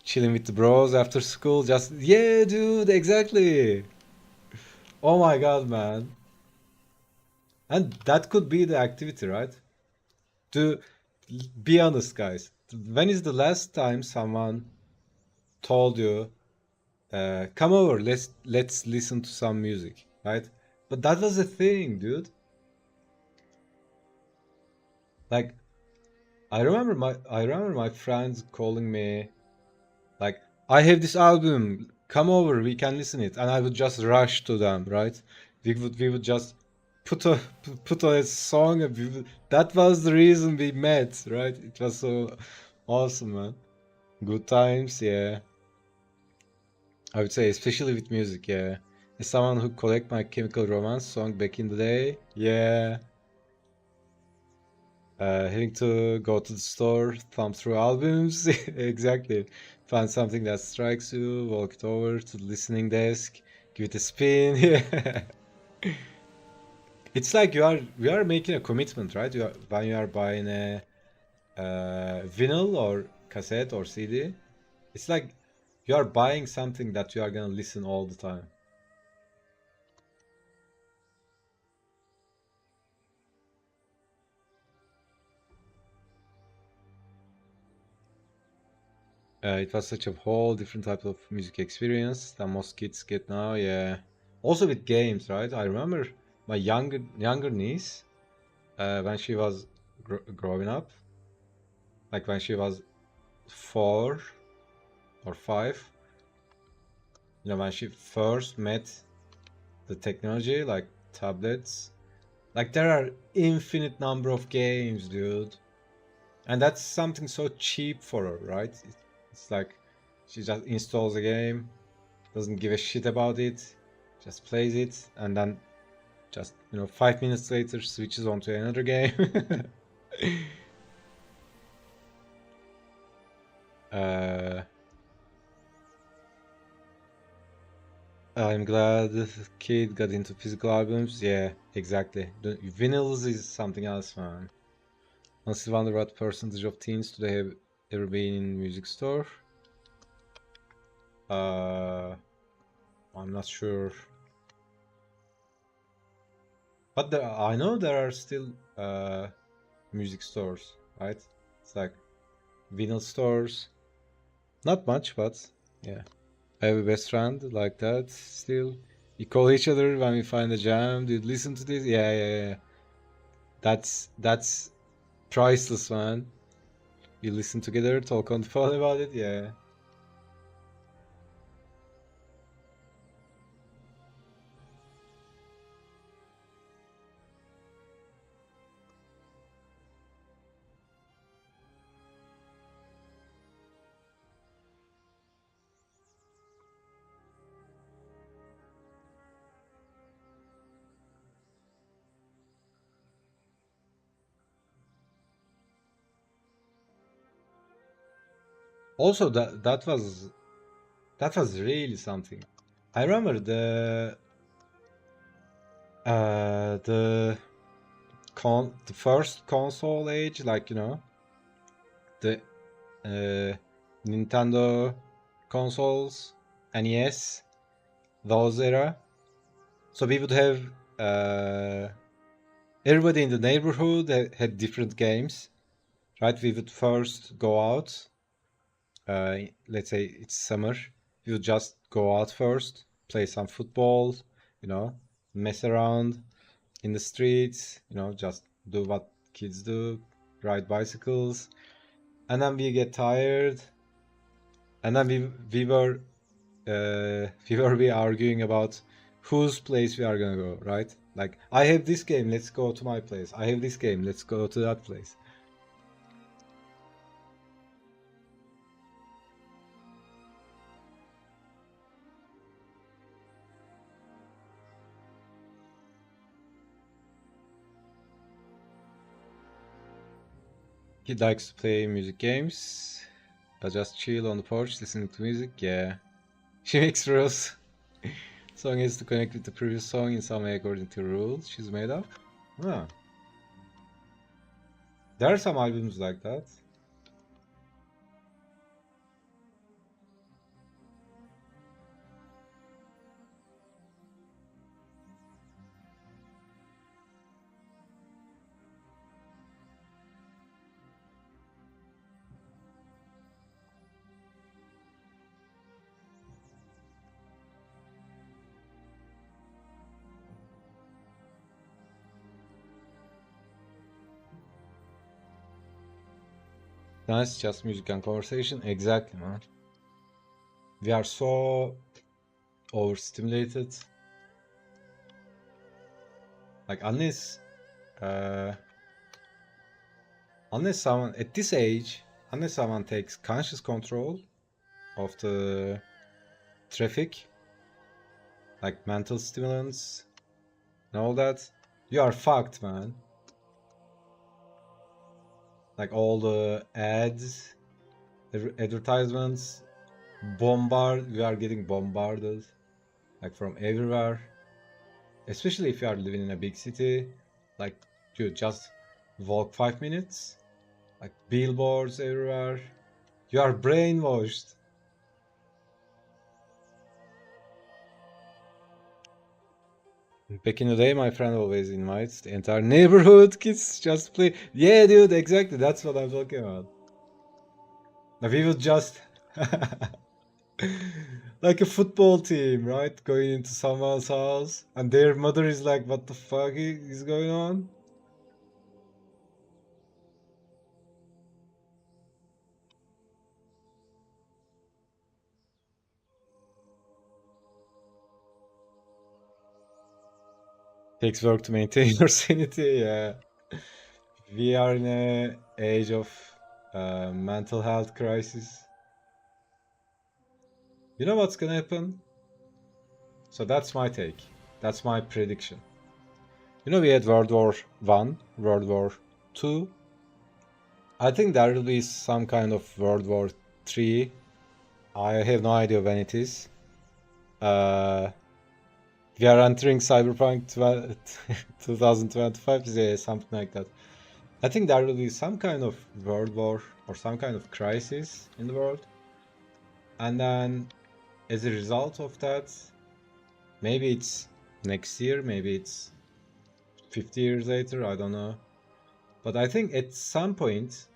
Chilling with the bros after school, just yeah, dude, exactly. Oh my god, man. And that could be the activity, right? To be honest, guys, when is the last time someone told you, "Come over, let's listen to some music," right? But that was a thing, dude. Like, I remember my friends calling me, like, "I have this album, come over, we can listen it," and I would just rush to them, right? We would just put a put on a song, and that was the reason we met, right? It was so awesome, man. Good times, yeah. I would say, especially with music, yeah. As someone who collect My Chemical Romance song back in the day, yeah. Having to go to the store, thumb through albums, exactly. Find something that strikes you, walk it over to the listening desk, give it a spin. Yeah. It's like we are making a commitment, right? When you are buying a vinyl or cassette or CD, it's like you are buying something that you are gonna listen all the time. It was such a whole different type of music experience than most kids get now. Yeah. Also with games, right? I remember my younger niece, when she was growing up, like when she was 4 or 5. When she first met the technology, like tablets, like there are infinite number of games, dude, and that's something so cheap for her, right? It's like she just installs a game, doesn't give a shit about it, just plays it, and then just 5 minutes later switches on to another game. uh, I'm glad the kid got into physical albums. Yeah, exactly. The vinyls is something else, man. Honestly, wonder what percentage of teens today have ever been in music store. Uh, I'm not sure, but I know there are still music stores, right? It's like vinyl stores. Not much, but yeah. I have a best friend like that still. We call each other when we find a jam. Dude, listen to this. Yeah, yeah, yeah. That's priceless, man. You listen together, talk on the phone about it. Yeah. Also, that was really something. I remember the the first console age, like the Nintendo consoles, NES, those era. So we would have uh, everybody in the neighborhood had different games, right? We would first go out. Let's say it's summer. We would just go out first, play some football, you know, mess around in the streets, just do what kids do, ride bicycles, and then we get tired, and then we were arguing about whose place we are gonna go, right? Like, I have this game, let's go to my place. I have this game, let's go to that place. He likes to play music games. I just chill on the porch listening to music. Yeah, she makes rules. Song has to connect with the previous song in some way according to rules she's made up. Huh. There are some albums like that. Nice, just music and conversation. Exactly, man. We are so overstimulated. Like, uh, unless someone at this age, unless someone takes conscious control of the traffic, like mental stimulants and all that, you are fucked, man. Like, all the ads, advertisements, we are getting bombarded, like, from everywhere. Especially if you are living in a big city, like, dude, just walk 5 minutes, like, billboards everywhere. You are brainwashed. Back in the day, my friend always invites the entire neighborhood kids just play. Yeah, dude, exactly. That's what I'm talking about. Now, we would just like a football team, right? Going into someone's house, and their mother is like, "What the fuck is going on?" Takes work to maintain your sanity. Yeah, we are in a age of mental health crisis. You know what's gonna happen? So that's my take. That's my prediction. We had World War One, World War Two. I think there will be some kind of World War Three. I have no idea when it is. Uh, we are entering Cyberpunk 2025, yeah, something like that. I think there will be some kind of world war or some kind of crisis in the world, and then as a result of that, maybe it's next year, maybe it's 50 years later, I don't know. But I think at some point,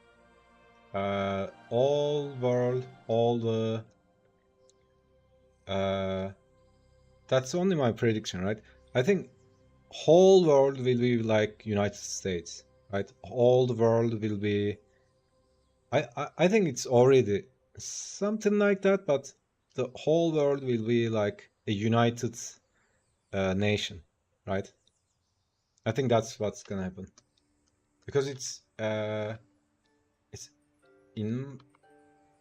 all the that's only my prediction, right? I think whole world will be like United States, right? All the world will be. I think it's already something like that, but the whole world will be like a united nation, right? I think that's what's gonna happen because it's in.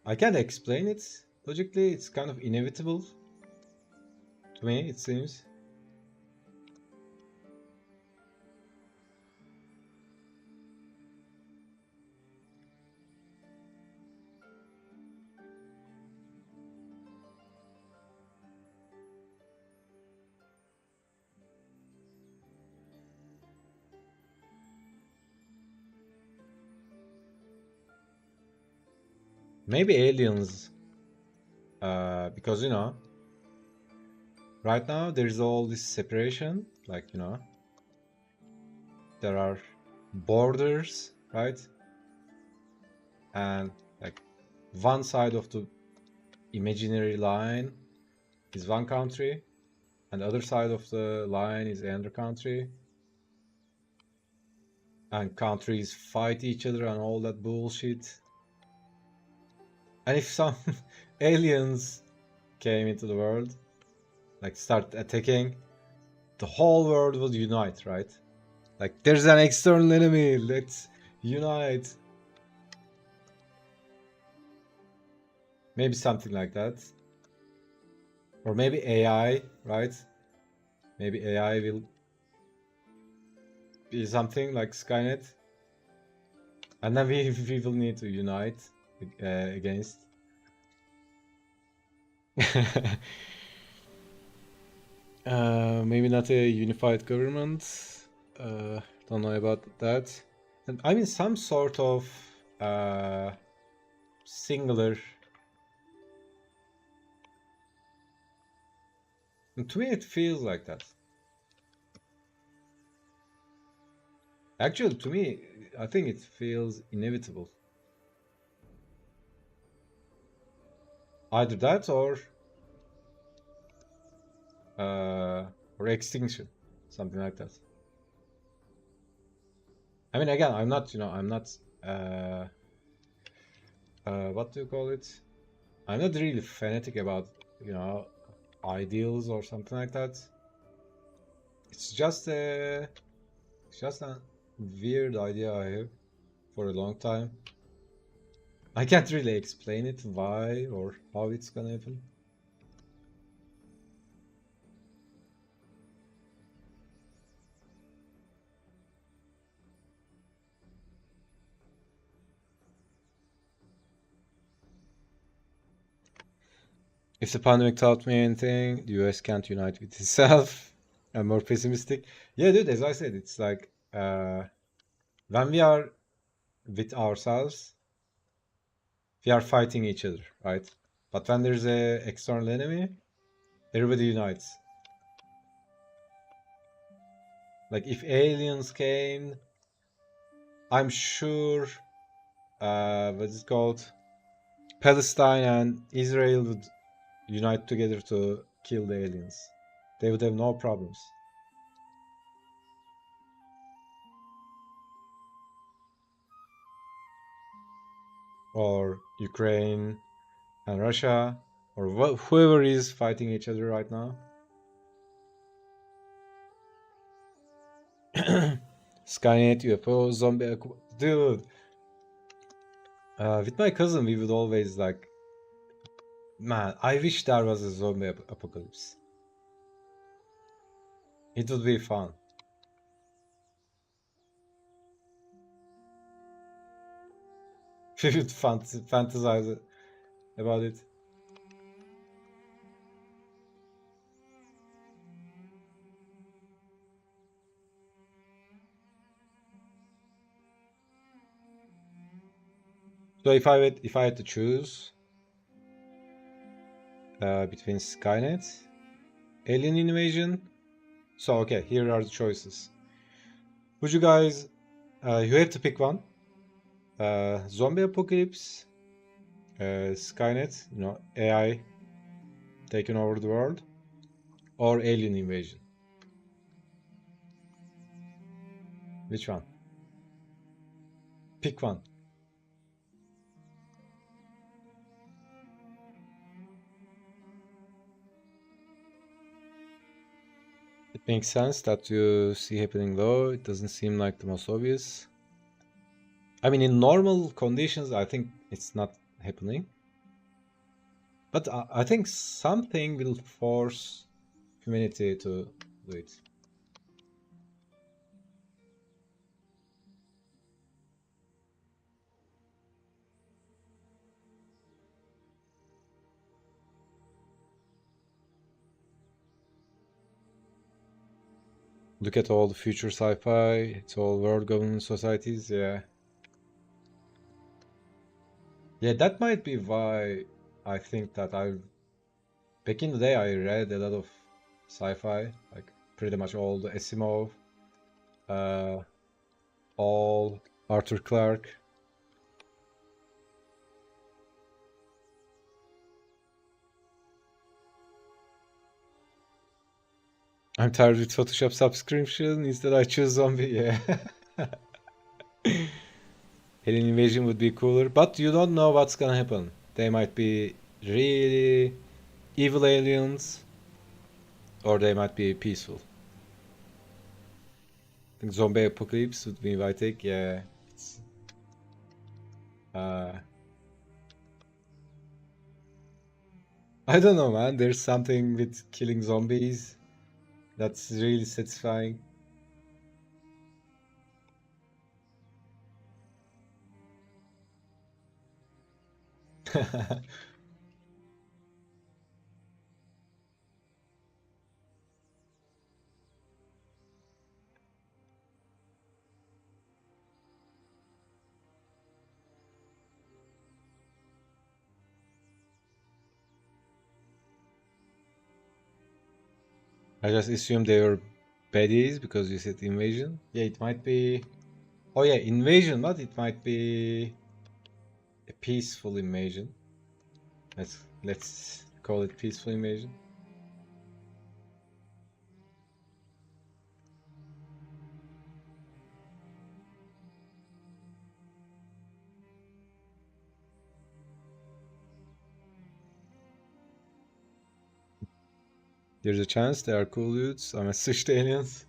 I can't explain it logically. It's kind of inevitable to me. It seems. Maybe aliens, because right now there's all this separation, like there are borders, right? And like one side of the imaginary line is one country, and the other side of the line is another country, and countries fight each other and all that bullshit. And if some aliens came into the world, like start attacking, the whole world would unite, right? Like there's an external enemy, let's unite. Maybe something like that. Or maybe AI, right? Maybe AI will be something like Skynet. And then we will need to unite against. Maybe not a unified government. Don't know about that. And I mean, some sort of singular. And to me, it feels like that. Actually, to me, I think it feels inevitable. Either that or extinction, something like that. I mean, again, I'm not, what do you call it? I'm not really fanatic about, ideals or something like that. It's just a weird idea I have for a long time. I can't really explain it, why or how it's gonna happen. If the pandemic taught me anything, the US can't unite with itself. I'm more pessimistic. Yeah, dude, as I said, it's like when we are with ourselves, we are fighting each other, right? But when there's a external enemy, everybody unites. Like if aliens came, I'm sure what's it called? Palestine and Israel would unite together to kill the aliens. They would have no problems. Or Ukraine and Russia, or whoever is fighting each other right now. Skynet, UFO, zombie, dude. With my cousin, we would always like, man, I wish there was a zombie apocalypse. It would be fun. We would fantasize about it. So if I had to choose, between Skynet, alien invasion. So okay, here are the choices. Would you guys? You have to pick one. Zombie apocalypse, Skynet, AI taking over the world, or alien invasion. Which one? Pick one. It makes sense that you see happening though. It doesn't seem like the most obvious. I mean, in normal conditions, I think it's not happening. But I think something will force humanity to do it. Look at all the future sci-fi. It's all world government societies. Yeah. Yeah, that might be why I think that back in the day I read a lot of sci-fi, like pretty much all the Asimov, uh, all Arthur Clarke. I'm tired with Photoshop subscription. Instead, I choose zombie. Yeah. Alien invasion would be cooler, but you don't know what's gonna happen. They might be really evil aliens, or they might be peaceful. I think zombie apocalypse would be my take. Yeah. Uh, I don't know, man. There's something with killing zombies that's really satisfying. I just assumed they were baddies because you said invasion. Yeah, it might be. Oh yeah, invasion, but it might be a peaceful invasion. Let's call it peaceful invasion. There's a chance they are cool dudes. I'm a switched aliens.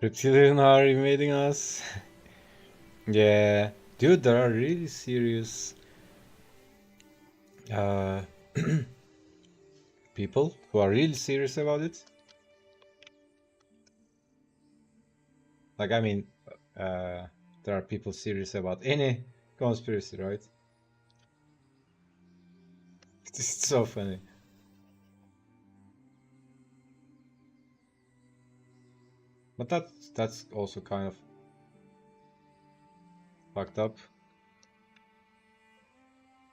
Reptilian are invading us. Yeah, dude, there are really serious uh, people who are really serious about it. Like, I mean, uh, there are people serious about any conspiracy, right? It's so funny. But that's also kind of fucked up.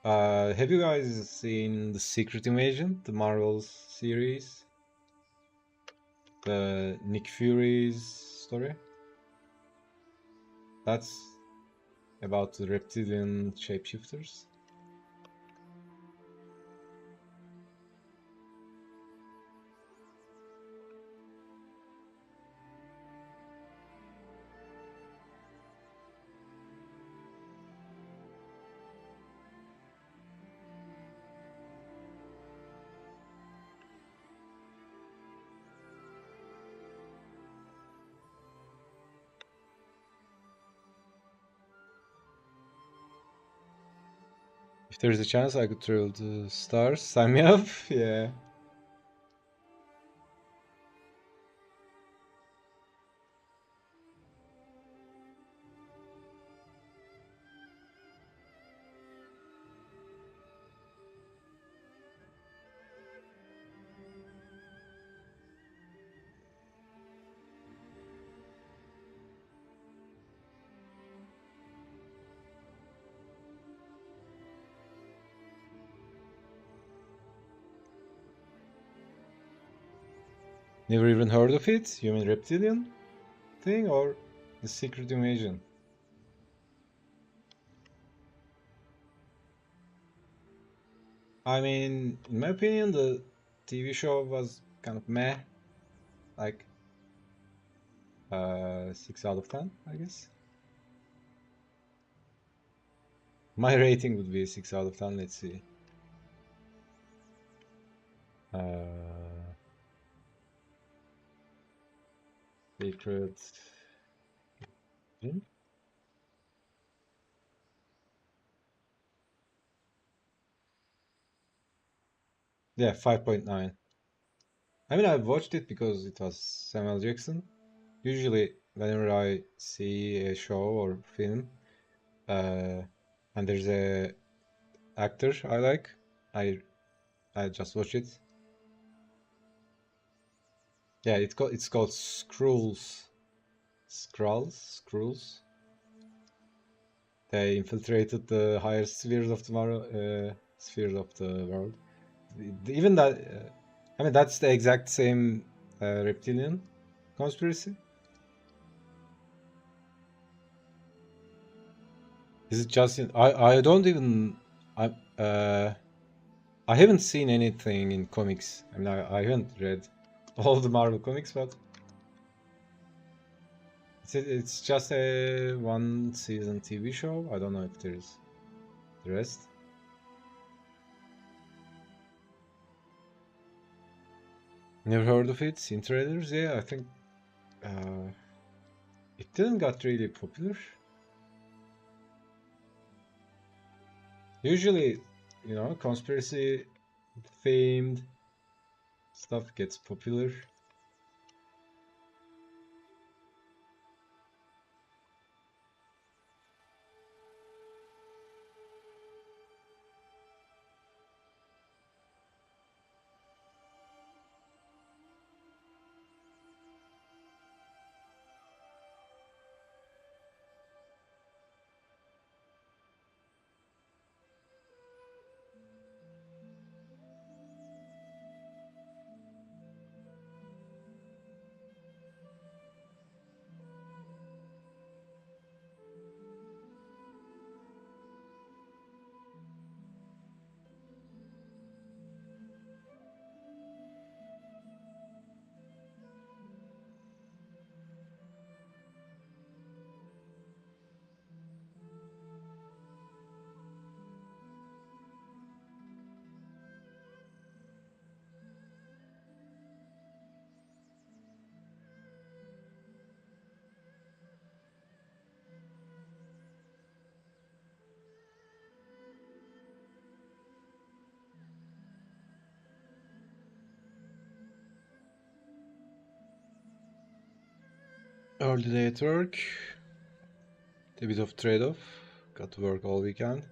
Have you guys seen The Secret Invasion, the Marvel series? the Nick Fury's story. That's about the reptilian shapeshifters. If there's a chance I could travel to stars, sign me up. Yeah. Never even heard of it? You mean reptilian thing or the secret invasion? I mean, in my opinion, the TV show was kind of meh, like 6 out of 10, I guess. My rating would be 6 out of 10. Let's see. Secret. Yeah, 5.9. I mean, I watched it because it was Samuel Jackson. Usually, whenever I see a show or film, and there's a actor I like, I just watch it. Yeah, it's called Skrulls. Skrulls. They infiltrated the higher spheres of the world. Even that, I mean, that's the exact same reptilian conspiracy. Is it just I don't even I haven't seen anything in comics. I mean, I haven't read all the Marvel comics, but it's just a one season TV show. I don't know if there's the rest. Never heard of it. Seen trailers? Yeah, I think it didn't got really popular. Usually, you know, conspiracy themed stuff gets popular. Early day at work. A bit of trade-off. Got to work all weekend.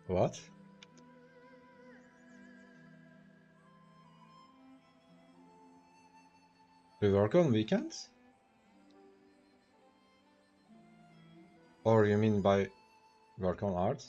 What? We work on weekends? Or you mean by work on art?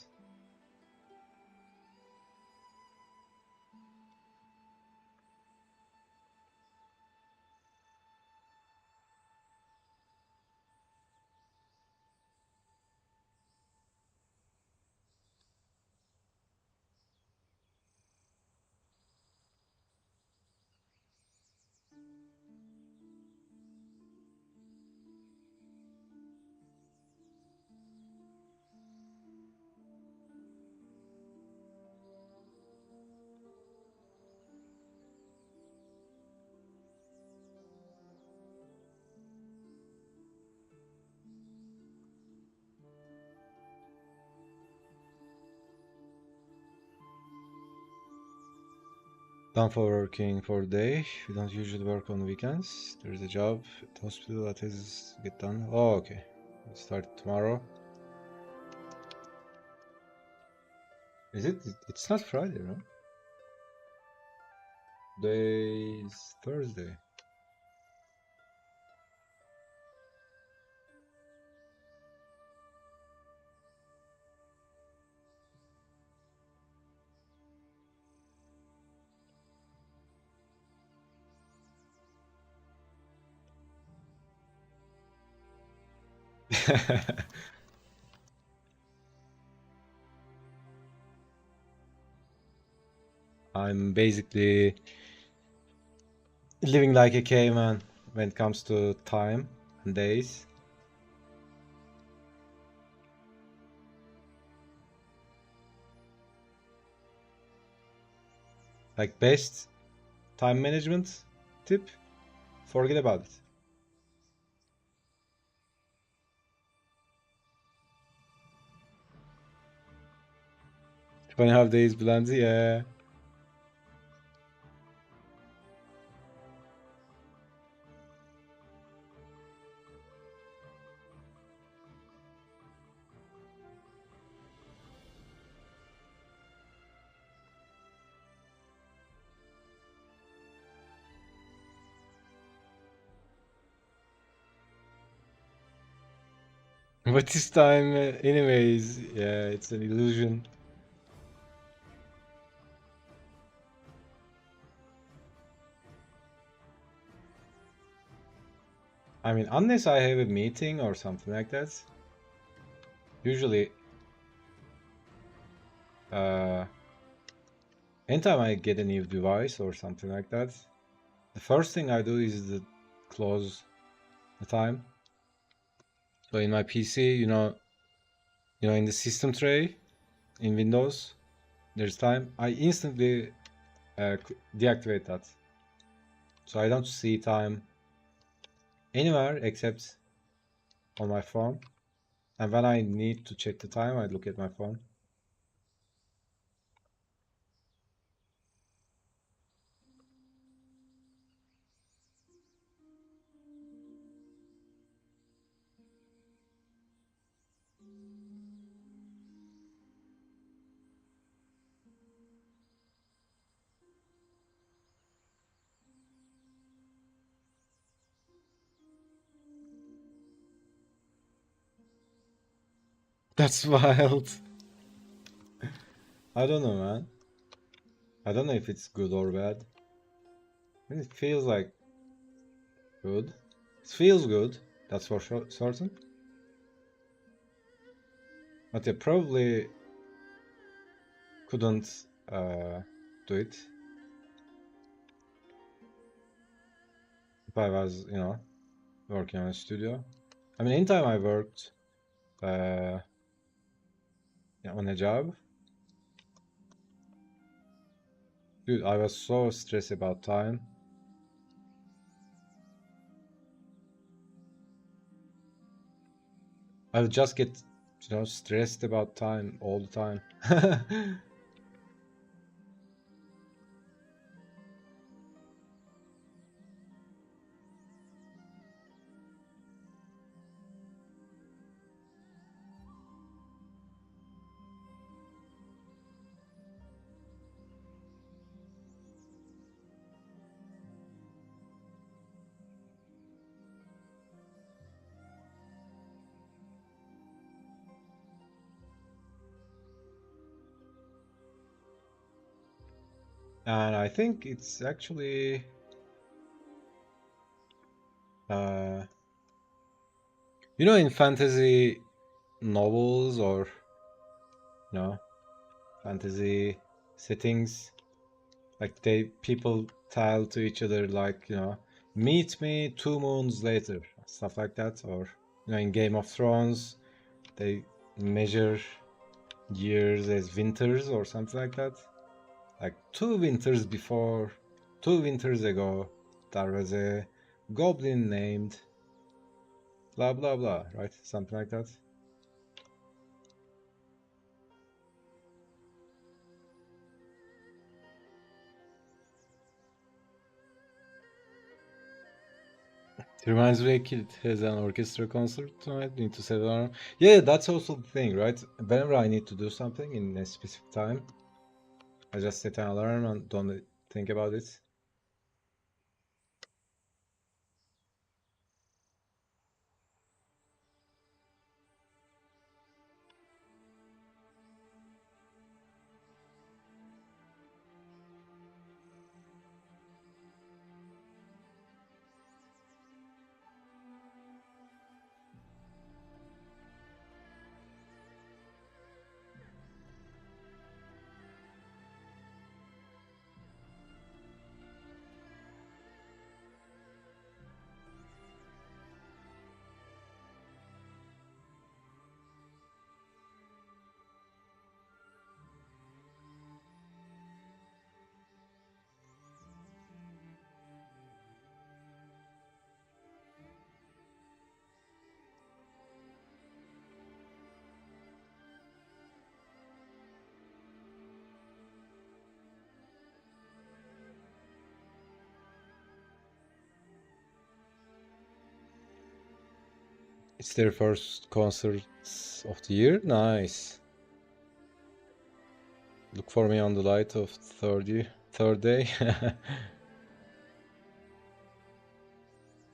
Done for working for the day. We don't usually work on weekends. There's a job at the hospital that has to get done. Oh, okay. We'll start tomorrow. Is it? It's not Friday, right? Today is Thursday. I'm basically living like a caveman when it comes to time and days. Like best time management tip, forget about it. 2.5 days blends, yeah. But this time, anyways, yeah, it's an illusion. I mean, unless I have a meeting or something like that, usually, uh, anytime I get a new device or something like that, the first thing I do is to close the time. So in my PC, in the system tray in Windows, there's time. I instantly deactivate that, so I don't see time anywhere except on my phone. And when I need to check the time, I look at my phone. That's wild. I don't know, man. I don't know if it's good or bad. I mean, it feels like good. It feels good. That's for certain. But I probably couldn't do it if I was, working on a studio. I mean, anytime I worked uh, on a job, dude, I was so stressed about time. I would just get, stressed about time all the time. And I think it's actually, uh, in fantasy novels or, fantasy settings, like people tell to each other like, meet me 2 moons later, stuff like that. Or, in Game of Thrones, they measure years as winters or something like that. Like 2 winters ago, there was a goblin named blah blah blah, right? Something like that. It reminds me, kid has an orchestra concert tonight. Need to set an alarm. Yeah, that's also the thing, right? Whenever I need to do something in a specific time, I just set an alarm and don't think about it. It's their first concert of the year. Nice. Look for me on the light of third day.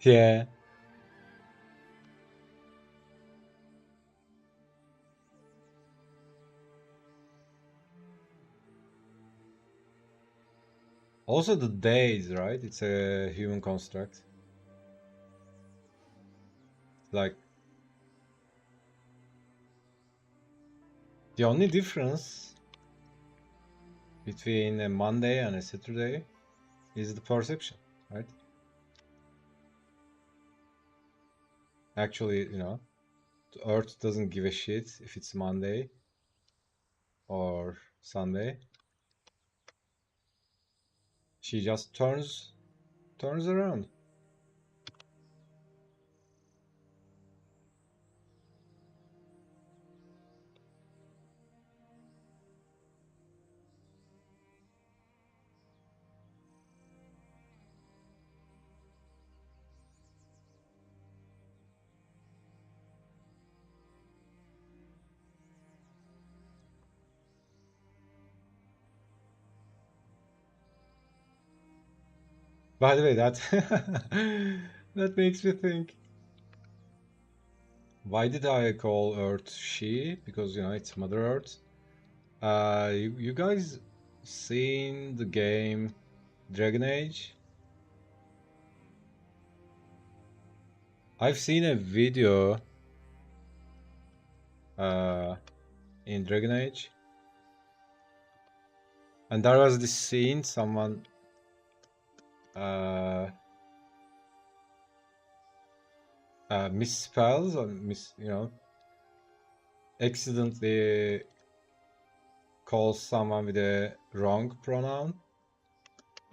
Yeah. Also the days, right? It's a human construct. Like the only difference between a Monday and a Saturday is the perception, right? Actually, the Earth doesn't give a shit if it's Monday or Sunday. She just turns around. By the way, that that makes me think. Why did I call Earth she? Because it's Mother Earth. You guys seen the game Dragon Age? I've seen a video uh, in Dragon Age, and there was this scene someone uh, misspells or accidentally calls someone with a wrong pronoun.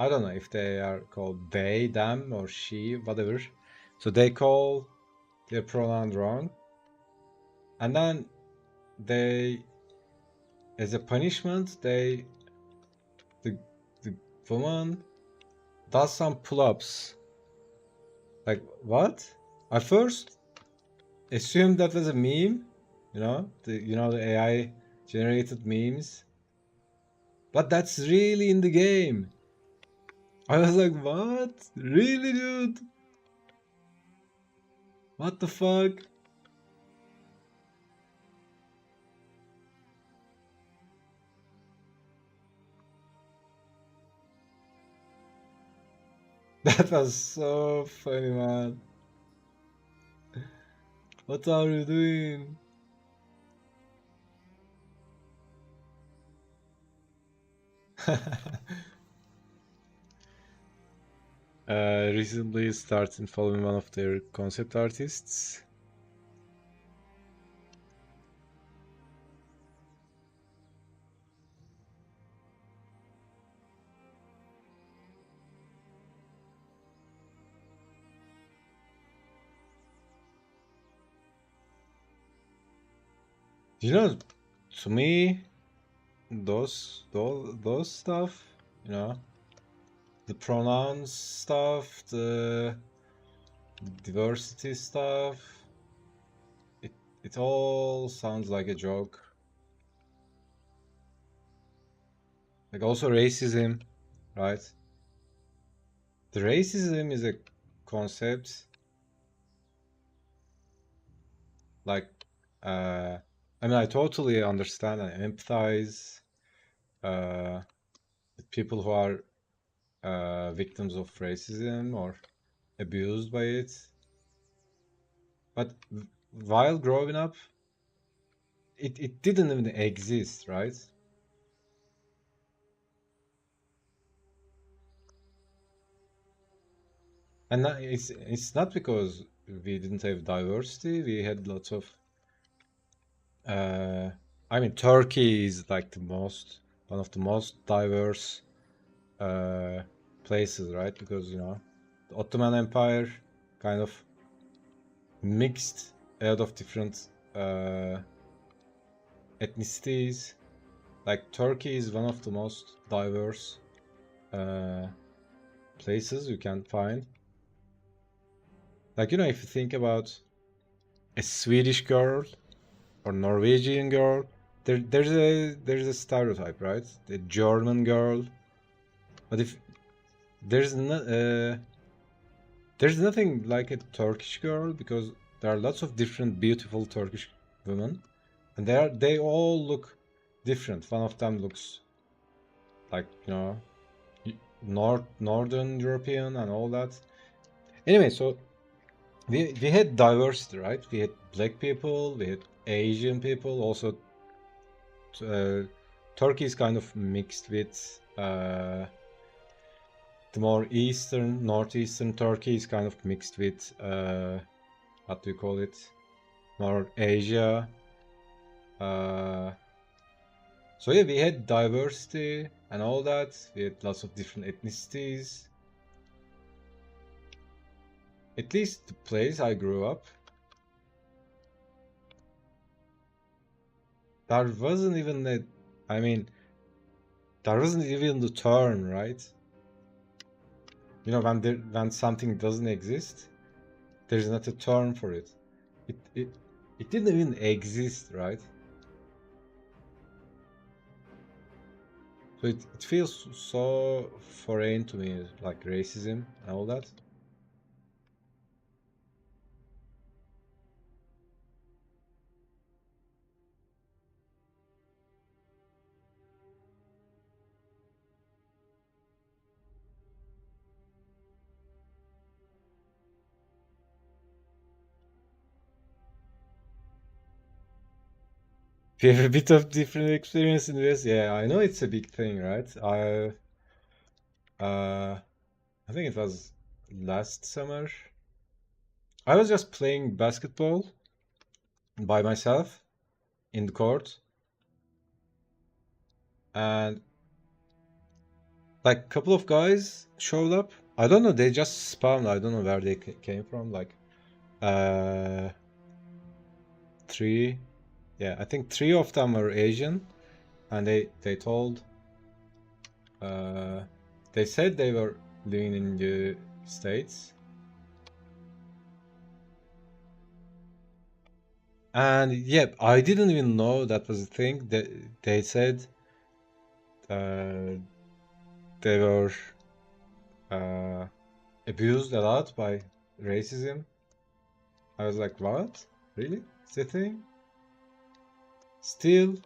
I don't know if they are called they, them, or she, whatever. So they call their pronoun wrong, and then they, as a punishment, the the woman does some pull-ups. Like what? I first assumed that was a meme, the AI generated memes. But that's really in the game. I was like, what? Really, dude? What the fuck? That was so funny, man. What are you doing? Recently started following one of their concept artists. To me, those stuff, the pronouns stuff, the diversity stuff, it all sounds like a joke. Like also racism, right? The racism is a concept like I mean I totally understand and empathize with people who are victims of racism or abused by it. But while growing up, it didn't even exist, right? And it's not because we didn't have diversity. We had lots of. Uh, I mean, Turkey is like one of the most diverse uh, places, right? Because the Ottoman Empire kind of mixed a lot of different ethnicities. Like Turkey is one of the most diverse uh, places you can find. Like if you think about a Swedish girl or Norwegian girl, there's a stereotype, right? The German girl, but if there's no, there's nothing like a Turkish girl because there are lots of different beautiful Turkish women, and they all look different. One of them looks like Northern European and all that. Anyway, so we had diversity, right? We had black people, we had Asian people. Also, Turkey is kind of mixed with the more northeastern Turkey is kind of mixed with what do you call it? More Asia. Uh, so yeah, we had diversity and all that. We had lots of different ethnicities. At least the place I grew up, there wasn't even a, I mean, there wasn't even the term, right? When something doesn't exist, there's not a term for it. It it it didn't even exist, right? So it feels so foreign to me, like racism and all that. We have a bit of different experience in this. Yeah, I know it's a big thing, right? Uh, I think it was last summer. I was just playing basketball by myself in the court, and like a couple of guys showed up. I don't know, they just spawned. I don't know where they came from. Like, uh, three, yeah, I think three of them were Asian, and they told, uh, they said they were living in the States, and yeah, I didn't even know that was a thing. They said, uh, they were uh, abused a lot by racism. I was like, what? Really? It's a thing? Still?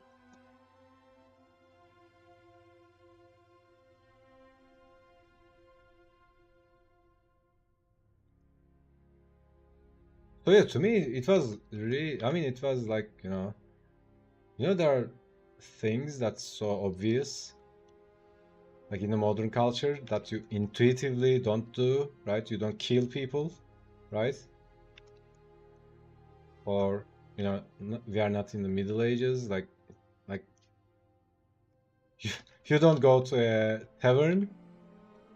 So yeah, to me, it was really. I mean, it was like there are things that's so obvious, like in the modern culture, that you intuitively don't do, right? You don't kill people, right? Or we are not in the Middle Ages, like you, you don't go to a tavern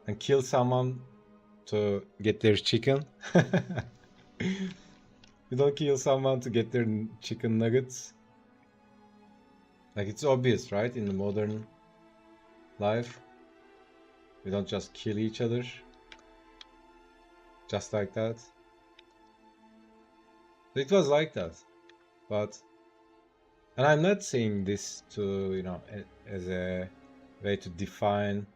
and kill someone to get their chicken. You don't kill someone to get their chicken nuggets. Like it's obvious, right? In the modern life, we don't just kill each other just like that. It was like that, but and I'm not saying this to as a way to define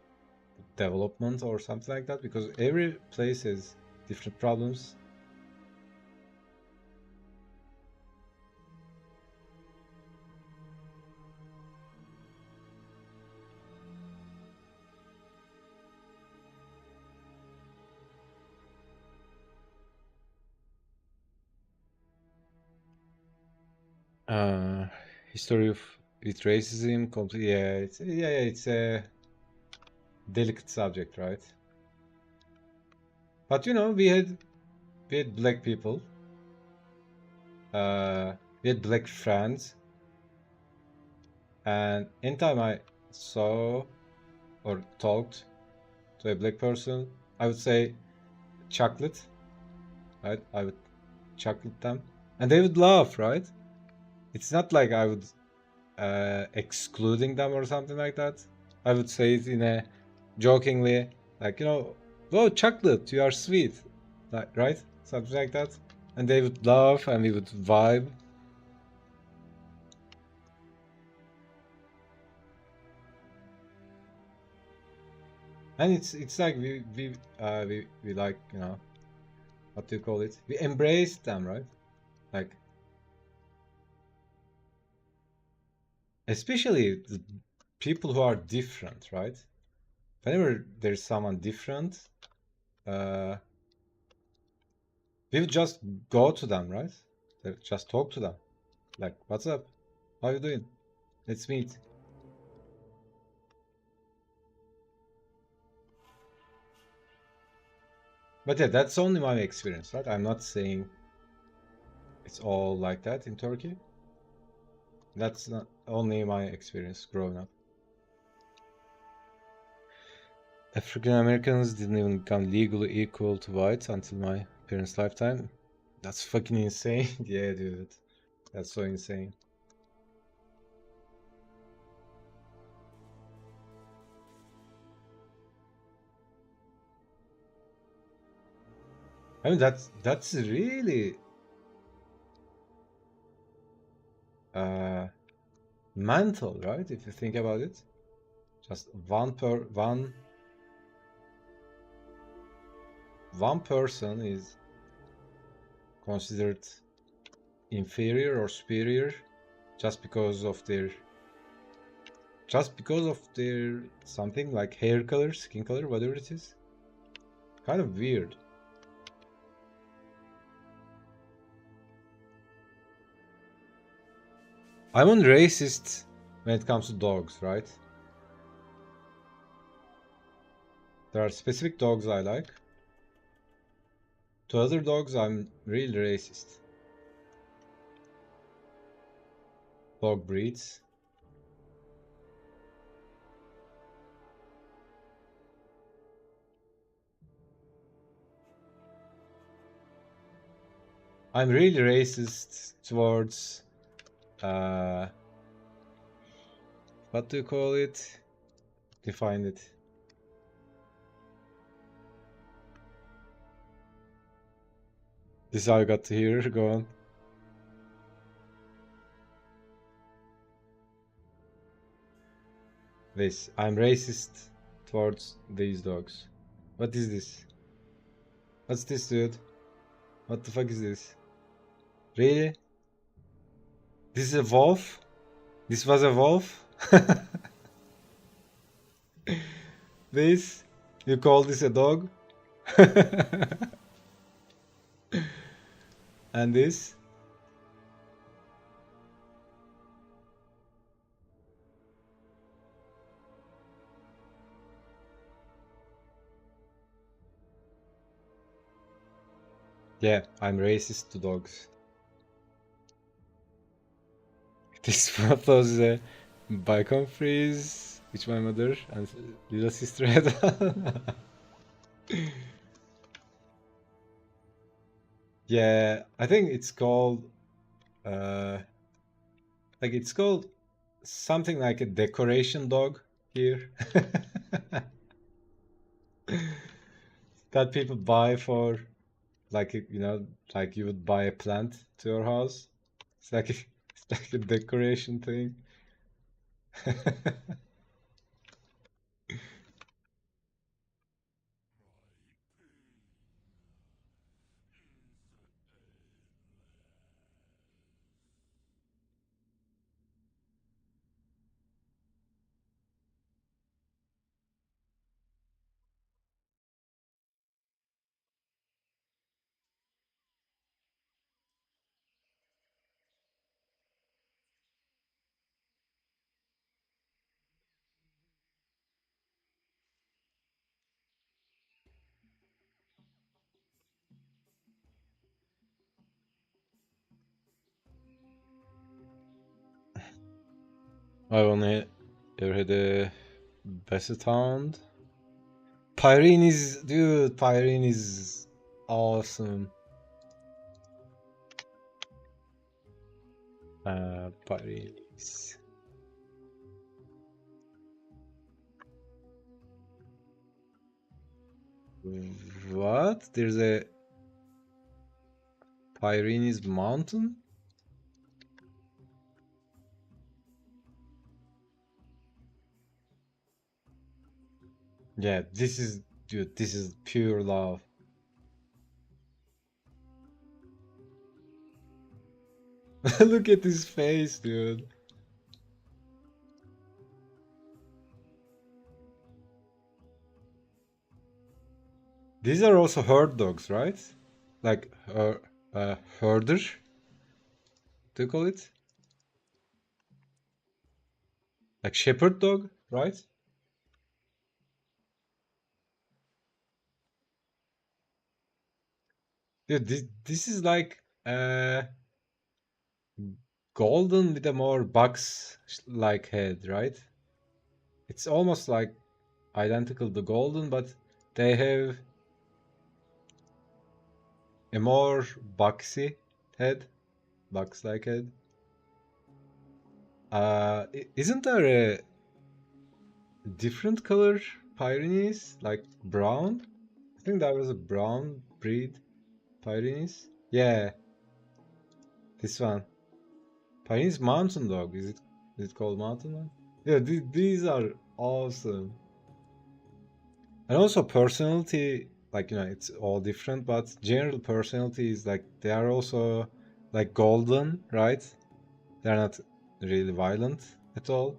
development or something like that, because every place has different problems. Uh, History of with racism, complete. It's a delicate subject, right? But we had black people, uh, we had black friends, and anytime I saw or talked to a black person, I would say chocolate, right? I would chocolate them, and they would laugh, right? It's not like I would excluding them or something like that. I would say it in a jokingly, like oh chocolate, you are sweet, like right, something like that, and they would laugh and we would vibe. And it's like we like what do you call it? We embrace them, right? Like especially the people who are different, right? Whenever there's someone different, uh, we would just go to them, right? Just talk to them. Like, what's up? How you doing? Let's meet. But yeah, that's only my experience, right? I'm not saying it's all like that in Turkey. That's not only my experience growing up. African Americans didn't even become legally equal to whites until my parents' lifetime. That's fucking insane. Yeah, dude. That's so insane. I mean, that's really uh, mental, right? If you think about it, just one person is considered inferior or superior just because of their something like hair color, skin color, whatever it is. Kind of weird. I'm on racist when it comes to dogs, right? There are specific dogs I like. To other dogs, I'm really racist. Dog breeds. I'm really racist towards what do you call it? Define it. This is how I got to here. Go on. This. I'm racist towards these dogs. What is this? What's this, dude? What the fuck is this? Really? This is a wolf? This was a wolf? This? You call this a dog? And this? Yeah, I'm racist to dogs. This photo is a bicon freeze, which my mother and little sister had. Yeah, I think it's called uh it's called something like a decoration dog here. That people buy for Like like you would buy a plant to your house. It's like it's like a decoration thing. I only ever had a basset hound. Pyrene is, dude, Pyrene is awesome. Pyrene is... What? There's a Pyrenees mountain? Yeah, this is, dude, this is pure love. Look at his face, dude. These are also herd dogs, right? Like, herder, do you call it? Like shepherd dog, right? Dude, this is like golden with a more box-like head, right? It's almost like identical to golden, but they have a more boxy head, box-like head. Isn't there a different color Pyrenees, like brown? I think that was a brown breed Pyrenees. Yeah, this one. Pyrenees Mountain Dog. Is it called Mountain Dog? Yeah, these are awesome. And also personality, like it's all different, but general personality is like they are also like golden, right? They're not really violent at all.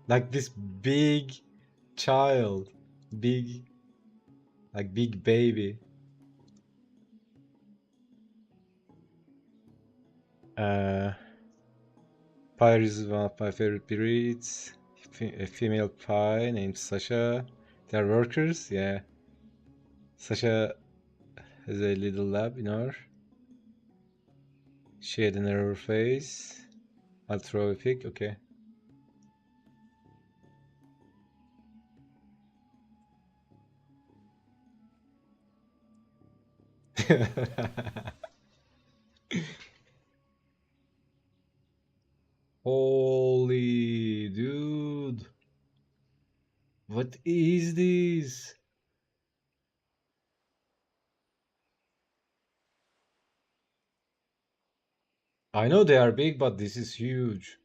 Like this big child, big like big baby. Uh, Pyre is one of my favorite breeds. A female pie named Sasha. They're workers, yeah. Sasha has a little lab in her. She had an error face. I'll throw a pic, okay. Holy dude. What is this? I know they are big, but this is huge.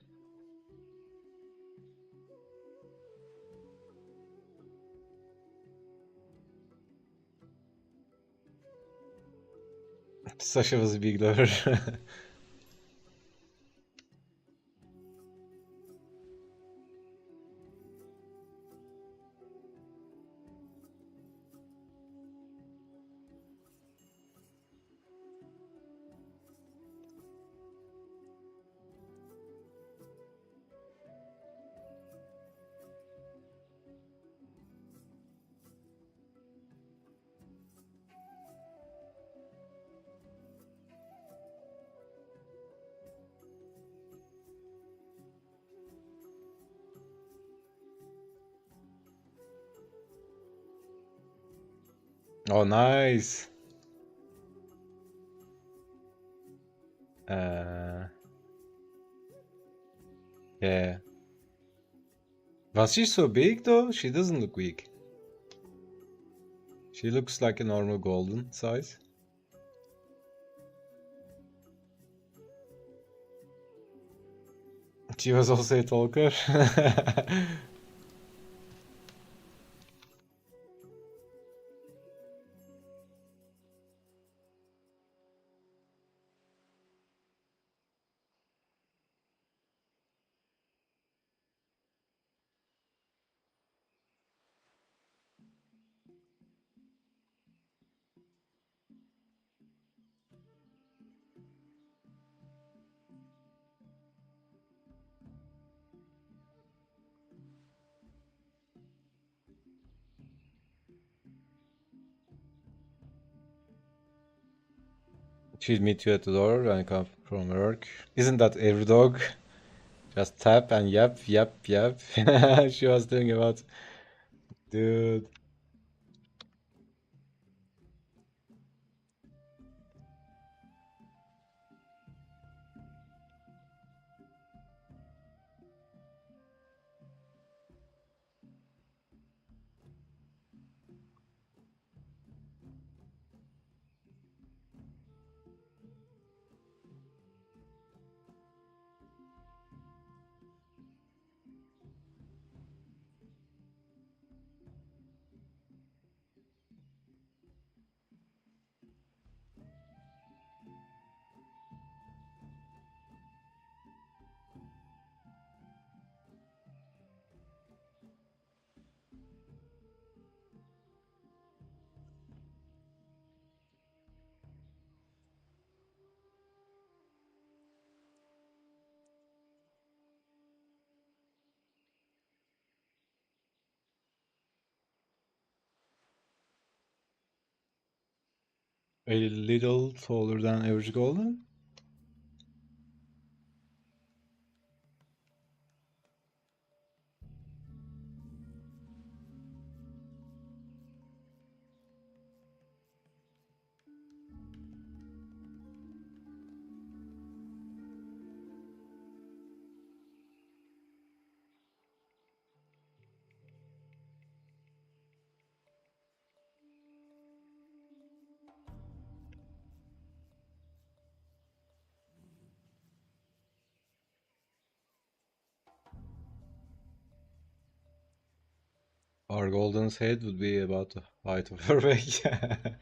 Sasha was a big lover. Oh, nice. Uh, yeah. Was she so big though? She doesn't look weak. She looks like a normal golden size. She was also a talker. She'd meet you at the door when you come from work. Isn't that every dog? Just tap and yap, yap, yap. She was doing about, dude. A little taller than average golden. Our golden's head would be about the height of her back.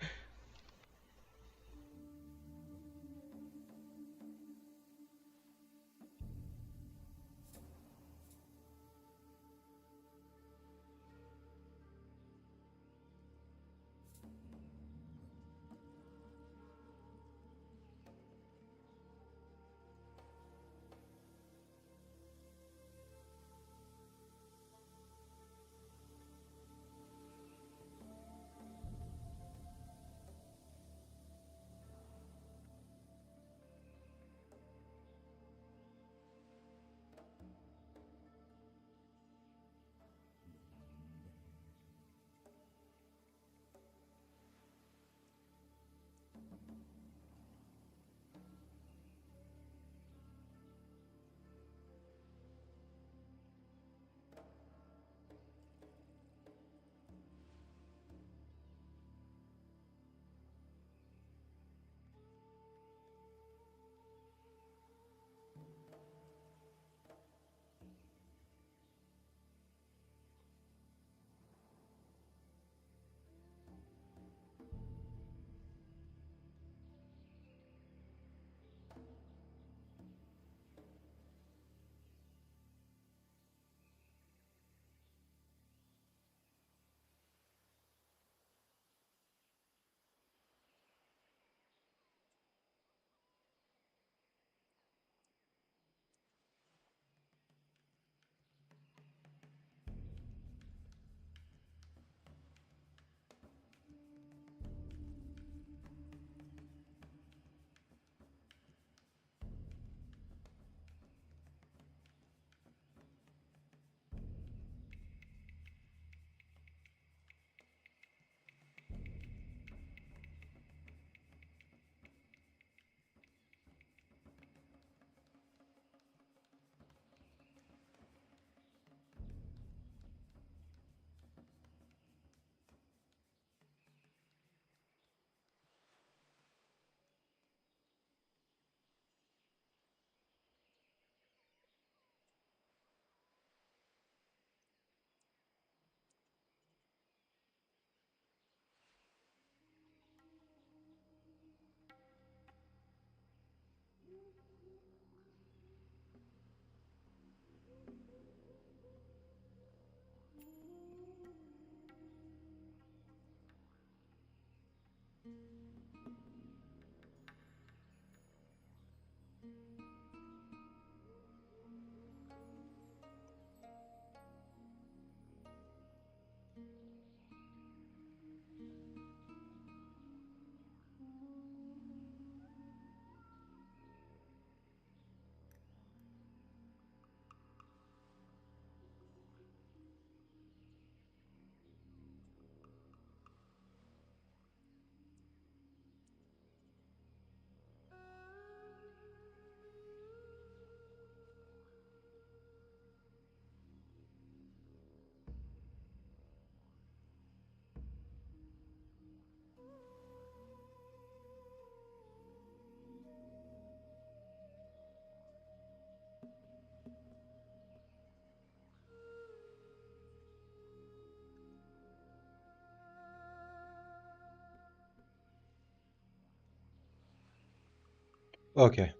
Okay.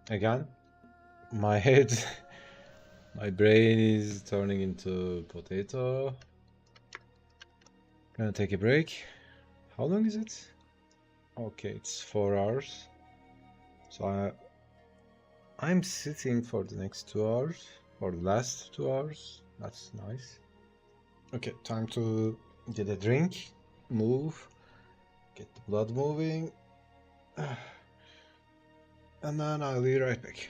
Again, my head, my brain is turning into potato. Gonna take a break. How long is it? Okay, it's 4 hours. So I'm sitting for the next 2 hours, or the last 2 hours. That's nice. Okay, time to get a drink, move, get the blood moving, and then I'll be right back.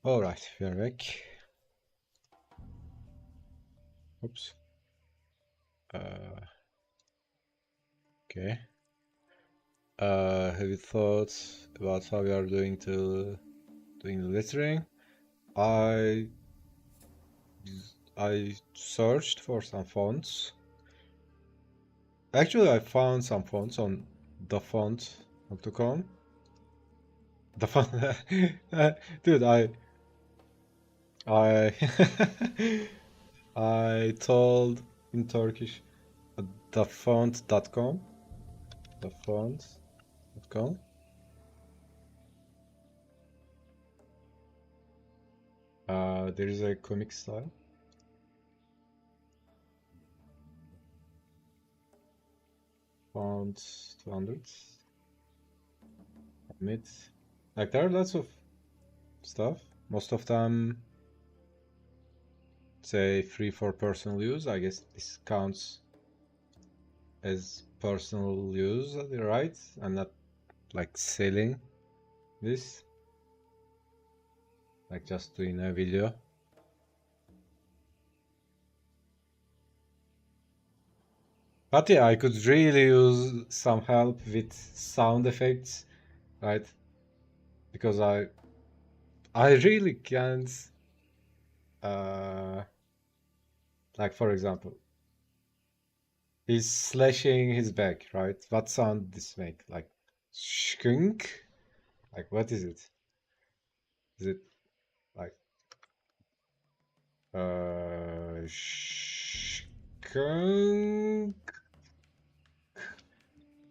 All right, we are back. Oops. Okay. Have you thought about how we are doing doing the lettering? I searched for some fonts. Actually, I found some fonts on thefont.com. The font, dude. I I told in Turkish thefont.com. Thefont.com. There is a comic style. Font 200. Mid. Like there are lots of stuff. Most of them say free for personal use. I guess this counts as personal use, right? I'm not like selling this, like just doing a video. But yeah, I could really use some help with sound effects, right? Because I really can't uh like for example, he's slashing his back, right? What sound this make? Like skunk? Like what is it? Is it like skunk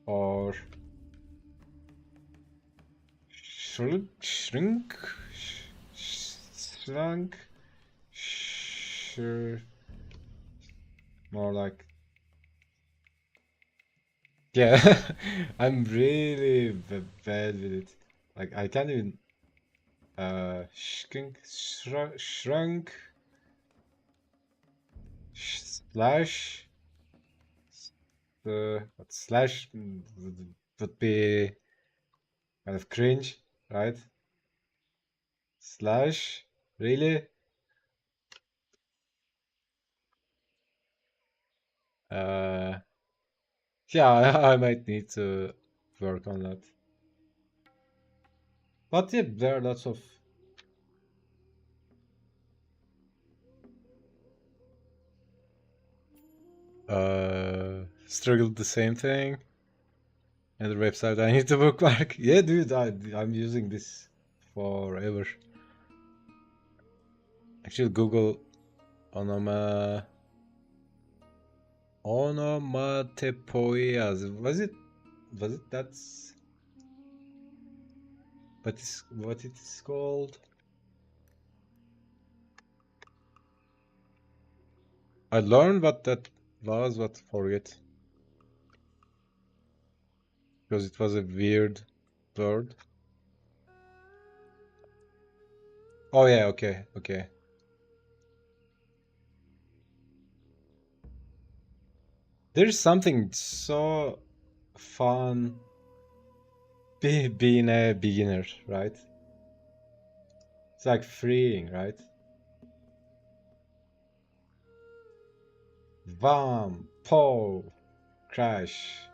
or shrink, shrunk, sure, more like yeah. I'm really bad with it. Like I can't even skunk, shrunk, slash. But slash would be kind of cringe, right? Slash, really? Uh, yeah, I might need to work on that. But yeah, there are lots of struggled the same thing. And the website I need to bookmark. Yeah, dude, I'm using this forever. Actually, Google onoma onomatopoeias. Was it that's what it's called? I learned what that was, but forget because it was a weird word. Oh yeah, okay, okay. There's something so fun being a beginner, right? It's like freeing, right? Vam, po, crash.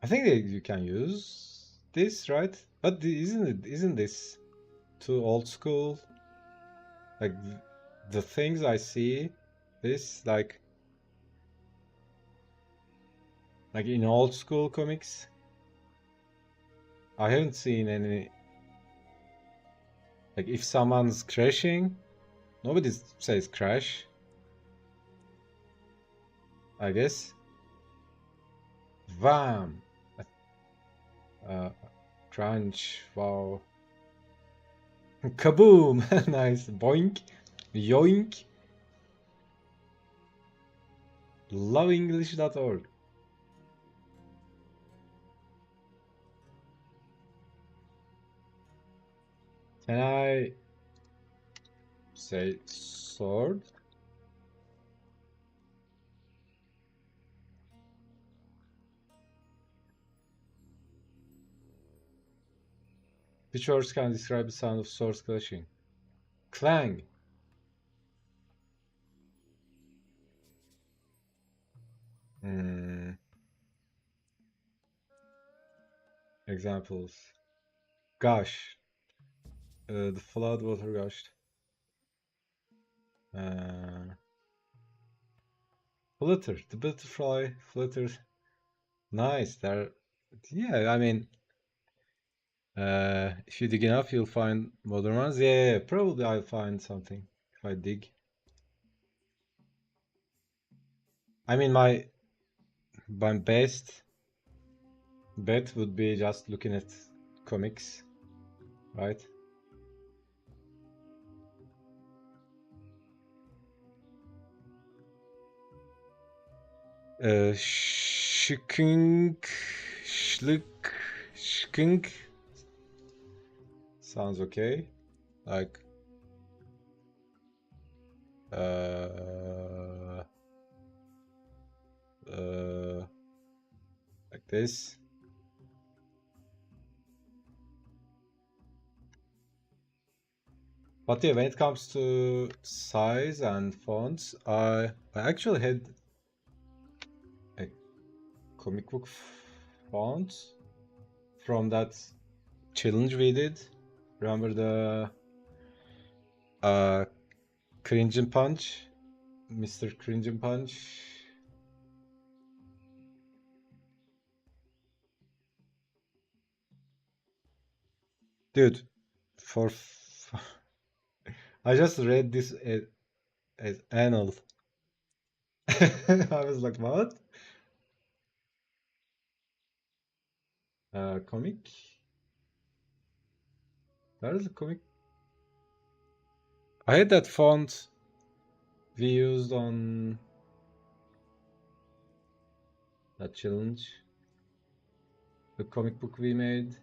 I think that you can use this, right? But isn't this too old school? Like the things I see, this like in old school comics, I haven't seen any. Like if someone's crashing, nobody says crash, I guess. Vam, uh, crunch, wow, kaboom, nice, boink, yoink. Loveenglish.org. Can I say sword? Which words can describe the sound of swords clashing? Clang. Examples. Gush. The flood water gushed. Flutter. The butterfly flutters. Nice. Yeah, I mean, if you dig enough, you'll find modern ones. Yeah, probably I'll find something if I dig. I mean, my best bet would be just looking at comics, right? Schkink, schlick, schkink. Sounds okay. Like, like this. But yeah, when it comes to size and fonts, I actually had a comic book font from that challenge we did. Remember the Cringe and Punch? Mr. Cringe and Punch? Dude, for I just read this as anal. I was like, what? Comic? That is a comic. I had that font we used on that challenge. The comic book we made.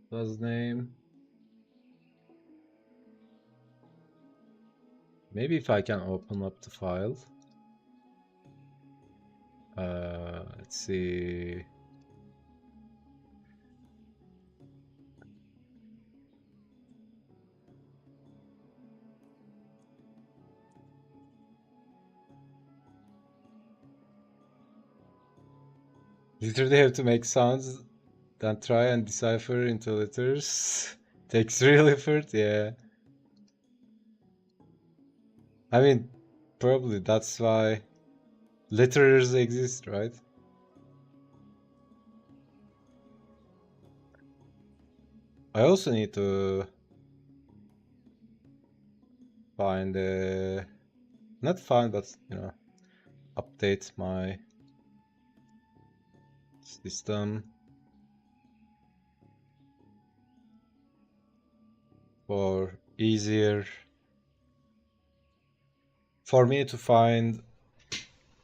What's his name? Maybe if I can open up the file. Let's see. Literally have to make sounds, then try and decipher into letters. Takes real effort, yeah. I mean, probably that's why letters exist, right? I also need to find not find, but update my system for me to find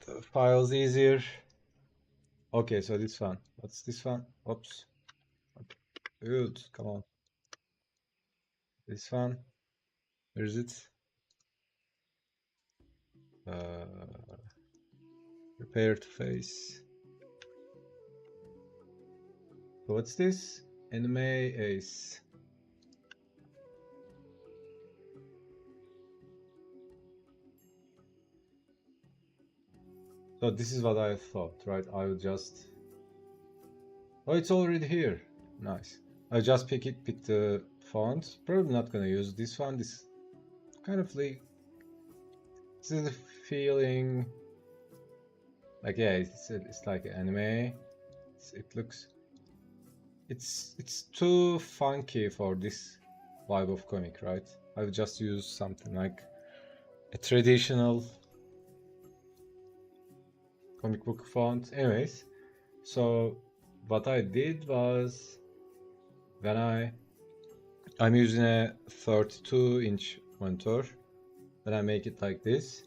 the files easier. Okay, so this one. What's this one? Oops. Good, come on. This one. Where is it? Prepare to face. So what's this? Anime Ace. So this is what I thought, right? I would just... Oh, it's already here. Nice. I just pick the font. Probably not gonna use this one. This kind of like... This is the feeling... Like, yeah, it's like anime. It looks... It's too funky for this vibe of comic, right? I would just use something like a traditional comic book font. Anyways, so what I did was, when I'm using a 32-inch monitor, then I make it like this,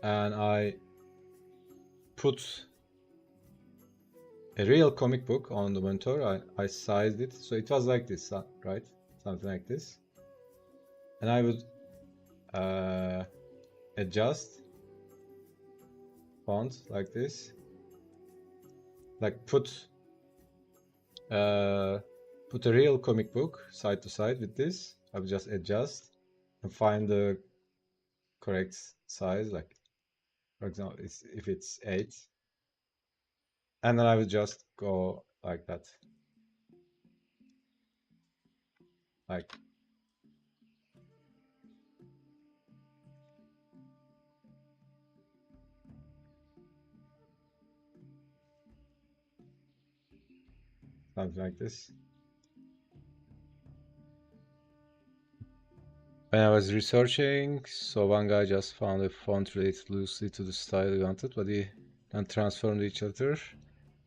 and I put a real comic book on the monitor. I sized it so it was like this, right? Something like this, and I would adjust font like this. Like put a real comic book side to side with this. I will just adjust and find the correct size. Like for example, if it's 8, and then I will just go like that, like something like this. When I was researching, so one guy just found a font related loosely to the style he wanted, but he then transformed each other.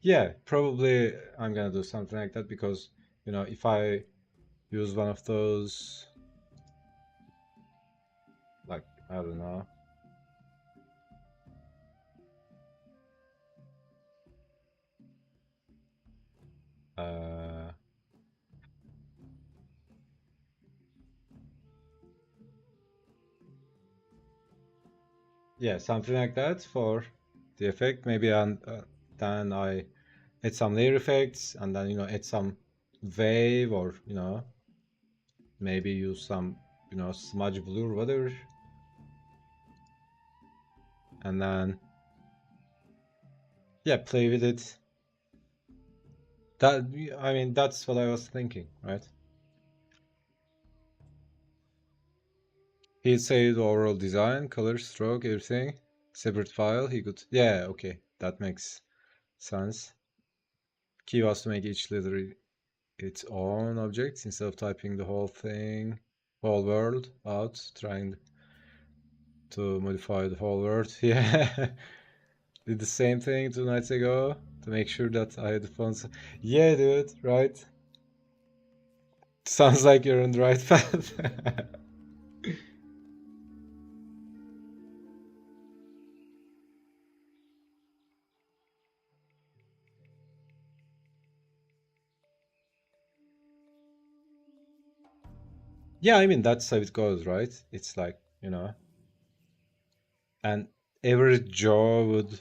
Yeah, probably I'm gonna do something like that because, you know, if I use one of those, like, I don't know, uh, yeah, something like that for the effect. Maybe then I add some layer effects and then, you know, add some wave or, you know, maybe use some, you know, smudge blur, whatever. And then, yeah, play with it. That, I mean, that's what I was thinking, right? He'd say the overall design, color, stroke, everything. Separate file, he could, yeah, okay, that makes sense. Key was to make each letter its own object instead of typing the whole thing, whole world out, trying to modify the whole world. Yeah, did the same thing 2 nights ago to make sure that I had the fonts. Yeah, dude, right? Sounds like you're on the right path. Yeah, I mean, that's how it goes, right? It's like, you know, and every Joe would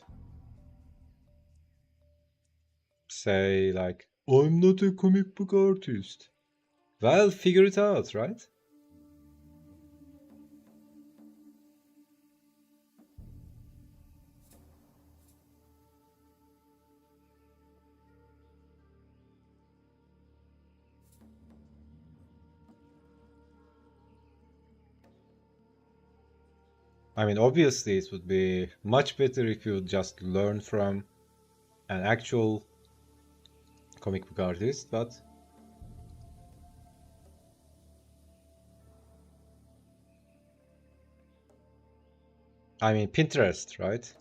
say, like, I'm not a comic book artist. Well, figure it out, right? I mean, obviously, it would be much better if you just learn from an actual comic book artist, but I mean, Pinterest, right?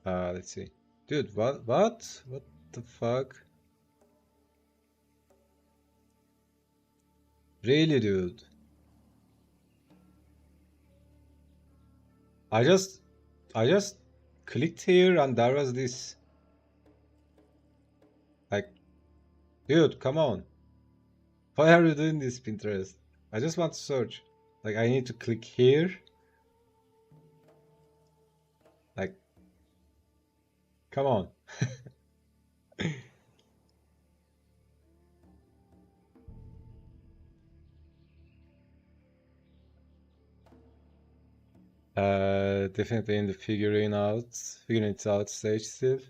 Let's see. Dude, what the fuck? Really, dude? I just, I just clicked here and there was this, like, dude, come on. Why are you doing this, Pinterest? I just want to search. Like, I need to click here. Like, come on. Definitely in the figuring it out stage still.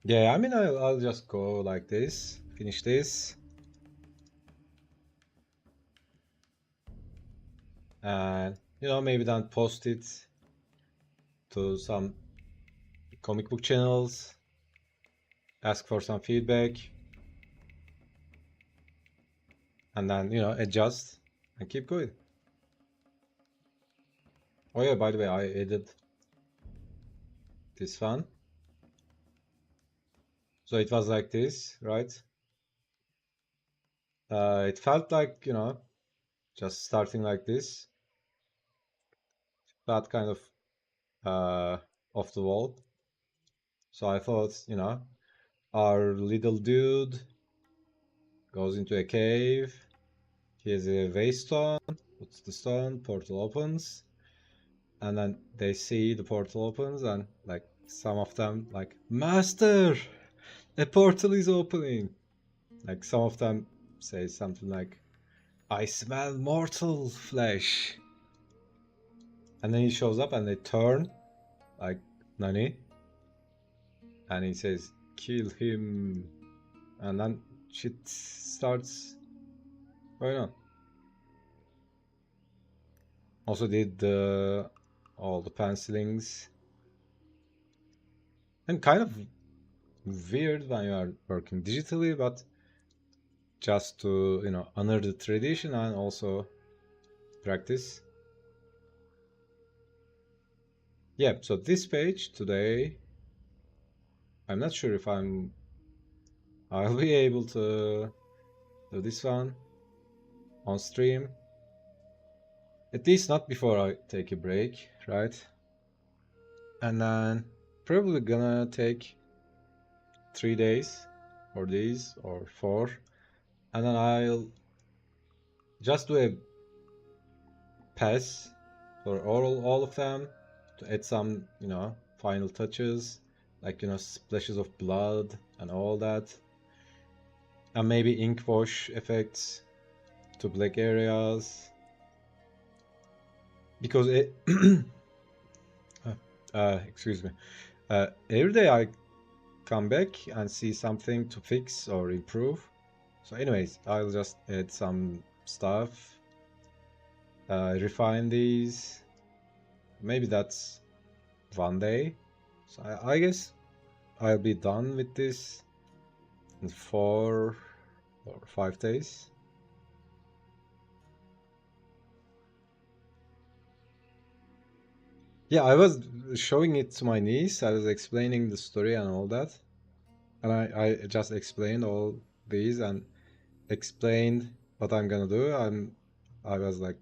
Yeah, I mean, I'll just go like this, finish this, and, you know, maybe then post it to some comic book channels, ask for some feedback, and then, you know, adjust and keep going. Oh yeah, by the way, I added this one. So it was like this, right? It felt like, you know, just starting like this. that kind of off the wall. So I thought, our little dude goes into a cave. He has a waystone, puts the stone, portal opens, and then they see the portal opens, and like some of them like, Master, a portal is opening. Like some of them say something like, I smell mortal flesh. And then he shows up and they turn like Nani. And he says, kill him. And then shit starts going on. Also did all the pencilings. And kind of weird when you are working digitally, but just to, honor the tradition and also practice. Yeah, so this page today, I'm not sure if I'll be able to do this one on stream. At least not before I take a break, right? And then probably gonna take 3 days for these or 4. And then I'll just do a pass for all of them to add some, final touches, like, splashes of blood and all that. And maybe ink wash effects to black areas. Because it excuse me. Every day I come back and see something to fix or improve. So anyways, I'll just add some stuff, refine these. Maybe that's one day. So I guess I'll be done with this in 4 or 5 days. Yeah, I was showing it to my niece. I was explaining the story and all that. And I just explained all these and explained what I'm gonna do. I was like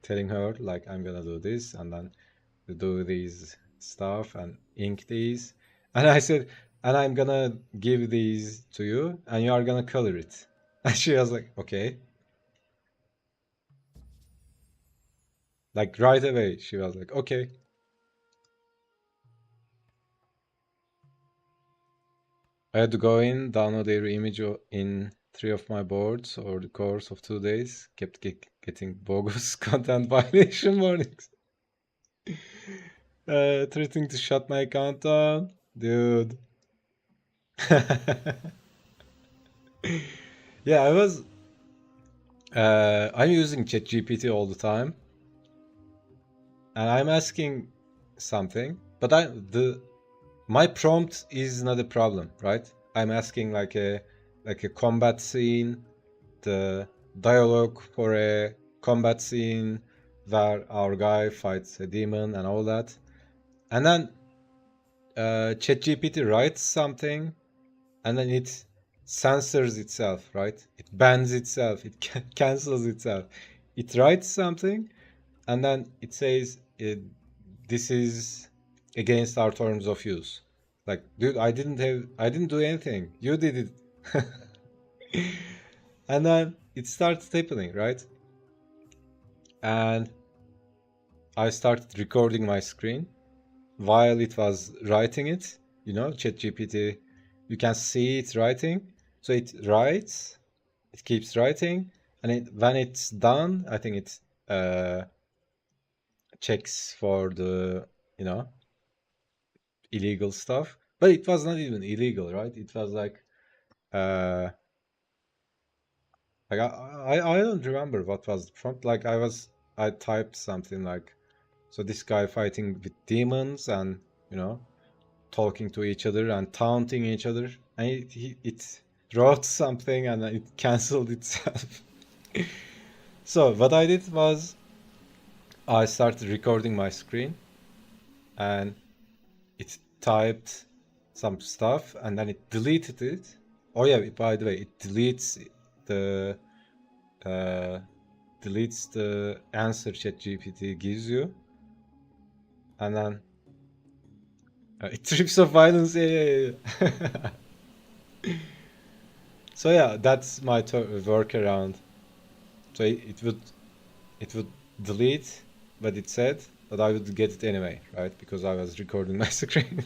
telling her like I'm gonna do this and then do these stuff and ink these. And I said, and I'm gonna give these to you and you are gonna color it. And she was like, okay. Like right away, she was like, okay. I had to go in, download every image in 3 of my boards over the course of 2 days. Kept getting bogus content violation warnings. Threatening to shut my account down. Dude. Yeah, I'm using ChatGPT all the time. And I'm asking something, but my prompt is not a problem, right? I'm asking like a combat scene, the dialogue for a combat scene where our guy fights a demon and all that. And then ChatGPT writes something and then it censors itself, right? It bans itself, it cancels itself. It writes something and then it says this is against our terms of use. Like, dude, I didn't do anything. You did it. And then it starts happening, right? And I started recording my screen while it was writing it. ChatGPT, you can see it writing. So it writes, it keeps writing, and when it's done, I think it checks for the, illegal stuff. But it was not even illegal, right? It was like uh I don't remember what was the prompt. Like I typed something like, so this guy fighting with demons and talking to each other and taunting each other, and it wrote something and it canceled itself. So what I did was I started recording my screen and it typed some stuff and then it deleted it. Oh yeah, by the way, it the uh, deletes the answer ChatGPT gives you, And then trips of violence. Yeah. So yeah, that's my workaround. So it would delete what it said, but I would get it anyway, right? Because I was recording my screen.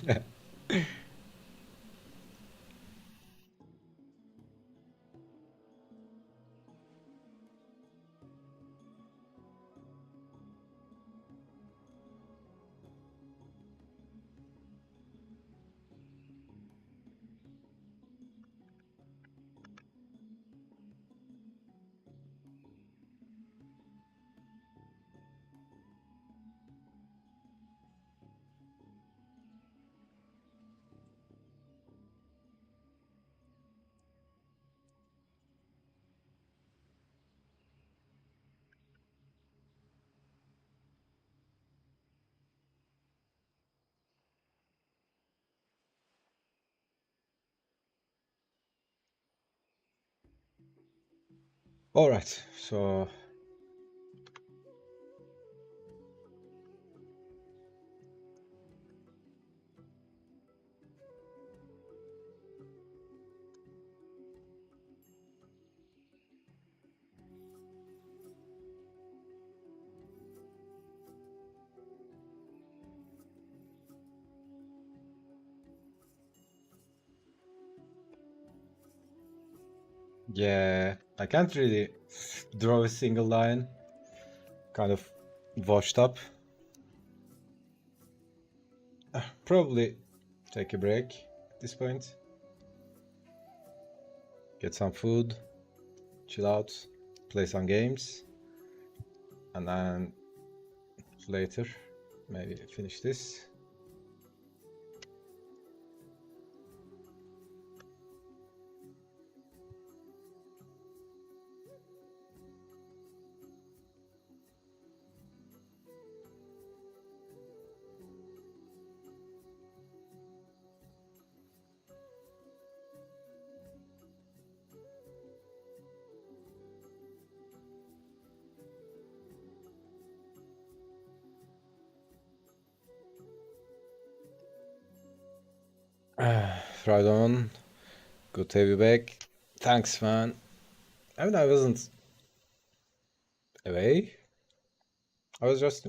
All right, so yeah, I can't really draw a single line. Kind of washed up. Probably take a break at this point. Get some food, chill out, play some games, and then later maybe finish this. Right on. Good to have you back. Thanks, man. I mean, I wasn't away. I was just,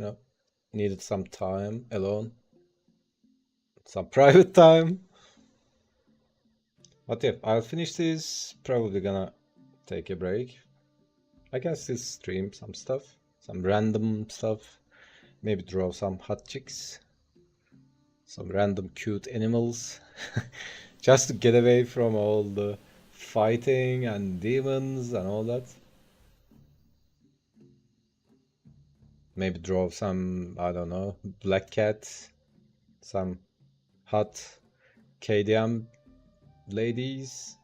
needed some time alone, some private time. But yeah, I'll finish this. Probably gonna take a break. I can still stream some stuff, some random stuff. Maybe draw some hot chicks, some random cute animals. Just to get away from all the fighting and demons and all that. Maybe draw some, I don't know, black cat, some hot KDM ladies.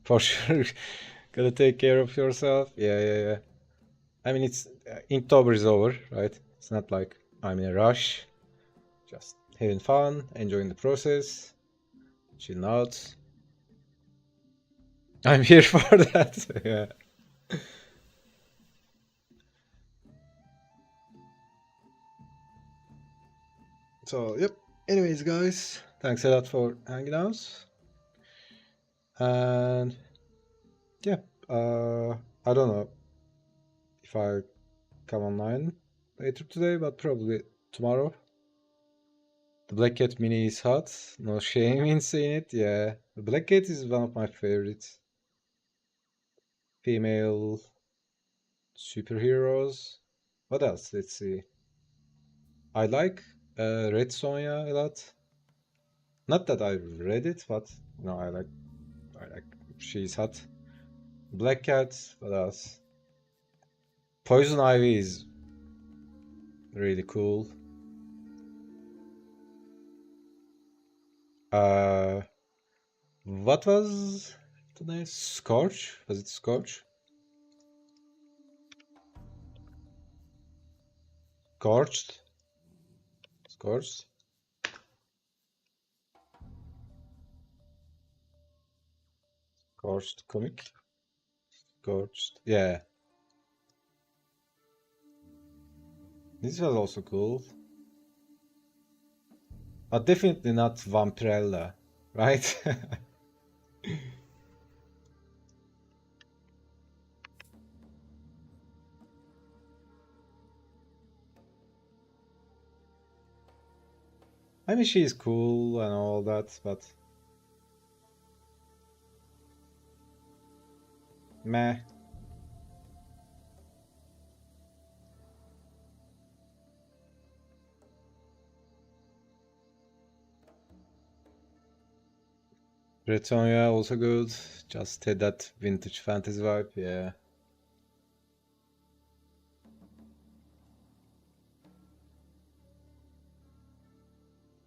For sure, gotta take care of yourself. Yeah. I mean, it's Inktober is over, right? It's not like I'm in a rush. Just having fun, enjoying the process, chilling out. I'm here for that. Yeah. So, yep. Anyways, guys, thanks a lot for hanging out. And yeah, I don't know if I come online later today, but probably tomorrow. The Black Cat Mini is hot. No shame in saying it. Yeah, the Black Cat is one of my favorite female superheroes. What else? Let's see. I like Red Sonja a lot. Not that I read it, but I like she's hot. Black Cat. What else? Poison Ivy is really cool. Uh, what was the name? Scorch? Was it Scorch? Scorched? Scorched? Scorched comic? Scorched. Yeah. This was also cool. But definitely not Vampirella, right? I mean, she's cool and all that, but meh. Bretonia also good. Just had that vintage fantasy vibe, yeah.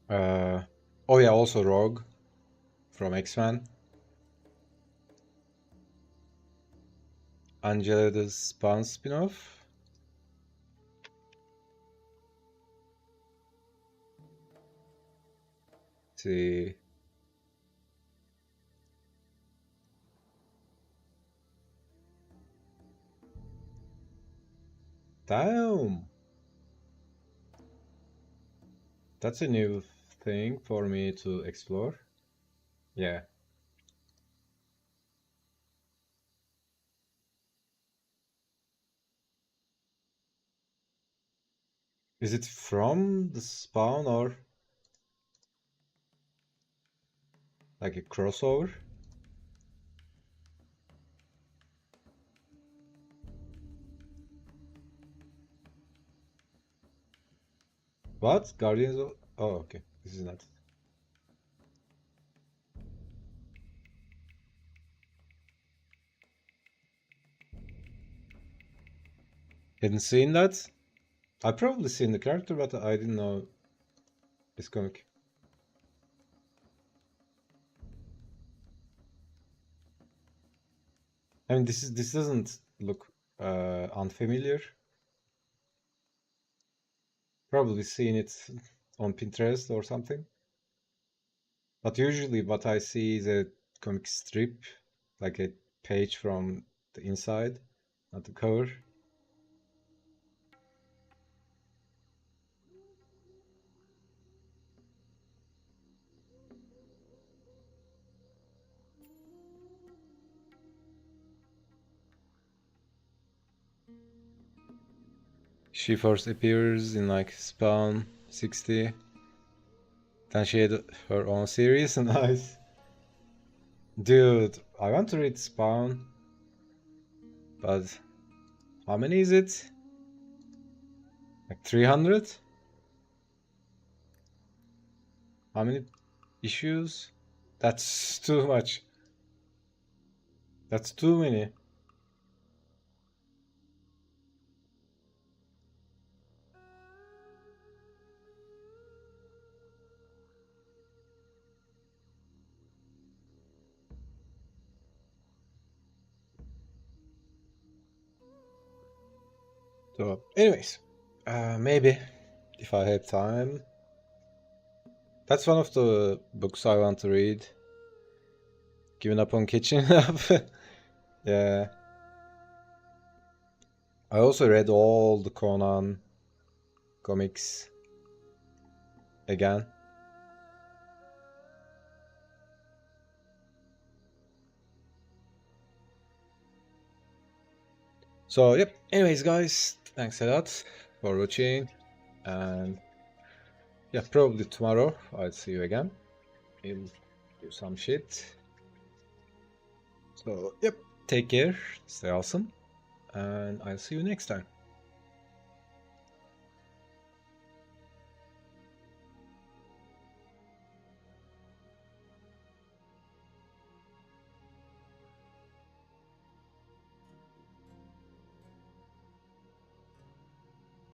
Uh, oh yeah, also Rogue from X-Men. Angela the Spawn spin-off. See. Damn! That's a new thing for me to explore. Yeah. Is it from the Spawn or like a crossover? What? Guardians of... Oh, okay. This is not... Hadn't seen that? I probably seen the character, but I didn't know this comic. I mean, this doesn't look unfamiliar. Probably seen it on Pinterest or something. But usually what I see is a comic strip, like a page from the inside, not the cover. She first appears in like Spawn 60. Then she had her own series. Nice. Dude, I want to read Spawn, but how many is it? Like 300? How many issues? That's too much. That's too many. So, anyways, maybe if I have time. That's one of the books I want to read. Giving up on catching up. Yeah. I also read all the Conan comics again. So, yep. Anyways, guys, thanks a lot for watching. And yeah, probably tomorrow I'll see you again. We'll do some shit. So, yep. Take care. Stay awesome. And I'll see you next time.